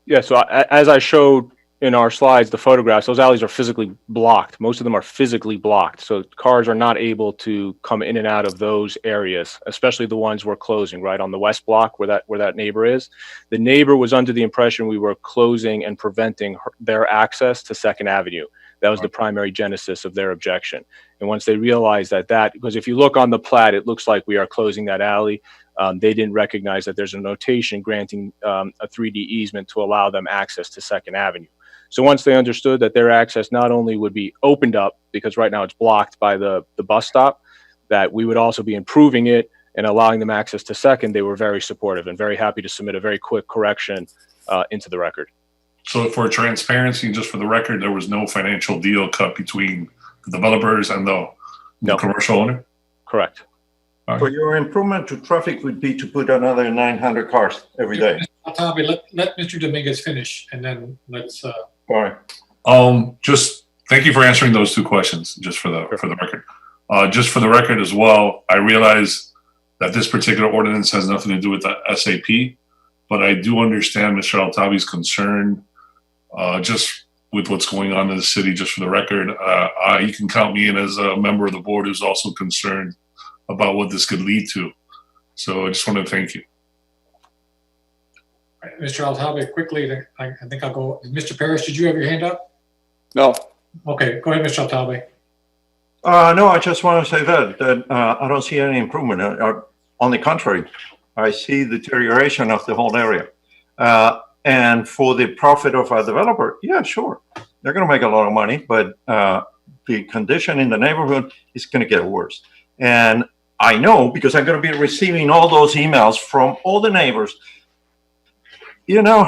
Yeah, so as I showed in our slides, the photographs, those alleys are physically blocked. Most of them are physically blocked. So cars are not able to come in and out of those areas, especially the ones we're closing, right on the west block where that neighbor is. The neighbor was under the impression we were closing and preventing their access to 2nd Avenue. That was the primary genesis of their objection. And once they realized that, because if you look on the plat, it looks like we are closing that alley. They didn't recognize that there's a notation granting a 3D easement to allow them access to 2nd Avenue. So once they understood that their access not only would be opened up, because right now it's blocked by the bus stop, that we would also be improving it and allowing them access to 2nd, they were very supportive and very happy to submit a very quick correction into the record. So for transparency, just for the record, there was no financial deal cut between the developers and the commercial owner? Correct. For your improvement to traffic would be to put another 900 cars every day. Tommy, let Mr. Dominguez finish, and then let's. All right. Just thank you for answering those 2 questions. Just for the record, just for the record as well, I realize that this particular ordinance has nothing to do with the SAP, but I do understand Mr. Altavi's concern, just with what's going on in the city. Just for the record, you can count me in as a member of the board who's also concerned about what this could lead to. So I just want to thank you. Right, Mr. Altavi, quickly, I think I'll go. Mr. Parrish, did you have your hand up? No. Okay, go ahead, Mr. Altavi. No, I just want to say that I don't see any improvement. On the contrary, I see deterioration of the whole area. And for the profit of a developer, yeah, sure. They're going to make a lot of money, but the condition in the neighborhood is going to get worse. And I know because I'm going to be receiving all those emails from all the neighbors. You know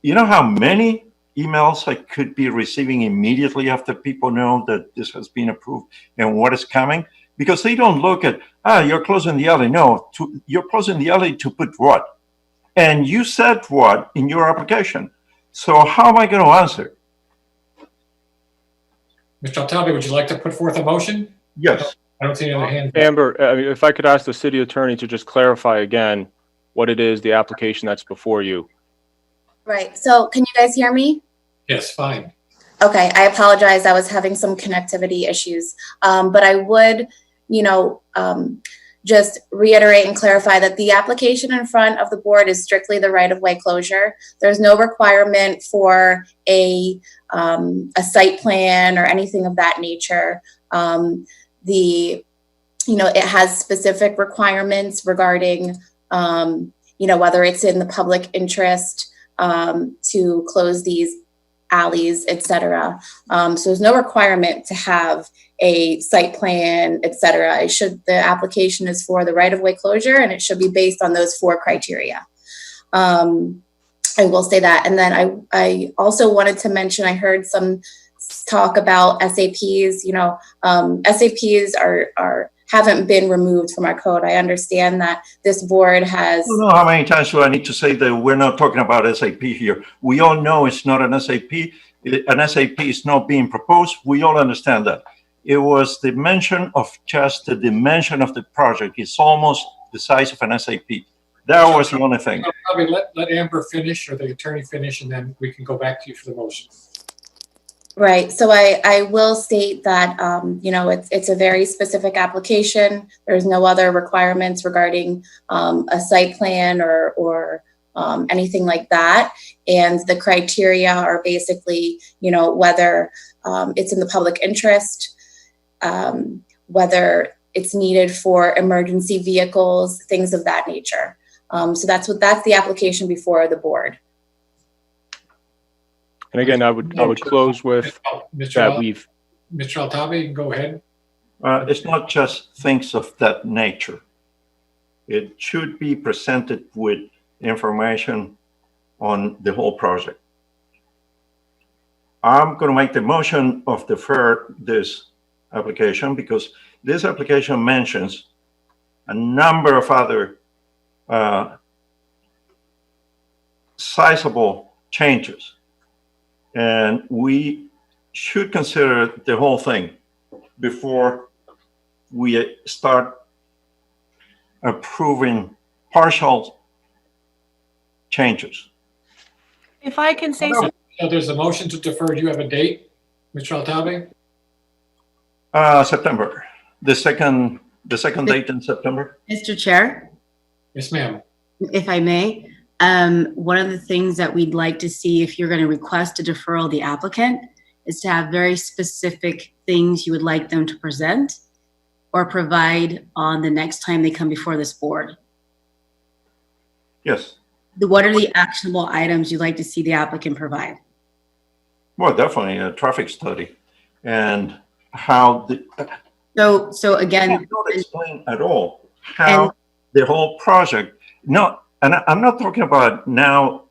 how many emails I could be receiving immediately after people know that this has been approved and what is coming? Because they don't look at, you're closing the alley. No, you're closing the alley to put what? And you said what in your application. So how am I going to answer? Mr. Altavi, would you like to put forth a motion? Yes. I don't see any other hand. Amber, if I could ask the city attorney to just clarify again what it is, the application that's before you. Right. So can you guys hear me? Yes, fine. Okay. I apologize. I was having some connectivity issues. But I would, just reiterate and clarify that the application in front of the board is strictly the right-of-way closure. There's no requirement for a site plan or anything of that nature. It has specific requirements regarding, whether it's in the public interest to close these alleys, et cetera. So there's no requirement to have a site plan, et cetera. The application is for the right-of-way closure, and it should be based on those 4 criteria. I will say that. And then I also wanted to mention, I heard some talk about SAPs. SAPs haven't been removed from our code. I understand that this board has. I don't know how many times do I need to say that we're not talking about SAP here. We all know it's not an SAP. An SAP is not being proposed. We all understand that. It was the mention of just the dimension of the project. It's almost the size of an SAP. That was the only thing. Probably let Amber finish, or the attorney finish, and then we can go back to you for the motion. Right. So I will state that, it's a very specific application. There's no other requirements regarding a site plan or anything like that. And the criteria are basically, whether it's in the public interest, whether it's needed for emergency vehicles, things of that nature. So that's the application before the board. And again, I would close with that Mr. Altavi, go ahead. It's not just things of that nature. It should be presented with information on the whole project. I'm going to make the motion of defer this application because this application mentions a number of other sizable changes. And we should consider the whole thing before we start approving partial changes. If I can say something. So there's a motion to defer. Do you have a date, Mr. Altabe? September, the second date in September. Mr. Chair, Yes, ma'am. if I may, one of the things that we'd like to see if you're going to request a deferral of the applicant is to have very specific things you would like them to present or provide on the next time they come before this board. Yes. What are the actionable items you'd like to see the applicant provide? Well, definitely a traffic study and how the. So again, I don't explain at all how the whole project. No, and I'm not talking about now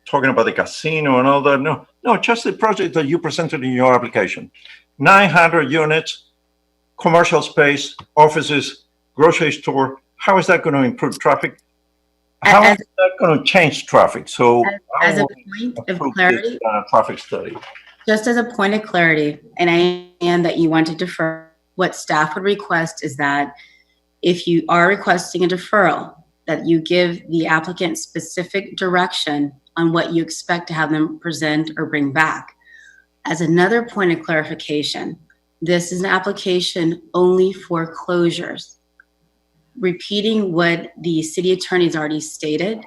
talking about the casino and all that. No, just the project that you presented in your application. 900 units, commercial space, offices, grocery store. How is that going to improve traffic? How is that going to change traffic? So as a point of clarity, traffic study. just as a point of clarity, and I am that you want to defer, what staff would request is that if you are requesting a deferral, that you give the applicant specific direction on what you expect to have them present or bring back. As another point of clarification, this is an application only for closures. Repeating what the city attorney's already stated,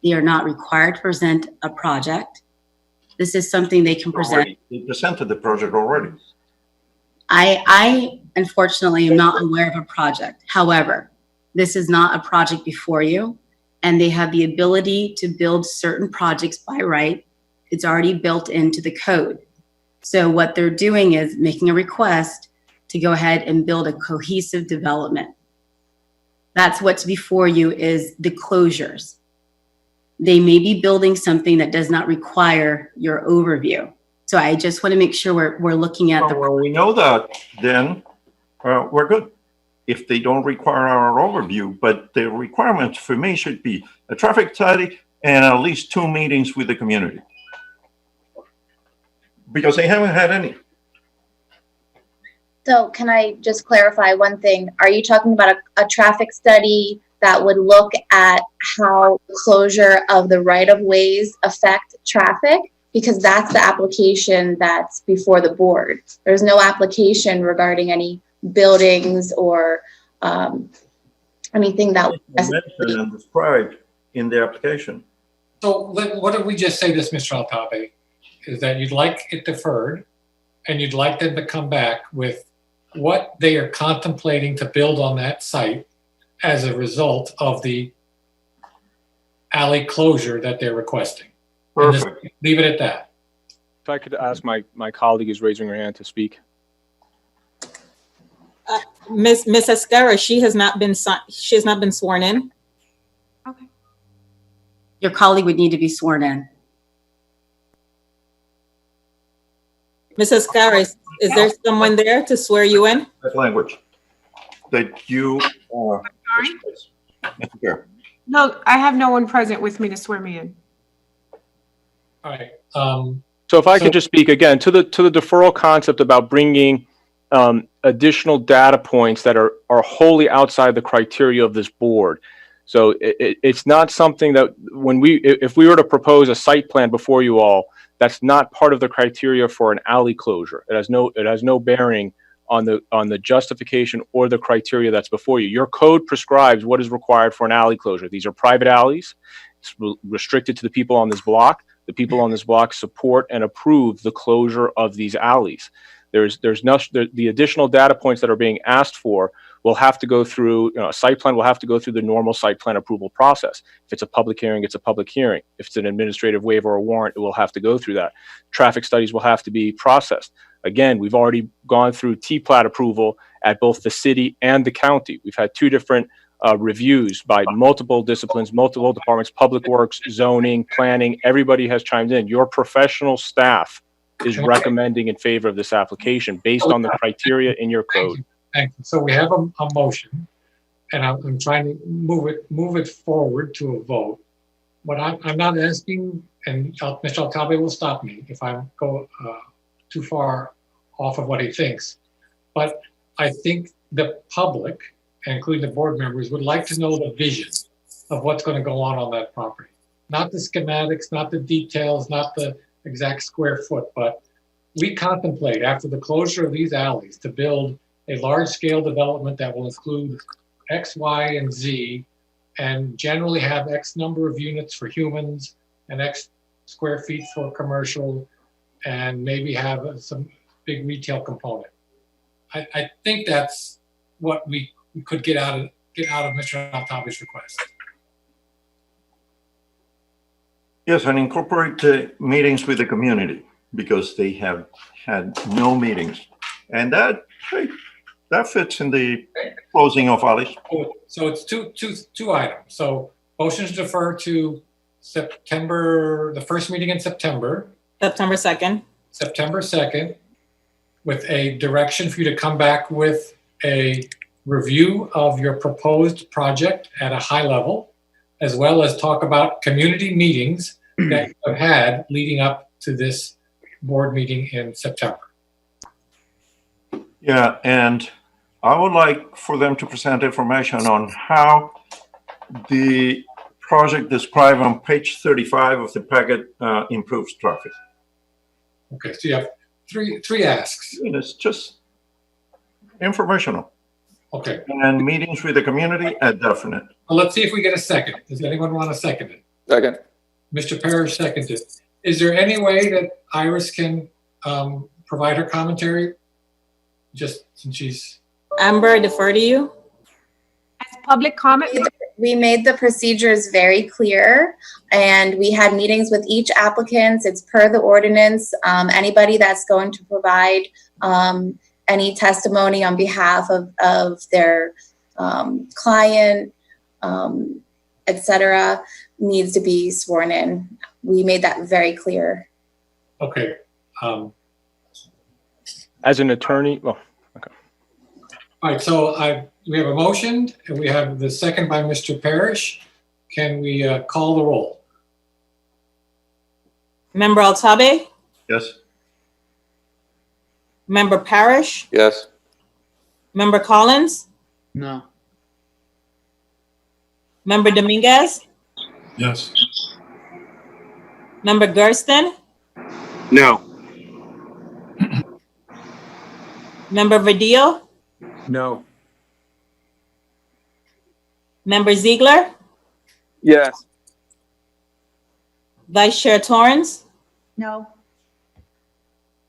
they are not required to present a project. This is something they can present. They presented the project already. I unfortunately am not aware of a project. However, this is not a project before you, and they have the ability to build certain projects by right. It's already built into the code. So what they're doing is making a request to go ahead and build a cohesive development. That's what's before you is the closures. They may be building something that does not require your overview. So I just want to make sure we're looking at When we know that, then we're good. If they don't require our overview, but the requirements for me should be a traffic study and at least 2 meetings with the community. Because they haven't had any. So can I just clarify one thing? Are you talking about a traffic study that would look at how closure of the right-of-ways affect traffic? Because that's the application that's before the board. There's no application regarding any buildings or anything that was mentioned and described in the application. So what did we just say this, Mr. Altabe, is that you'd like it deferred and you'd like them to come back with what they are contemplating to build on that site as a result of the alley closure that they're requesting. Perfect. And leave it at that. If I could ask my colleague is raising her hand to speak. Ms. Escara, she has not been sworn in. Okay. Your colleague would need to be sworn in. Ms. Escara, is there someone there to swear you in? That language that you are. Sorry? No, I have no one present with me to swear me in. All right. So if I can just speak again to the deferral concept about bringing additional data points that are wholly outside the criteria of this board. So it's not something that if we were to propose a site plan before you all, that's not part of the criteria for an alley closure. It has no bearing on the justification or the criteria that's before you. Your code prescribes what is required for an alley closure. These are private alleys. It's restricted to the people on this block. The people on this block support and approve the closure of these alleys. The additional data points that are being asked for will have to go through, a site plan will have to go through the normal site plan approval process. If it's a public hearing, it's a public hearing. If it's an administrative waiver or warrant, it will have to go through that. Traffic studies will have to be processed. Again, we've already gone through T-plat approval at both the city and the county. We've had 2 different reviews by multiple disciplines, multiple departments, public works, zoning, planning. Everybody has chimed in. Your professional staff is recommending in favor of this application based on the criteria in your code. Thank you. So we have a motion, and I'm trying to move it forward to a vote. But I'm not asking, and Mr. Alcalde will stop me if I go too far off of what he thinks. But I think the public, including the board members, would like to know the vision of what's going to go on that property. Not the schematics, not the details, not the exact square foot, but we contemplate after the closure of these alleys to build a large-scale development that will include X, Y, and Z, and generally have X number of units for humans and X square feet for commercial, and maybe have some big retail component. I think that's what we could get out of Mr. Altabi's request. Yes, and incorporate meetings with the community, because they have had no meetings. And that fits in the closing of alleys. So it's two items. So motions defer to September, the first meeting in September. September 2nd. September 2nd, with a direction for you to come back with a review of your proposed project at a high level, as well as talk about community meetings that you have had leading up to this board meeting in September. Yeah, and I would like for them to present information on how the project described on page 35 of the packet improves traffic. Okay, so you have three asks. And it's just informational. Okay. And meetings with the community are definite. Well, let's see if we get a second. Does anyone want to second it? Second. Mr. Parrish seconded. Is there any way that Iris can provide her commentary? Just since she's... Amber, I defer to you. As public comment? We made the procedures very clear, and we had meetings with each applicant. It's per the ordinance. Anybody that's going to provide any testimony on behalf of their client, etc., needs to be sworn in. We made that very clear. Okay. As an attorney, well, okay. All right, so we have a motion, and we have the second by Mr. Parrish. Can we call the roll? Member Altabe? Yes. Member Parrish? Yes. Member Collins? No. Member Dominguez? Yes. Member Gersten? No. Member Verdillo? No. Member Ziegler? Yes. Vice Chair Torrance? No.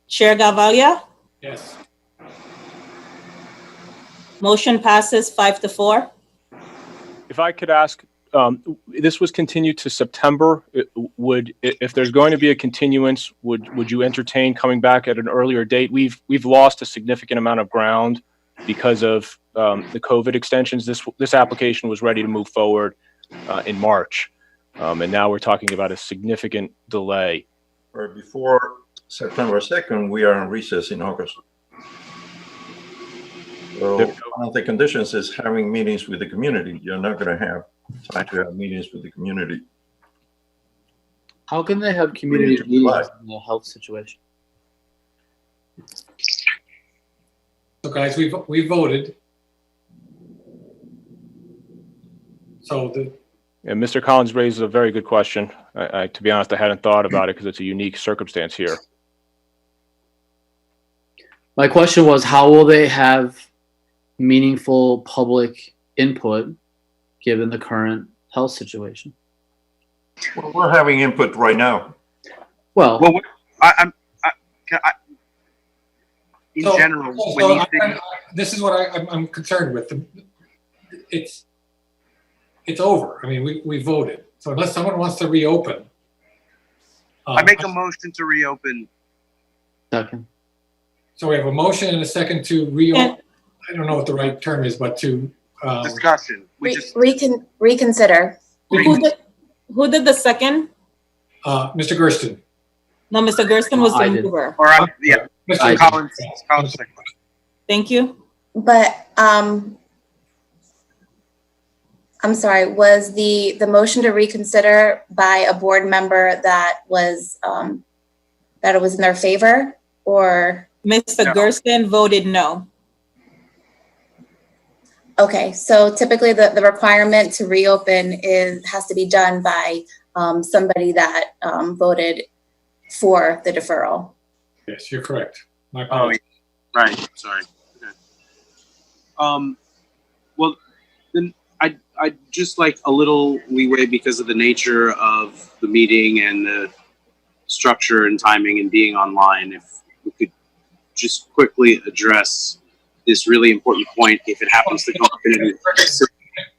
Chair Gavalia? Yes. Motion passes 5-4. If I could ask, this was continued to September. If there's going to be a continuance, would you entertain coming back at an earlier date? We've lost a significant amount of ground because of the COVID extensions. This application was ready to move forward in March, and now we're talking about a significant delay. Or before September 2nd, we are in recess in August. So one of the conditions is having meetings with the community. You're not going to have time to have meetings with the community. How can they have community meetings in a health situation? So guys, we voted. So And Mr. Collins raises a very good question. To be honest, I hadn't thought about it because it's a unique circumstance here. My question was, how will they have meaningful public input given the current health situation? Well, we're having input right now. Well, In general, this is what I'm concerned with. It's over. I mean, we voted. So unless someone wants to reopen. I make a motion to reopen. Second. So we have a motion and a second to reopen. I don't know what the right term is, but to discussion. Reconsider. Who did the second? Mr. Gersten. No, Mr. Gersten was I the did. mover. Or, yeah, Mr. Collins second. Thank you. But, I'm sorry, was the motion to reconsider by a board member that was, that it was in their favor, or? Mr. No. Gersten voted no. Okay, so typically the requirement to reopen has to be done by somebody that voted for the deferral. Yes, you're correct. My Oh, apologies. right. Sorry. Okay. Well, then I'd just like a little leeway because of the nature of the meeting and the structure and timing and being online. If we could just quickly address this really important point, if it happens to come up in any.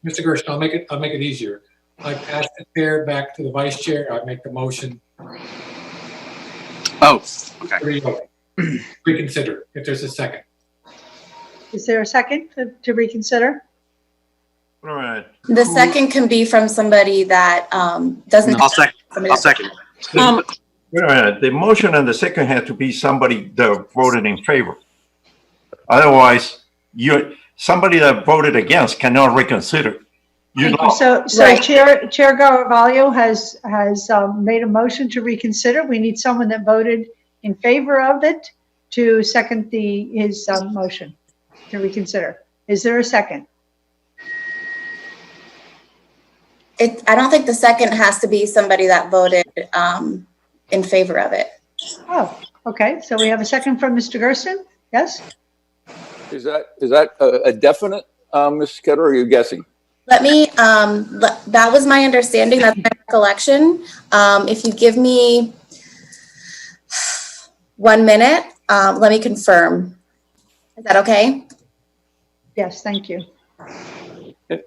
Mr. Gersten, I'll make it easier. I pass the chair back to the vice chair. I make the motion. Oh, okay. Reconsider, if there's a second. Is there a second to reconsider? All right. The second can be from somebody that doesn't. I'll second. Wait a minute. The motion and the second had to be somebody that voted in favor. Otherwise, somebody that voted against cannot reconsider. So Right. Chair Garavaglio has made a motion to reconsider. We need someone that voted in favor of it to second his motion to reconsider. Is there a second? I don't think the second has to be somebody that voted in favor of it. Oh, okay. So we have a second from Mr. Gersten. Yes? Is that a definite, Ms. Ketter, or are you guessing? Let me, that was my understanding, that's my recollection. If you give me 1 minute, let me confirm. Is that okay? Yes, thank you.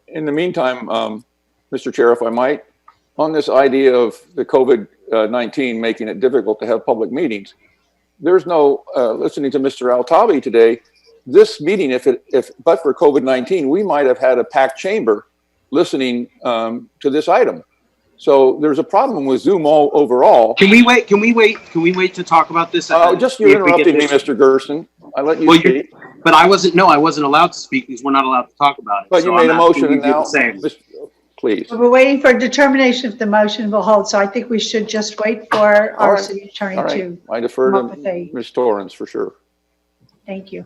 In the meantime, Mr. Chair, if I might, on this idea of the COVID-19 making it difficult to have public meetings, there's no, listening to Mr. Altabi today, this meeting, but for COVID-19, we might have had a packed chamber listening to this item. So there's a problem with Zoom overall. Can we wait to talk about this? Just you're interrupting me, Mr. Gersten. I let you speak. But I wasn't allowed to speak because we're not allowed to talk about it. But you made a motion and now, please. We're waiting for determination if the motion will hold. So I think we should just wait for our city attorney to I defer come up to with a. Ms. Torrance for sure. Thank you.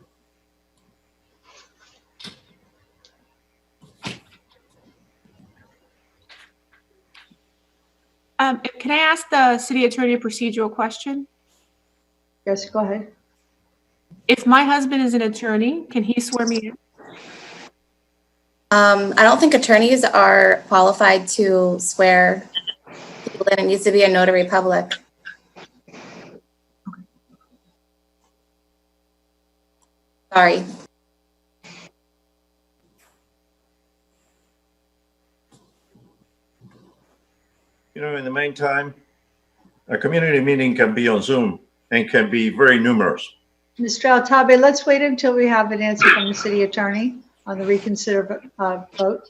Can I ask the city attorney a procedural question? Yes, go ahead. If my husband is an attorney, can he swear me in? I don't think attorneys are qualified to swear people in. It needs to be a notary public. Sorry. In the meantime, a community meeting can be on Zoom and can be very numerous. Mr. Altabi, let's wait until we have an answer from the city attorney on the reconsider vote.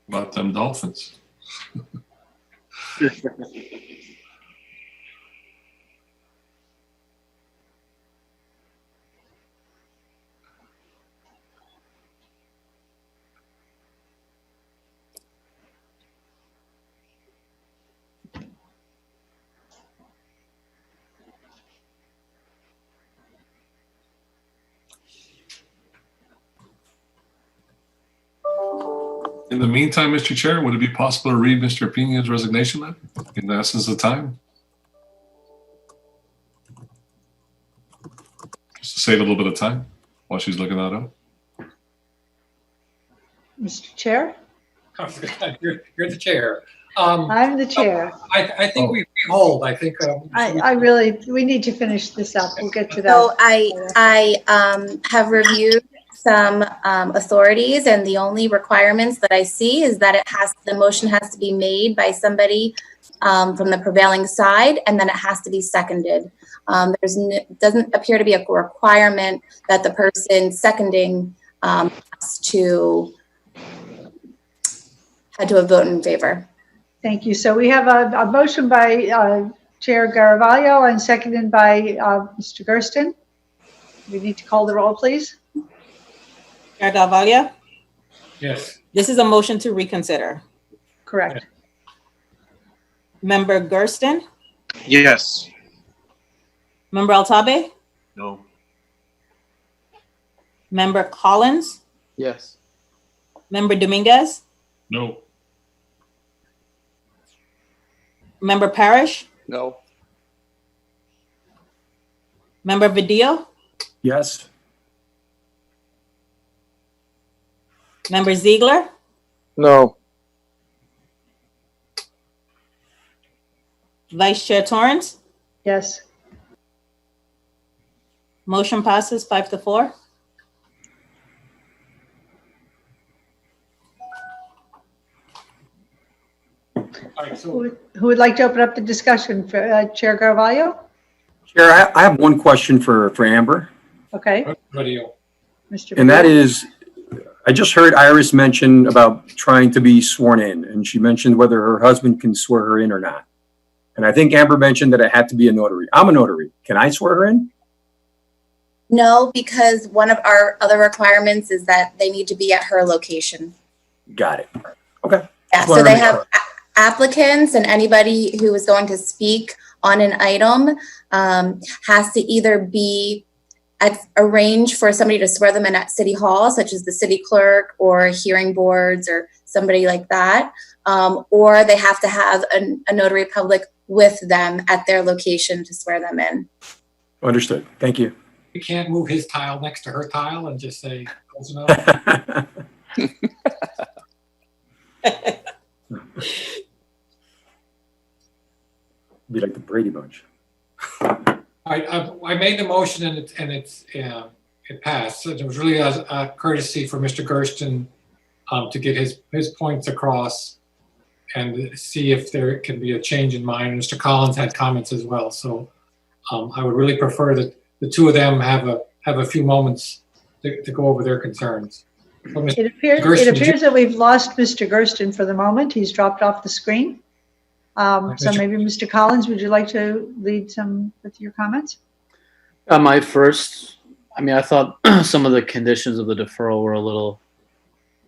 About them Dolphins. In the meantime, Mr. Chair, would it be possible to read Mr. Pena's resignation letter in the essence of time? Just to save a little bit of time while she's looking that up. Mr. Chair? You're the chair. I'm the chair. I think we hold. I think. We need to finish this up. We'll get to that. So I have reviewed some authorities, and the only requirements that I see is that the motion has to be made by somebody from the prevailing side, and then it has to be seconded. Doesn't appear to be a requirement that the person seconding has to have vote in favor. Thank you. So we have a motion by Chair Garavallo and seconded by Mr. Gersten. We need to call the roll, please. Chair Garavallo? Yes. This is a motion to reconsider. Correct. Member Gersten? Yes. Member Altabe? No. Member Collins? Yes. Member Dominguez? No. Member Parrish? No. Member Vidillo? Yes. Member Ziegler? No. Vice Chair Torrance? Yes. Motion passes 5-4. All right, so Who would like to open up the discussion? For Chair Garavallo? Chair, I have one question for Amber, Okay. video. Mr. and that Padilla? is, I just heard Iris mention about trying to be sworn in, and she mentioned whether her husband can swear her in or not. And I think Amber mentioned that it had to be a notary. I'm a notary. Can I swear her in? No, because one of our other requirements is that they need to be at her location. Got it. Okay. Yeah, Just so wanted to they make have sure. applicants, and anybody who is going to speak on an item has to either be arrange for somebody to swear them in at City Hall, such as the city clerk or hearing boards or somebody like that, or they have to have a notary public with them at their location to swear them in. Understood. Thank you. We can't move his tile next to her tile and just say close enough. Be like the Brady Bunch. I made the motion and it passed. So it was really a courtesy for Mr. Gersten to get his points across and see if there can be a change in mind. Mr. Collins had comments as well, so I would really prefer that the two of them have a few moments to go over their concerns. So It appears that we've lost Mr. Gersten for the moment. He's dropped off the screen. So maybe Mr. Collins, would you like to lead with your comments? I thought some of the conditions of the deferral were a little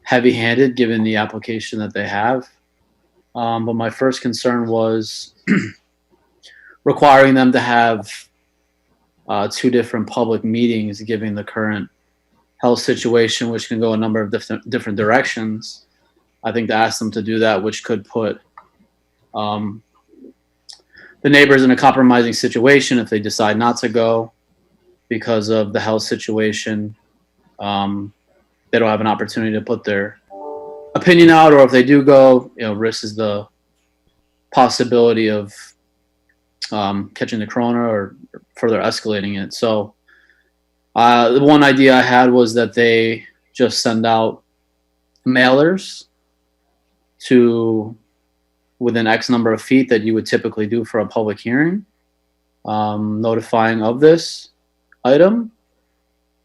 heavy-handed given the application that they have. But my first concern was requiring them to have two different public meetings, given the current health situation, which can go a number of different directions. I think to ask them to do that, which could put the neighbors in a compromising situation if they decide not to go because of the health situation. They don't have an opportunity to put their opinion out, or if they do go, risks the possibility of catching the corona or further escalating it. So the one idea I had was that they just send out mailers to within X number of feet that you would typically do for a public hearing, notifying of this item,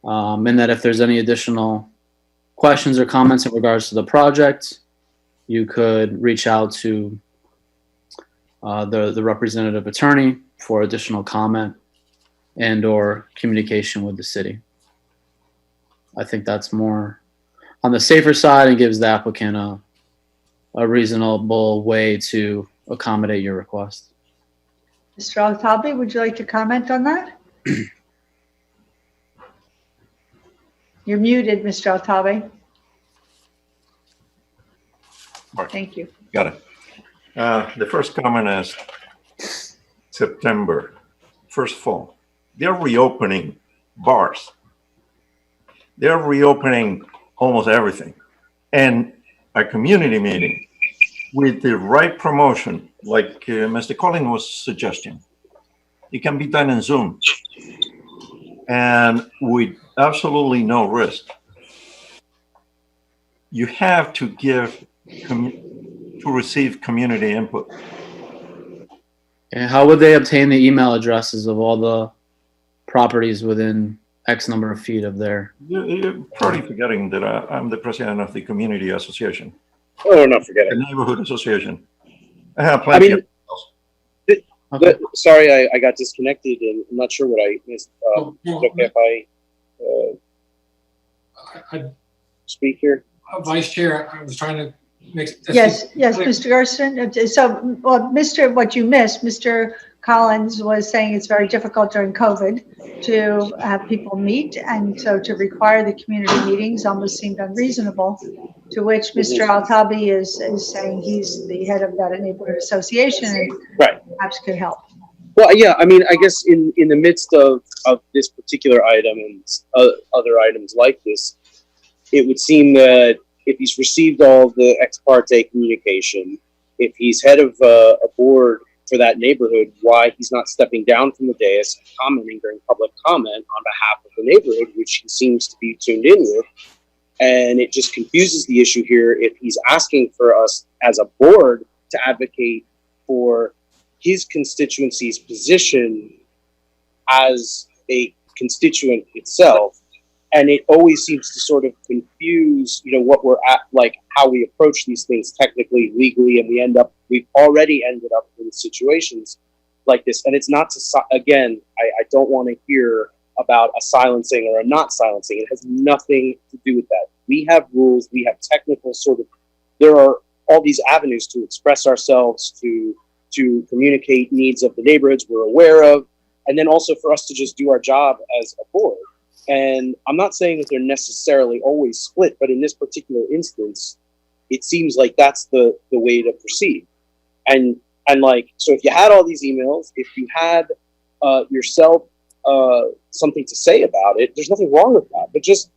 and that if there's any additional questions or comments in regards to the project, you could reach out to the representative attorney for additional comment and or communication with the city. I think that's more on the safer side and gives the applicant a reasonable way to accommodate your request. Mr. Altabi, would you like to comment on that? You're muted, Mr. Altabi. Thank you. Got it. The first comment is September. First of all, they're reopening bars. They're reopening almost everything. And a community meeting with the right promotion, like Mr. Collins was suggesting, it can be done in Zoom and with absolutely no risk. You have to receive community input. And how would they obtain the email addresses of all the properties within X number of feet of their? You're probably forgetting that I'm the president of the community association. Oh, we're not forgetting. The neighborhood association. I have plenty of. Sorry, I got disconnected and I'm not sure what I missed. Is it okay if I speak here? Vice Chair, I was trying to make. Yes, Mr. Gersten. So, what you missed, Mr. Collins was saying it's very difficult during COVID to have people meet, and so to require the community meetings almost seemed unreasonable. To which Mr. Altabi is saying he's the head of that neighborhood association and perhaps could help. Well, yeah, I mean, I guess in the midst of this particular item and other items like this, it would seem that if he's received all the ex parte communication, if he's head of a board for that neighborhood, why he's not stepping down from the dais and commenting during public comment on behalf of the neighborhood, which he seems to be tuned in with. And it just confuses the issue here if he's asking for us as a board to advocate for his constituency's position as a constituent itself. And it always seems to sort of confuse, what we're at, like how we approach these things technically, legally, and we've already ended up in situations like this. And it's not to, again, I don't want to hear about a silencing or a not silencing. It has nothing to do with that. We have rules, we have technical there are all these avenues to express ourselves, to communicate needs of the neighborhoods we're aware of, and then also for us to just do our job as a board. And I'm not saying that they're necessarily always split, but in this particular instance, it seems like that's the way to proceed. And so if you had all these emails, if you had yourself something to say about it, there's nothing wrong with that, but just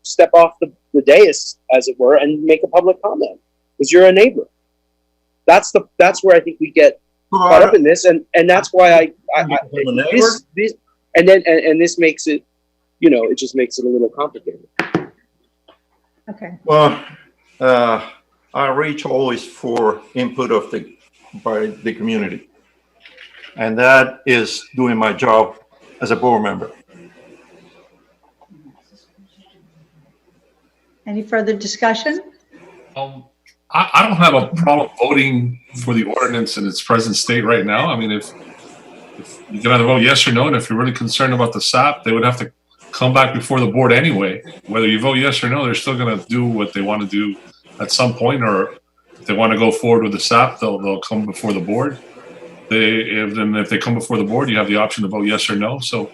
step off the dais, as it were, and make a public comment, because you're a neighbor. That's where I think we get caught up in this, and that's why this makes it, it just makes it a little complicated. Okay. Well, I reach always for input by the community, and that is doing my job as a board member. Any further discussion? I don't have a problem voting for the ordinance in its present state right now. I mean, if you can either vote yes or no, and if you're really concerned about the SAP, they would have to come back before the board anyway. Whether you vote yes or no, they're still going to do what they want to do at some point, or if they want to go forward with the SAP, they'll come before the board. If they come before the board, you have the option to vote yes or no. So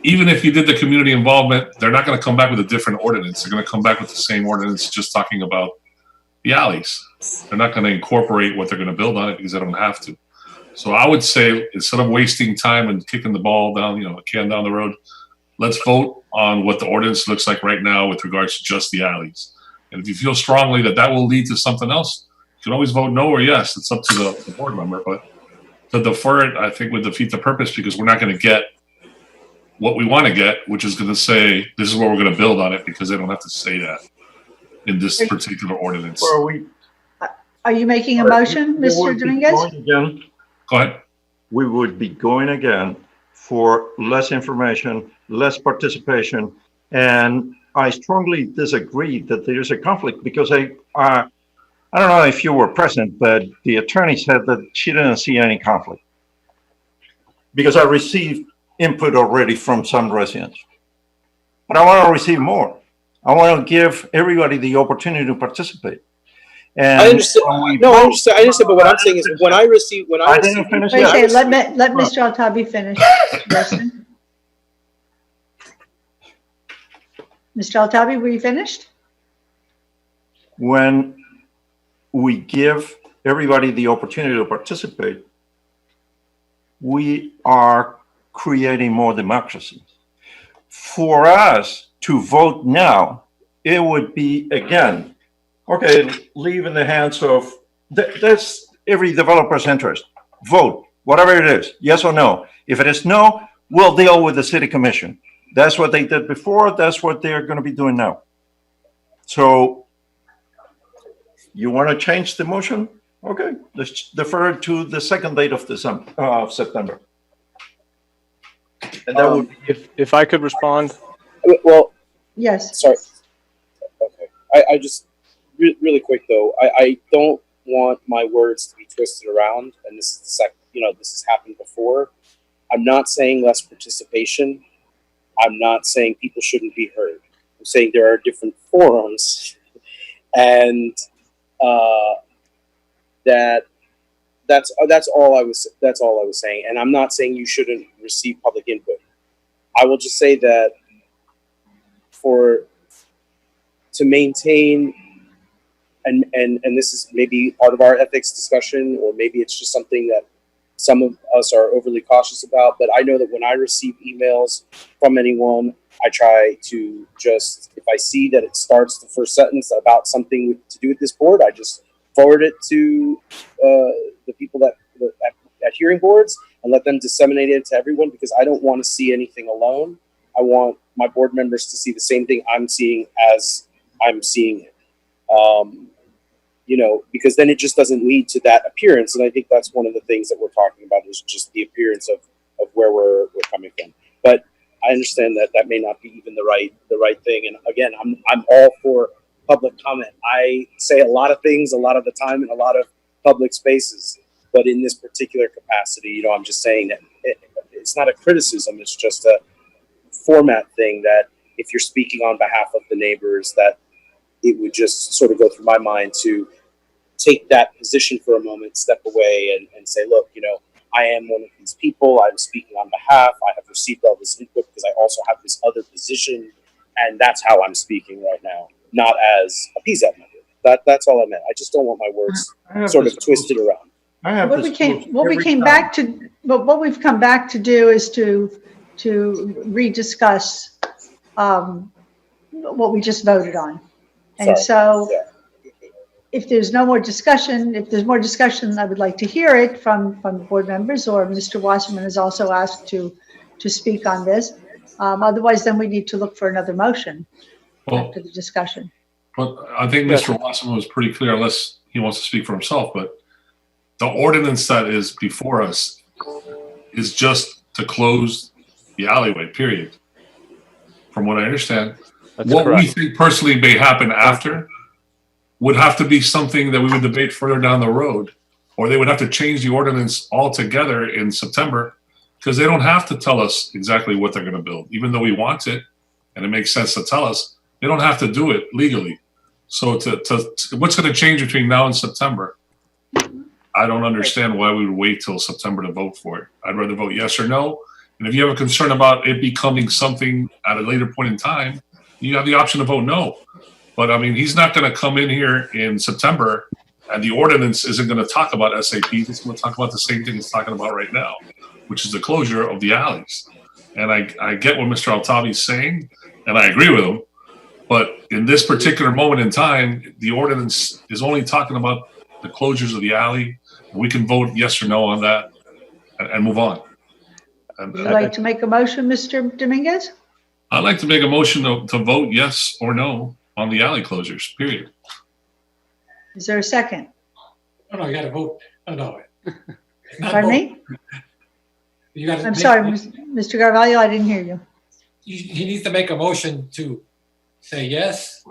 even if you did the community involvement, they're not going to come back with a different ordinance. They're going to come back with the same ordinance, just talking about the alleys. They're not going to incorporate what they're going to build on it because they don't have to. So I would say, instead of wasting time and kicking the ball down, a can down the road, let's vote on what the ordinance looks like right now with regards to just the alleys. And if you feel strongly that will lead to something else, you can always vote no or yes. It's up to the board member. But to defer it, I think, would defeat the purpose, because we're not going to get what we want to get, which is going to say this is what we're going to build on it, because they don't have to say that in this particular ordinance. Are you making a motion, Mr. Dominguez? Go ahead. We would be going again for less information, less participation, and I strongly disagree that there is a conflict, because I don't know if you were present, but the attorney said that she didn't see any conflict, because I received input already from some residents. But I want to receive more. I want to give everybody the opportunity to participate. And I understand. I understand. But what I'm saying is, when I receive, let Mr. Altabi finish. Justin. Mr. Altabi, were you finished? When we give everybody the opportunity to participate, we are creating more democracy. For us to vote now, it would be, again, okay, leave in the hands of, that's every developer's interest. Vote, whatever it is, yes or no. If it is no, we'll deal with the city commission. That's what they did before, that's what they're going to be doing now. So you want to change the motion? Okay, let's defer to the second date of September. And that would, if I could respond. Well, yes. Sorry. Okay. I just really quick though. I don't want my words to be twisted around, and this is the second. This has happened before. I'm not saying less participation. I'm not saying people shouldn't be heard. I'm saying there are different forums, and that's all I was saying. And I'm not saying you shouldn't receive public input. I will just say that to maintain, and this is maybe part of our ethics discussion, or maybe it's just something that some of us are overly cautious about, but I know that when I receive emails from anyone, I try to just, if I see that it starts the first sentence about something to do with this board, I just forward it to the people at hearing boards and let them disseminate it to everyone, because I don't want to see anything alone. I want my board members to see the same thing I'm seeing as I'm seeing it. Because then it just doesn't lead to that appearance. And I think that's one of the things that we're talking about, is just the appearance of where we're coming from. But I understand that may not be even the right thing. And again, I'm all for public comment. I say a lot of things a lot of the time in a lot of public spaces, but in this particular capacity, I'm just saying that it's not a criticism. It's just a format thing, that if you're speaking on behalf of the neighbors, that it would just sort of go through my mind to take that position for a moment, step away and say, look, I am one of these people. I'm speaking on behalf. I have received all this input because I also have this other position, and that's how I'm speaking right now, not as a PZAP member. That's all I meant. I just don't want my words sort of twisted around. What we've come back to do is to rediscuss what we just voted on. And so if there's no more discussion, I would like to hear it from the board members, or Mr. Wasserman is also asked to speak on this. Otherwise, then we need to look for another motion after the discussion. Well, I think Mr. Wasserman was pretty clear, unless he wants to speak for himself, but the ordinance that is before us is just to close the alleyway, period. From what I understand. That's what correct. we think personally may happen after would have to be something that we would debate further down the road, or they would have to change the ordinance altogether in September, because they don't have to tell us exactly what they're going to build, even though we want it and it makes sense to tell us. They don't have to do it legally. So what's going to change between now and September? I don't understand why we would wait till September to vote for it. I'd rather vote yes or no. And if you have a concern about it becoming something at a later point in time, you have the option to vote no. But I mean, he's not going to come in here in September and the ordinance isn't going to talk about SAPs. It's going to talk about the same thing it's talking about right now, which is the closure of the alleys. And I get what Mr. Altavi is saying, and I agree with him. But in this particular moment in time, the ordinance is only talking about the closures of the alley. We can vote yes or no on that and move on. Would you like to make a motion, Mr. Dominguez? I'd like to make a motion to vote yes or no on the alley closures, period. Is there a second? No, you got to vote. No. Pardon me? I'm sorry, Mr. Carvalho, I didn't hear you. He needs to make a motion to say yes.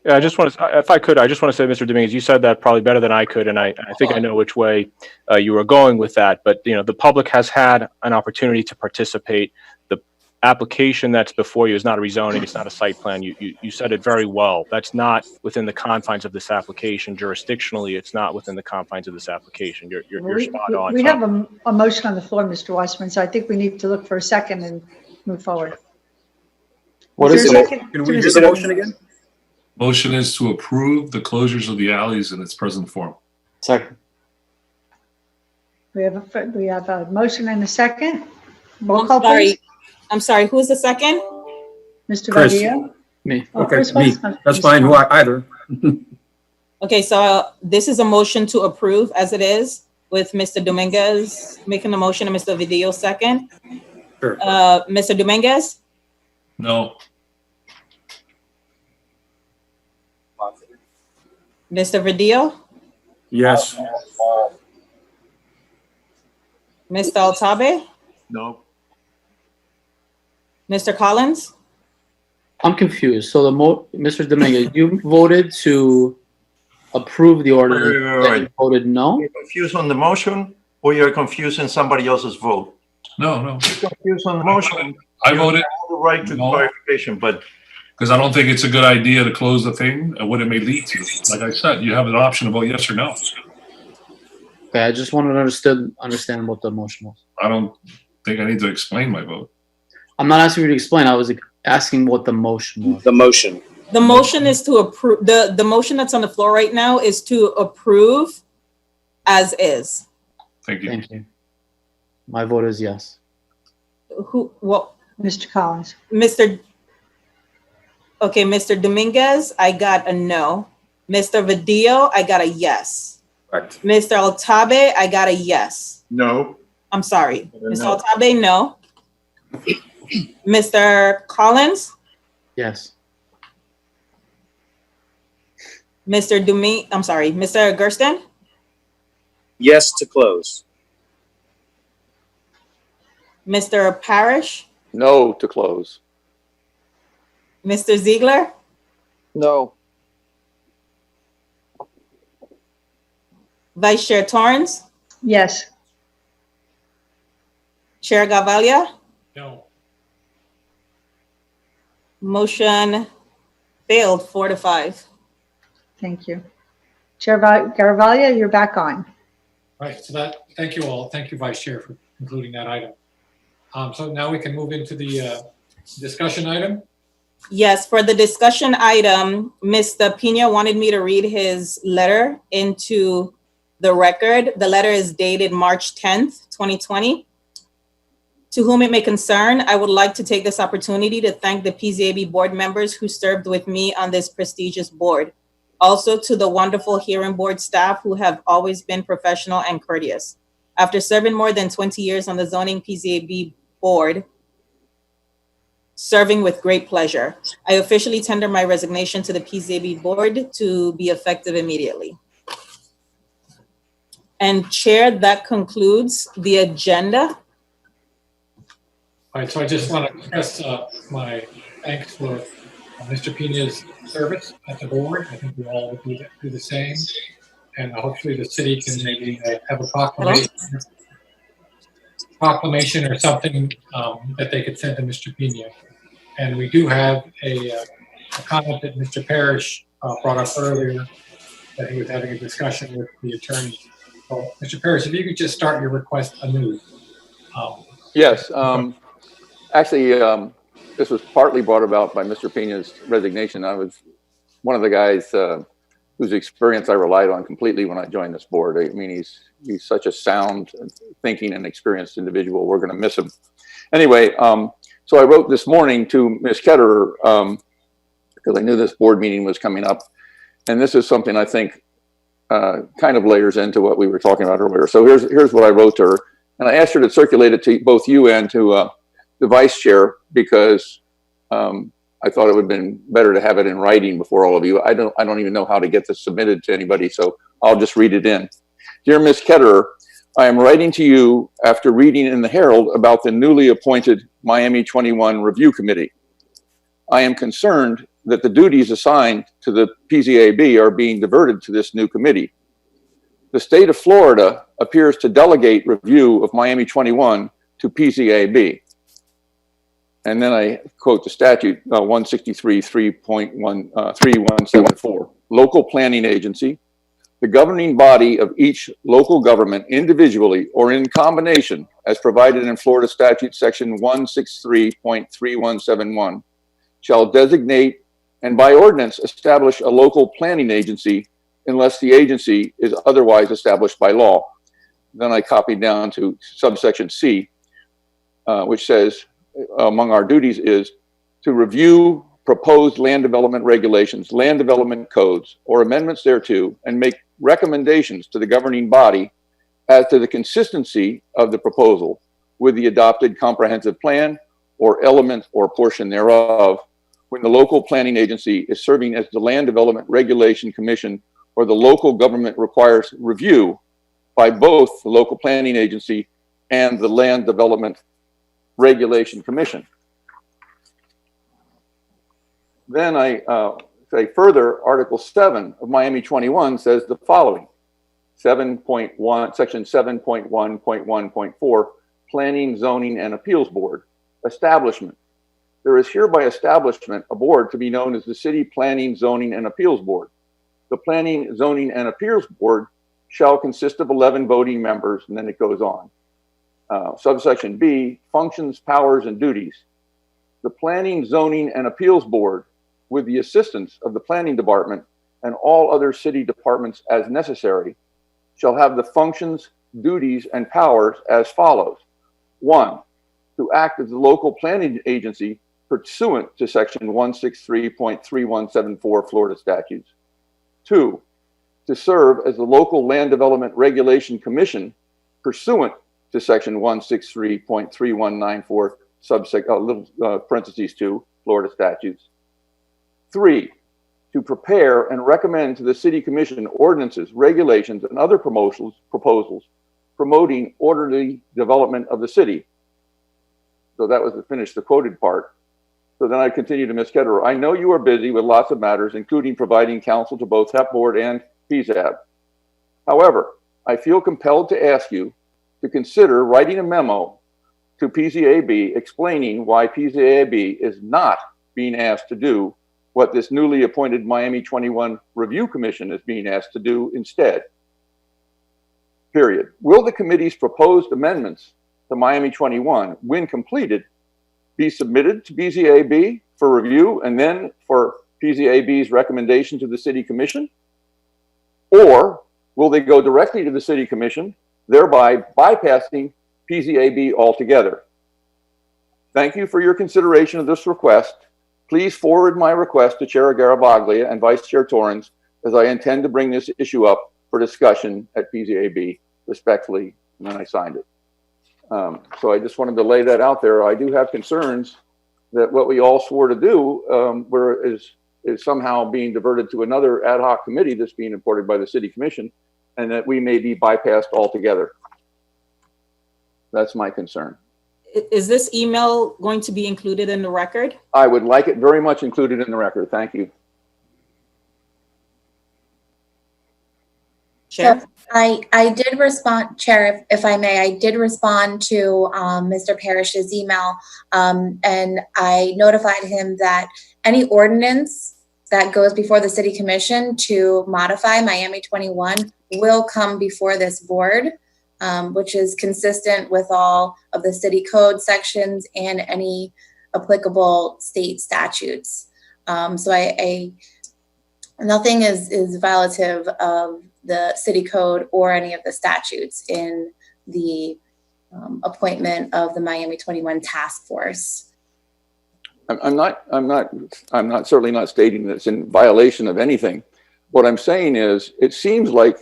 Yeah, I just want to, if I could, I just want to say, Mr. Dominguez, you said that probably better than I could, and I think I know which way you were going with that. But the public has had an opportunity to participate. The application that's before you is not a rezoning; it's not a site plan. You said it very well. That's not within the confines of this application. Jurisdictionally, it's not within the confines of this application. You're spot on. We have a motion on the floor, Mr. Wasserman, so I think we need to look for a second and move forward. What is there a it? second Can to we Mr. do the motion again? Motion is to approve the closures of the alleys in its present form. Second. We have a motion and a second. Roll call, Sorry. please. I'm sorry, who's the second? Mr. Chris. Vadillo? Me. Oh, Okay, Chris me. was- That's Mr. fine, Collins. either. Okay, so this is a motion to approve as it is with Mr. Dominguez making the motion and Mr. Vidillo second. Sure. Mr. Dominguez, No. Mr. Vidillo, Yes. Mr. Altabe, No. Mr. Collins? I'm confused. So Mr. Dominguez, you voted to approve the ordinance. Right. Then you voted no? You're confused on the motion, or you're confused in somebody else's vote? No. You're confused on the motion. I voted You have the right to no. clarification, but because I don't think it's a good idea to close the thing and what it may lead to. Like I said, you have an option to vote yes or no. Okay, I just wanted to understand what the motion was. I don't think I need to explain my vote. I'm not asking you to explain. I was asking what the motion was. The motion. The motion is to approve, the motion that's on the floor right now is to approve as is. Thank you. Thank you. My vote is yes. Mr. Collins. Okay, Mr. Dominguez, I got a no. Mr. Vidillo, I got a yes. Correct. Mr. Altabe, I got a yes. no. I'm sorry. No. Mr. Altabe, no. Mr. Collins, Yes. Mr. Gersten, Yes to close. Mr. Parrish, No to close. Mr. Ziegler, No. Vice Chair Torrance, Yes. Chair Gavalia. No. Motion failed 4-5. Thank you. Chair Garavaglia, you're back on. Right, so thank you all. Thank you, Vice Chair, for including that item. So now we can move into the discussion item. Yes, for the discussion item, Mr. Pina wanted me to read his letter into the record. The letter is dated March 10th, 2020. To whom it may concern, I would like to take this opportunity to thank the PZAB board members who served with me on this prestigious board. Also to the wonderful hearing board staff who have always been professional and courteous. After serving more than 20 years on the zoning PZAB board, serving with great pleasure, I officially tender my resignation to the PZAB board to be effective immediately. And Chair, that concludes the agenda. All right, so I just want to express my thanks for Mr. Pina's service at the board. I think we all would do the same. And hopefully the city can maybe have a proclamation or something that they could send to Mr. Pina. And we do have a comment that Mr. Parrish brought up earlier, that he was having a discussion with the attorney. So, Mr. Parrish, if you could just start your request anew. Yes. Actually, this was partly brought about by Mr. Pina's resignation. I was one of the guys whose experience I relied on completely when I joined this board. I mean, he's such a sound thinking and experienced individual. We're going to miss him. Anyway, so I wrote this morning to Ms. Ketterer because I knew this board meeting was coming up. And this is something I think kind of layers into what we were talking about earlier. So here's what I wrote to her. And I asked her to circulate it to both you and to the vice chair, because I thought it would have been better to have it in writing before all of you. I don't even know how to get this submitted to anybody, so I'll just read it in. Dear Ms. Ketterer, I am writing to you after reading in the Herald about the newly appointed Miami 21 Review Committee. I am concerned that the duties assigned to the PZAB are being diverted to this new committee. The state of Florida appears to delegate review of Miami 21 to PZAB. And then I quote the statute 163.3174. Local planning agency, the governing body of each local government individually or in combination as provided in Florida statute section 163.3171 shall designate and by ordinance establish a local planning agency unless the agency is otherwise established by law. Then I copied down to subsection C, which says, among our duties is to review proposed land development regulations, land development codes, or amendments thereto, and make recommendations to the governing body as to the consistency of the proposal with the adopted comprehensive plan or element or portion thereof when the local planning agency is serving as the Land Development Regulation Commission or the local government requires review by both the local planning agency and the Land Development Regulation Commission. Then I say further, Article 7 of Miami 21 says the following, 7.1, Section 7.1.1.4, Planning, Zoning, and Appeals Board, Establishment. There is hereby establishment a board to be known as the City Planning, Zoning, and Appeals Board. The Planning, Zoning, and Appeals Board shall consist of 11 voting members, and then it goes on. Subsection B, Functions, Powers, and Duties. The Planning, Zoning, and Appeals Board, with the assistance of the Planning Department and all other city departments as necessary, shall have the functions, duties, and powers as follows. 1, to act as the local planning agency pursuant to Section 163.3174 Florida statutes. 2, to serve as the local Land Development Regulation Commission pursuant to Section 163.3194 parentheses 2 Florida statutes. 3, to prepare and recommend to the City Commission ordinances, regulations, and other proposals promoting orderly development of the city. So that was to finish the quoted part. So then I continue to Ms. Ketterer. I know you are busy with lots of matters, including providing counsel to both HEP Board and PZAB. However, I feel compelled to ask you to consider writing a memo to PZAB explaining why PZAB is not being asked to do what this newly appointed Miami 21 Review Commission is being asked to do instead. Period. Will the committee's proposed amendments to Miami 21, when completed, be submitted to PZAB for review and then for PZAB's recommendation to the City Commission? Or will they go directly to the City Commission, thereby bypassing PZAB altogether? Thank you for your consideration of this request. Please forward my request to Chair Garabaglia and Vice Chair Torrens, as I intend to bring this issue up for discussion at PZAB respectfully, and then I signed it. So I just wanted to lay that out there. I do have concerns that what we all swore to do is somehow being diverted to another ad hoc committee that's being appointed by the City Commission, and that we may be bypassed altogether. That's my concern. Is this email going to be included in the record? I would like it very much included in the record. Thank you. Chair? So I did respond, Chair, if I may, I did respond to Mr. Parrish's email, and I notified him that any ordinance that goes before the City Commission to modify Miami 21 will come before this board, which is consistent with all of the city code sections and any applicable state statutes. So nothing is violative of the city code or any of the statutes in the appointment of the Miami 21 task force. I'm certainly not stating that it's in violation of anything. What I'm saying is, it seems like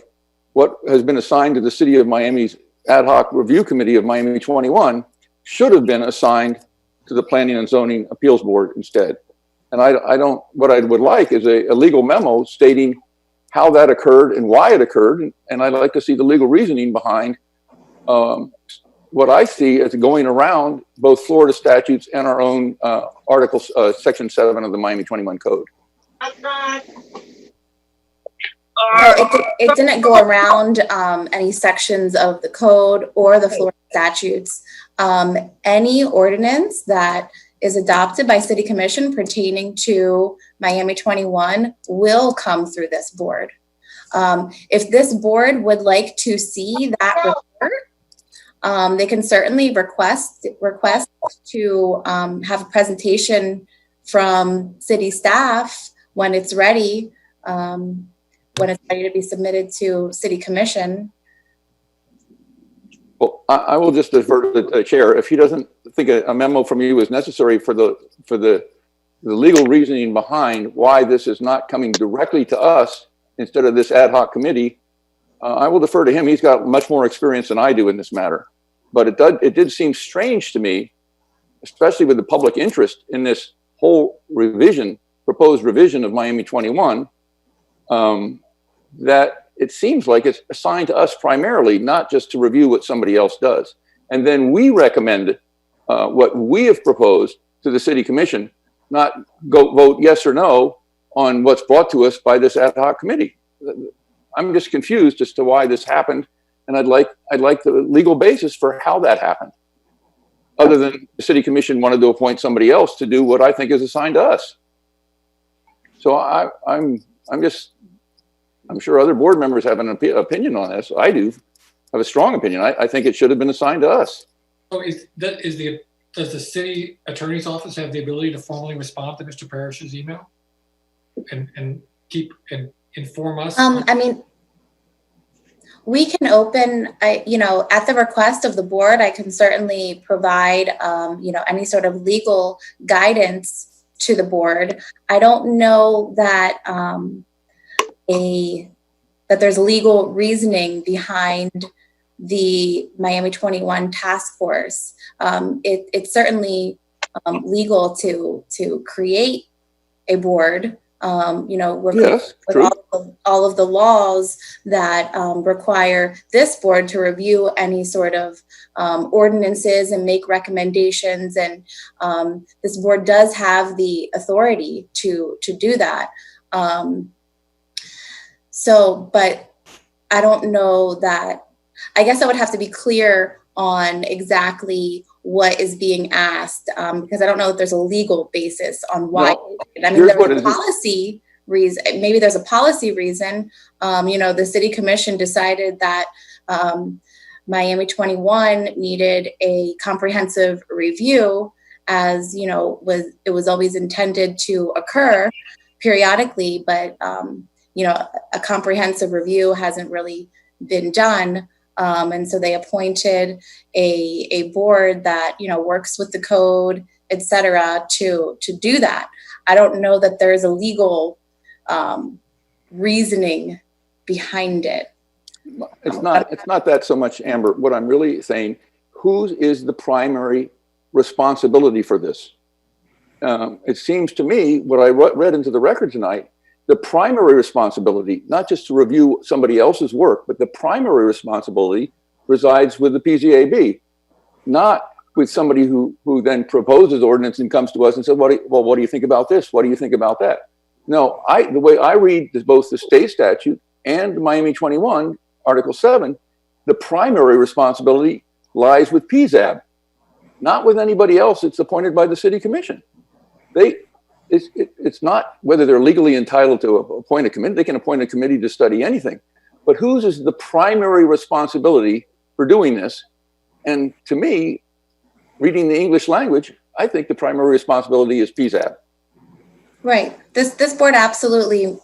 what has been assigned to the City of Miami's ad hoc review committee of Miami 21 should have been assigned to the Planning and Zoning Appeals Board instead. And what I would like is a legal memo stating how that occurred and why it occurred. And I'd like to see the legal reasoning behind what I see as going around both Florida statutes and our own articles, Section 7 of the Miami 21 Code. It didn't go around any sections of the code or the Florida statutes. Any ordinance that is adopted by City Commission pertaining to Miami 21 will come through this board. If this board would like to see that report, they can certainly request to have a presentation from city staff when it's ready, when it's ready to be submitted to City Commission. Well, I will just defer to the chair. If he doesn't think a memo from you is necessary for the legal reasoning behind why this is not coming directly to us instead of this ad hoc committee, I will defer to him. He's got much more experience than I do in this matter. But it did seem strange to me, especially with the public interest in this whole proposed revision of Miami 21, that it seems like it's assigned to us primarily, not just to review what somebody else does. And then we recommend what we have proposed to the City Commission, not go vote yes or no on what's brought to us by this ad hoc committee. I'm just confused as to why this happened, and I'd like the legal basis for how that happened, other than the City Commission wanted to appoint somebody else to do what I think is assigned to us. So I'm sure other board members have an opinion on this. I do have a strong opinion. I think it should have been assigned to us. So does the city attorney's office have the ability to formally respond to Mr. Parrish's email and inform us? I mean, we can open, at the request of the board, I can certainly provide, any sort of legal guidance to the board. I don't know that that there's legal reasoning behind the Miami 21 task force. It's certainly legal to create a board, with all of the laws that require this board to review any sort of ordinances and make recommendations. And this board does have the authority to do that. But I don't know that, I guess I would have to be clear on exactly what is being asked, because I don't know if there's a legal basis on why. I mean, there's a policy reason, maybe there's a policy reason. The City Commission decided that Miami 21 needed a comprehensive review, as it was always intended to occur periodically, but a comprehensive review hasn't really been done. And so they appointed a board that, works with the code, et cetera, to do that. I don't know that there's a legal reasoning behind it. It's not that so much, Amber. What I'm really saying, whose is the primary responsibility for this? It seems to me, what I read into the record tonight, the primary responsibility, not just to review somebody else's work, but the primary responsibility resides with the PZAB, not with somebody who then proposes ordinance and comes to us and says, what do you think about this? What do you think about that? No, the way I read both the state statute and Miami 21, Article 7, the primary responsibility lies with PZAB, not with anybody else. It's appointed by the City Commission. It's not whether they're legally entitled to appoint a committee. They can appoint a committee to study anything, but whose is the primary responsibility for doing this? And to me, reading the English language, I think the primary responsibility is PZAB. Right. This board absolutely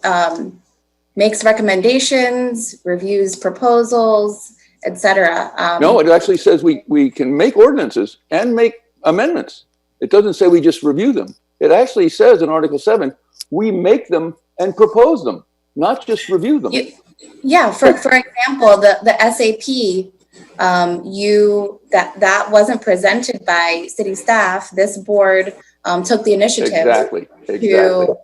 makes recommendations, reviews proposals, et cetera. No, it actually says we can make ordinances and make amendments. It doesn't say we just review them. It actually says in Article 7, we make them and propose them, not just review them. Yeah, for example, the SAP, that wasn't presented by city staff. This board took the initiative to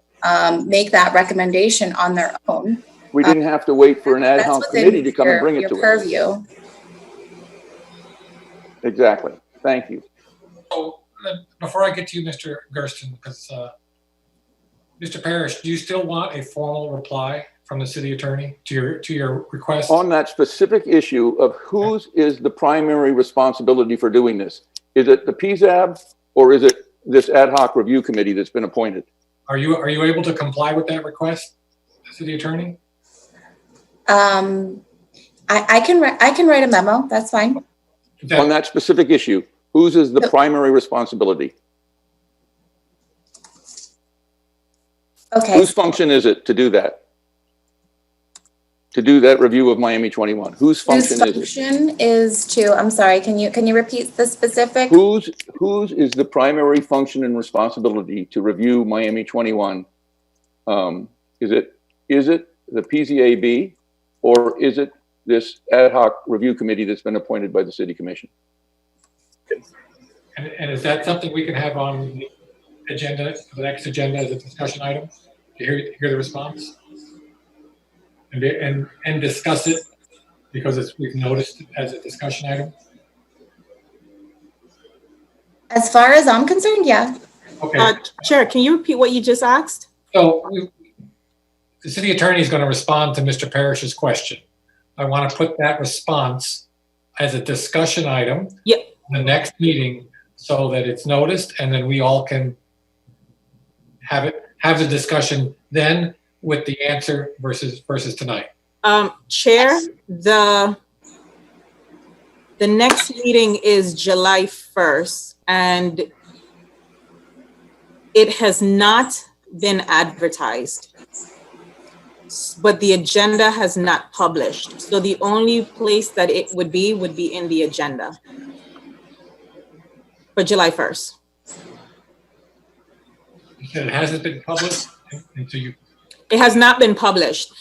make that recommendation on their own. We didn't have to wait for an ad hoc committee to come and bring it to us. Exactly. Thank you. So before I get to you, Mr. Gersten, because Mr. Parrish, do you still want a formal reply from the city attorney to your request? On that specific issue of whose is the primary responsibility for doing this? Is it the PZAB or is it this ad hoc review committee that's been appointed? Are you able to comply with that request, city attorney? I can write a memo. That's fine. On that specific issue, whose is the primary responsibility? Okay. Whose function is it to do that? To do that review of Miami 21? Whose function is it? Function is to, I'm sorry, can you repeat the specific? Whose is the primary function and responsibility to review Miami 21? Is it the PZAB, or is it this ad hoc review committee that's been appointed by the city commission? And is that something we can have on the agenda, the next agenda as a discussion item, to hear the response? And discuss it, because we've noticed it as a discussion item? As far as I'm concerned, yeah. Okay. Chair, can you repeat what you just asked? So the city attorney is going to respond to Mr. Parrish's question. I want to put that response as a discussion item in the next meeting so that it's noticed, and then we all can have the discussion then with the answer versus tonight. Chair, the next meeting is July 1st, and it has not been advertised, but the agenda has not published. So the only place that it would be in the agenda for July 1st. You said it hasn't been published, and so you. It has not been published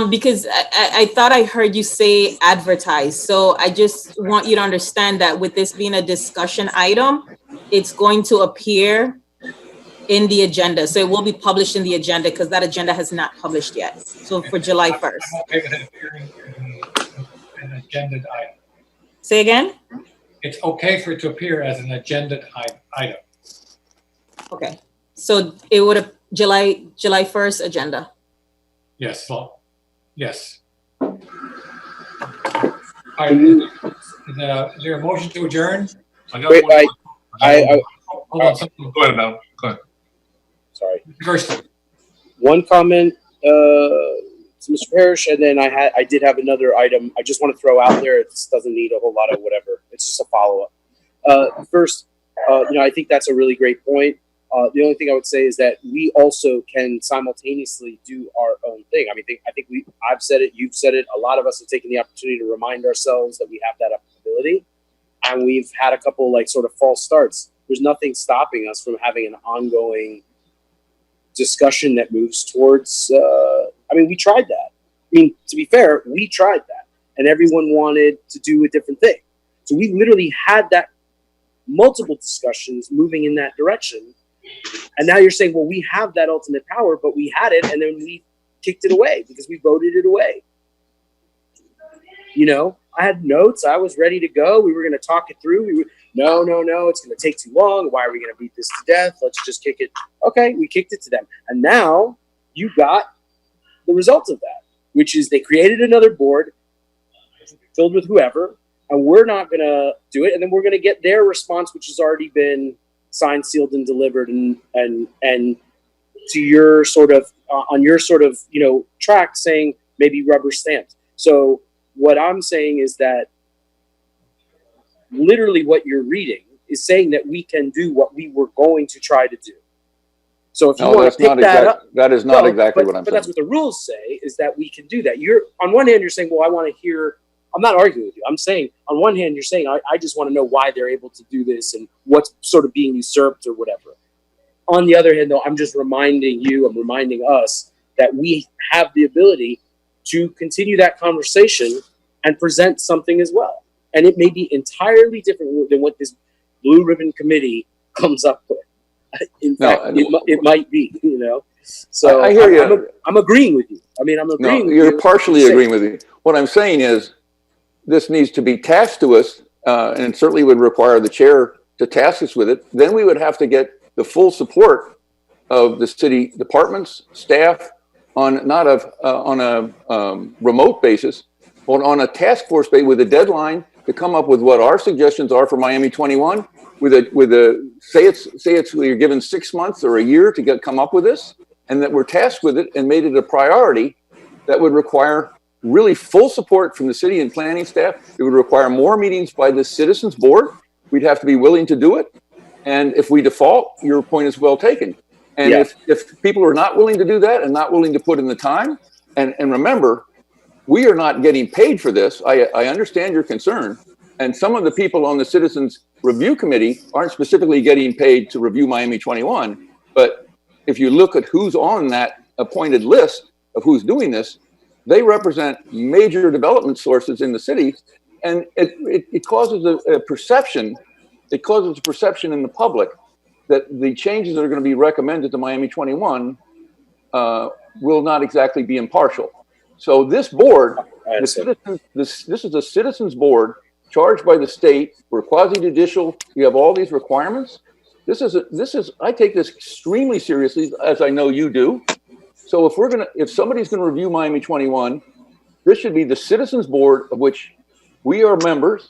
because I thought I heard you say advertise. So I just want you to understand that with this being a discussion item, it's going to appear in the agenda. So it will be published in the agenda because that agenda has not published yet. So for July 1st. I'm okay with it appearing in an agenda item. Say again? It's okay for it to appear as an agenda item. Okay. So it would have July 1st agenda. Yes, well, yes. All right, is there a motion to adjourn? Wait, Hold on, something. Go ahead, Mel. Go ahead. Sorry. First, one comment to Mr. Parrish, and then I did have another item I just want to throw out there. It doesn't need a whole lot of whatever. It's just a follow-up. First, I think that's a really great point. The only thing I would say is that we also can simultaneously do our own thing. I think I've said it, you've said it. A lot of us have taken the opportunity to remind ourselves that we have that ability, and we've had a couple sort of false starts. There's nothing stopping us from having an ongoing discussion that moves towards. We tried that. To be fair, we tried that, and everyone wanted to do a different thing. So we literally had that multiple discussions moving in that direction. And now you're saying, well, we have that ultimate power, but we had it, and then we kicked it away because we voted it away. I had notes. I was ready to go. We were going to talk it through. No, it's going to take too long. Why are we going to beat this to death? Let's just kick it. Okay, we kicked it to them. And now you got the results of that, which is they created another board filled with whoever, and we're not going to do it. And then we're going to get their response, which has already been signed, sealed, and delivered, and to your sort of on your sort of track saying maybe rubber stamped. So what I'm saying is that literally what you're reading is saying that we can do what we were going to try to do. So if you want to pick that up, that is not exactly what I'm saying. But that's what the rules say, is that we can do that. You're on one hand, you're saying, well, I want to hear. I'm not arguing with you. I'm saying on one hand, you're saying, I just want to know why they're able to do this and what's sort of being usurped or whatever. On the other hand, though, I'm just reminding us that we have the ability to continue that conversation and present something as well. And it may be entirely different than what this blue ribbon committee comes up with. In fact, it might be, So I hear you. I'm agreeing with you. I'm agreeing with you. You're partially agreeing with me. What I'm saying is, this needs to be tasked to us, and it certainly would require the chair to task us with it. Then we would have to get the full support of the city departments, staff, on a remote basis, but on a task force basis with a deadline to come up with what our suggestions are for Miami 21. Say you're given 6 months or a year to come up with this, and that we're tasked with it and made it a priority. That would require really full support from the city and planning staff. It would require more meetings by the citizens board. We'd have to be willing to do it. And if we default, your point is well taken. And if people are not willing to do that and not willing to put in the time, and remember, we are not getting paid for this. I understand your concern. And some of the people on the Citizens Review Committee aren't specifically getting paid to review Miami 21. But if you look at who's on that appointed list of who's doing this, they represent major development sources in the city. And it causes a perception. It causes a perception in the public that the changes that are going to be recommended to Miami 21 will not exactly be impartial. So this board, this is a citizens board charged by the state. We're quasi-judicial. We have all these requirements. I take this extremely seriously, as I know you do. So if somebody's going to review Miami 21, this should be the citizens board of which we are members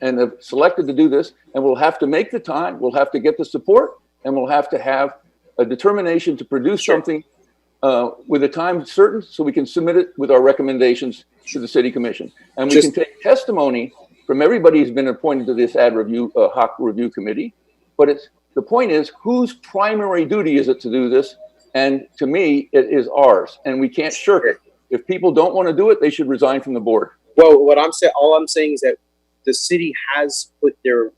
and have selected to do this, and we'll have to make the time, we'll have to get the support, and we'll have to have a determination to produce something with a time certain so we can submit it with our recommendations to the city commission. And we can take testimony from everybody who's been appointed to this HOC review committee. But the point is, whose primary duty is it to do this? And to me, it is ours, and we can't shirk it. If people don't want to do it, they should resign from the board. Well, all I'm saying is that the city has put their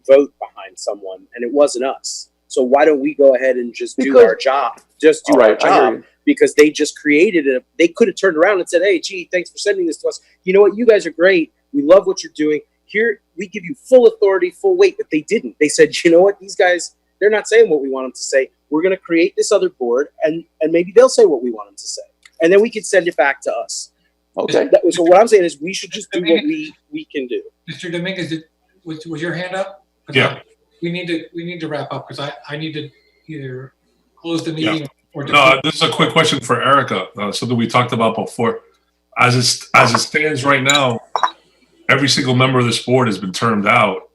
vote behind someone, and it wasn't us. So why don't we go ahead and just do our job? Just do our job, because they just created it. They could have turned around and said, "Hey, gee, thanks for sending this to us. You know what? You guys are great. We love what you're doing. Here, we give you full authority, full weight." But they didn't. They said, "You know what? These guys, they're not saying what we want them to say. We're going to create this other board, and maybe they'll say what we want them to say, and then we can send it back to us." Okay. So what I'm saying is, we should just do what we can do. Mr. Dominguez, was your hand up? Yeah. We need to wrap up because I need to either close the meeting or. No, this is a quick question for Erica. Something we talked about before. As it stands right now, every single member of this board has been termed out,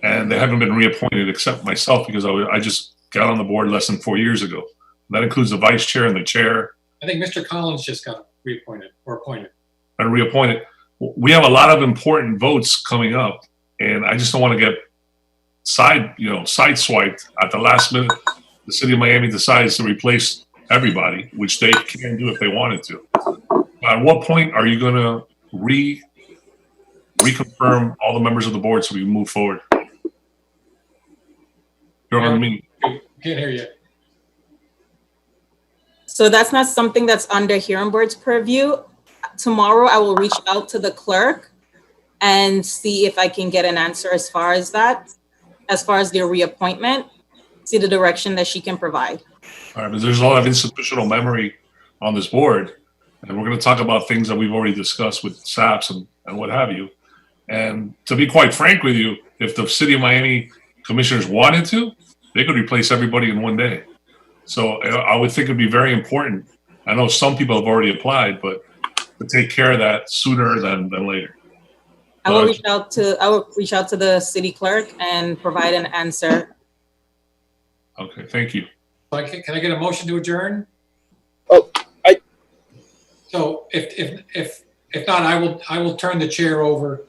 and they haven't been reappointed except myself because I just got on the board less than 4 years ago. That includes the vice chair and the chair. I think Mr. Collins just got reappointed or appointed. And reappointed. We have a lot of important votes coming up, and I just don't want to get sideswiped at the last minute. The city of Miami decides to replace everybody, which they can do if they wanted to. At what point are you going to reconfirm all the members of the board so we can move forward? You know what I mean? Can't hear you. So that's not something that's under hearing board's purview. Tomorrow, I will reach out to the clerk and see if I can get an answer as far as that, as far as their reappointment, see the direction that she can provide. All right, but there's a lot of institutional memory on this board, and we're going to talk about things that we've already discussed with SAPs and what have you. And to be quite frank with you, if the city of Miami commissioners wanted to, they could replace everybody in one day. So I would think it'd be very important. I know some people have already applied, but to take care of that sooner than later. I will reach out to the city clerk and provide an answer. Okay, thank you. Can I get a motion to adjourn? So if not, I will turn the chair over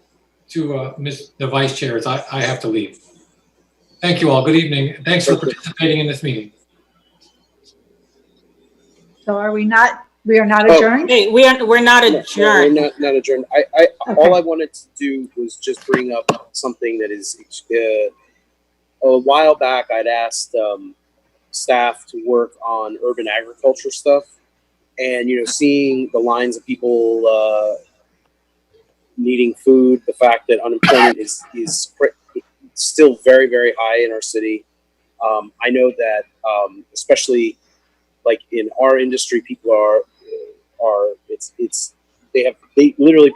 to the vice chair as I have to leave. Thank you all. Good evening. Thanks for participating in this meeting. So we are not adjourned? Hey, we're not adjourned. No, we're not adjourned. All I wanted to do was just bring up something that is a while back. I'd asked staff to work on urban agriculture stuff, and seeing the lines of people needing food, the fact that unemployment is still very, very high in our city. I know that especially like in our industry, people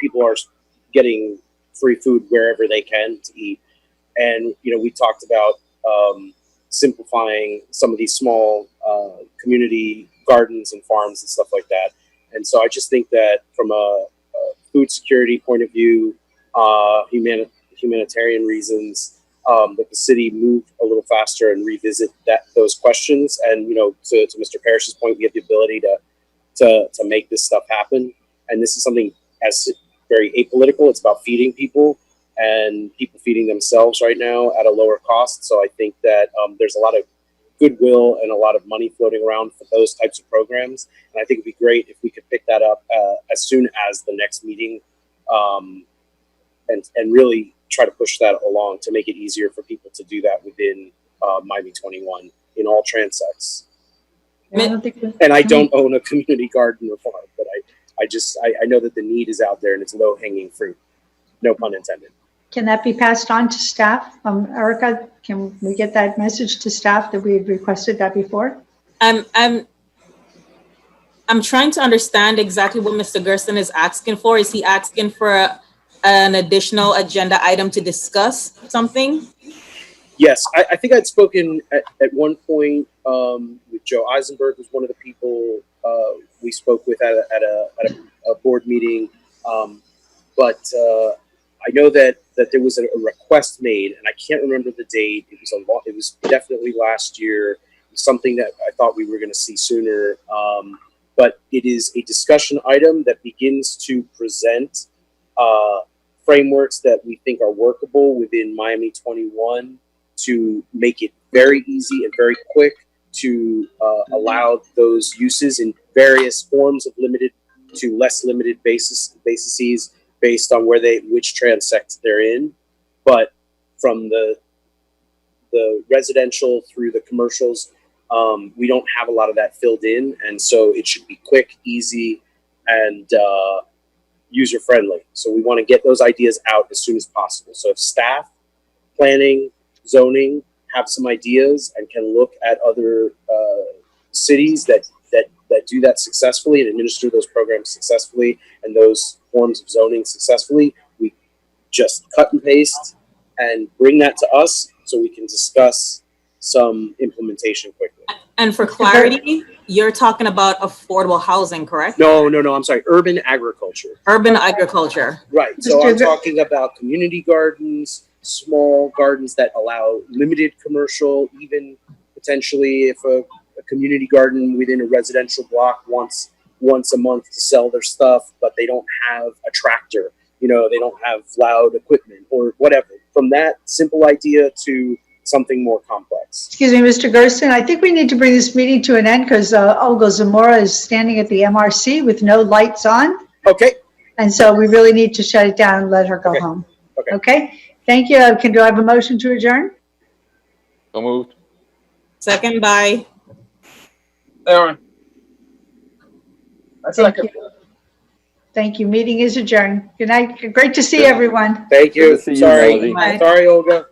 people are getting free food wherever they can to eat. And, we talked about simplifying some of these small community gardens and farms and stuff like that. And so I just think that from a food security point of view, humanitarian reasons, that the city move a little faster and revisit those questions. And, to Mr. Parrish's point, we have the ability to make this stuff happen. And this is something as very apolitical. It's about feeding people and people feeding themselves right now at a lower cost. So I think that there's a lot of goodwill and a lot of money floating around for those types of programs. And I think it'd be great if we could pick that up as soon as the next meeting, and really try to push that along to make it easier for people to do that within Miami 21 in all transects. And I don't own a community garden or farm, but I know that the need is out there and it's low hanging fruit. No pun intended. Can that be passed on to staff? Erica, can we get that message to staff that we had requested that before? I'm trying to understand exactly what Mr. Gersten is asking for. Is he asking for an additional agenda item to discuss something? Yes, I think I'd spoken at one point with Joe Eisenberg, who's one of the people we spoke with at a board meeting. But I know that there was a request made, and I can't remember the date. It was definitely last year. Something that I thought we were going to see sooner. But it is a discussion item that begins to present frameworks that we think are workable within Miami 21 to make it very easy and very quick to allow those uses in various forms of limited to less limited bases based on which transect they're in. But from the residential through the commercials, we don't have a lot of that filled in, and so it should be quick, easy, and user friendly. So we want to get those ideas out as soon as possible. So if staff, planning, zoning have some ideas and can look at other cities that do that successfully and administer those programs successfully and those forms of zoning successfully, we just cut and paste and bring that to us so we can discuss some implementation quickly. And for clarity, you're talking about affordable housing, correct? No, I'm sorry, urban agriculture. Urban agriculture. Right, so I'm talking about community gardens, small gardens that allow limited commercial, even potentially if a community garden within a residential block wants once a month to sell their stuff, but they don't have a tractor, they don't have loud equipment or whatever. From that simple idea to something more complex. Excuse me, Mr. Gersten, I think we need to bring this meeting to an end because Olga Zamora is standing at the MRC with no lights on. Okay. And so we really need to shut it down and let her go home. Okay. Thank you. Do I have a motion to adjourn? So moved. Second by Aaron. Thank you. Meeting is adjourned. Good night. Great to see everyone. Thank you. Good to see you, Sorry, Melody. sorry, Olga.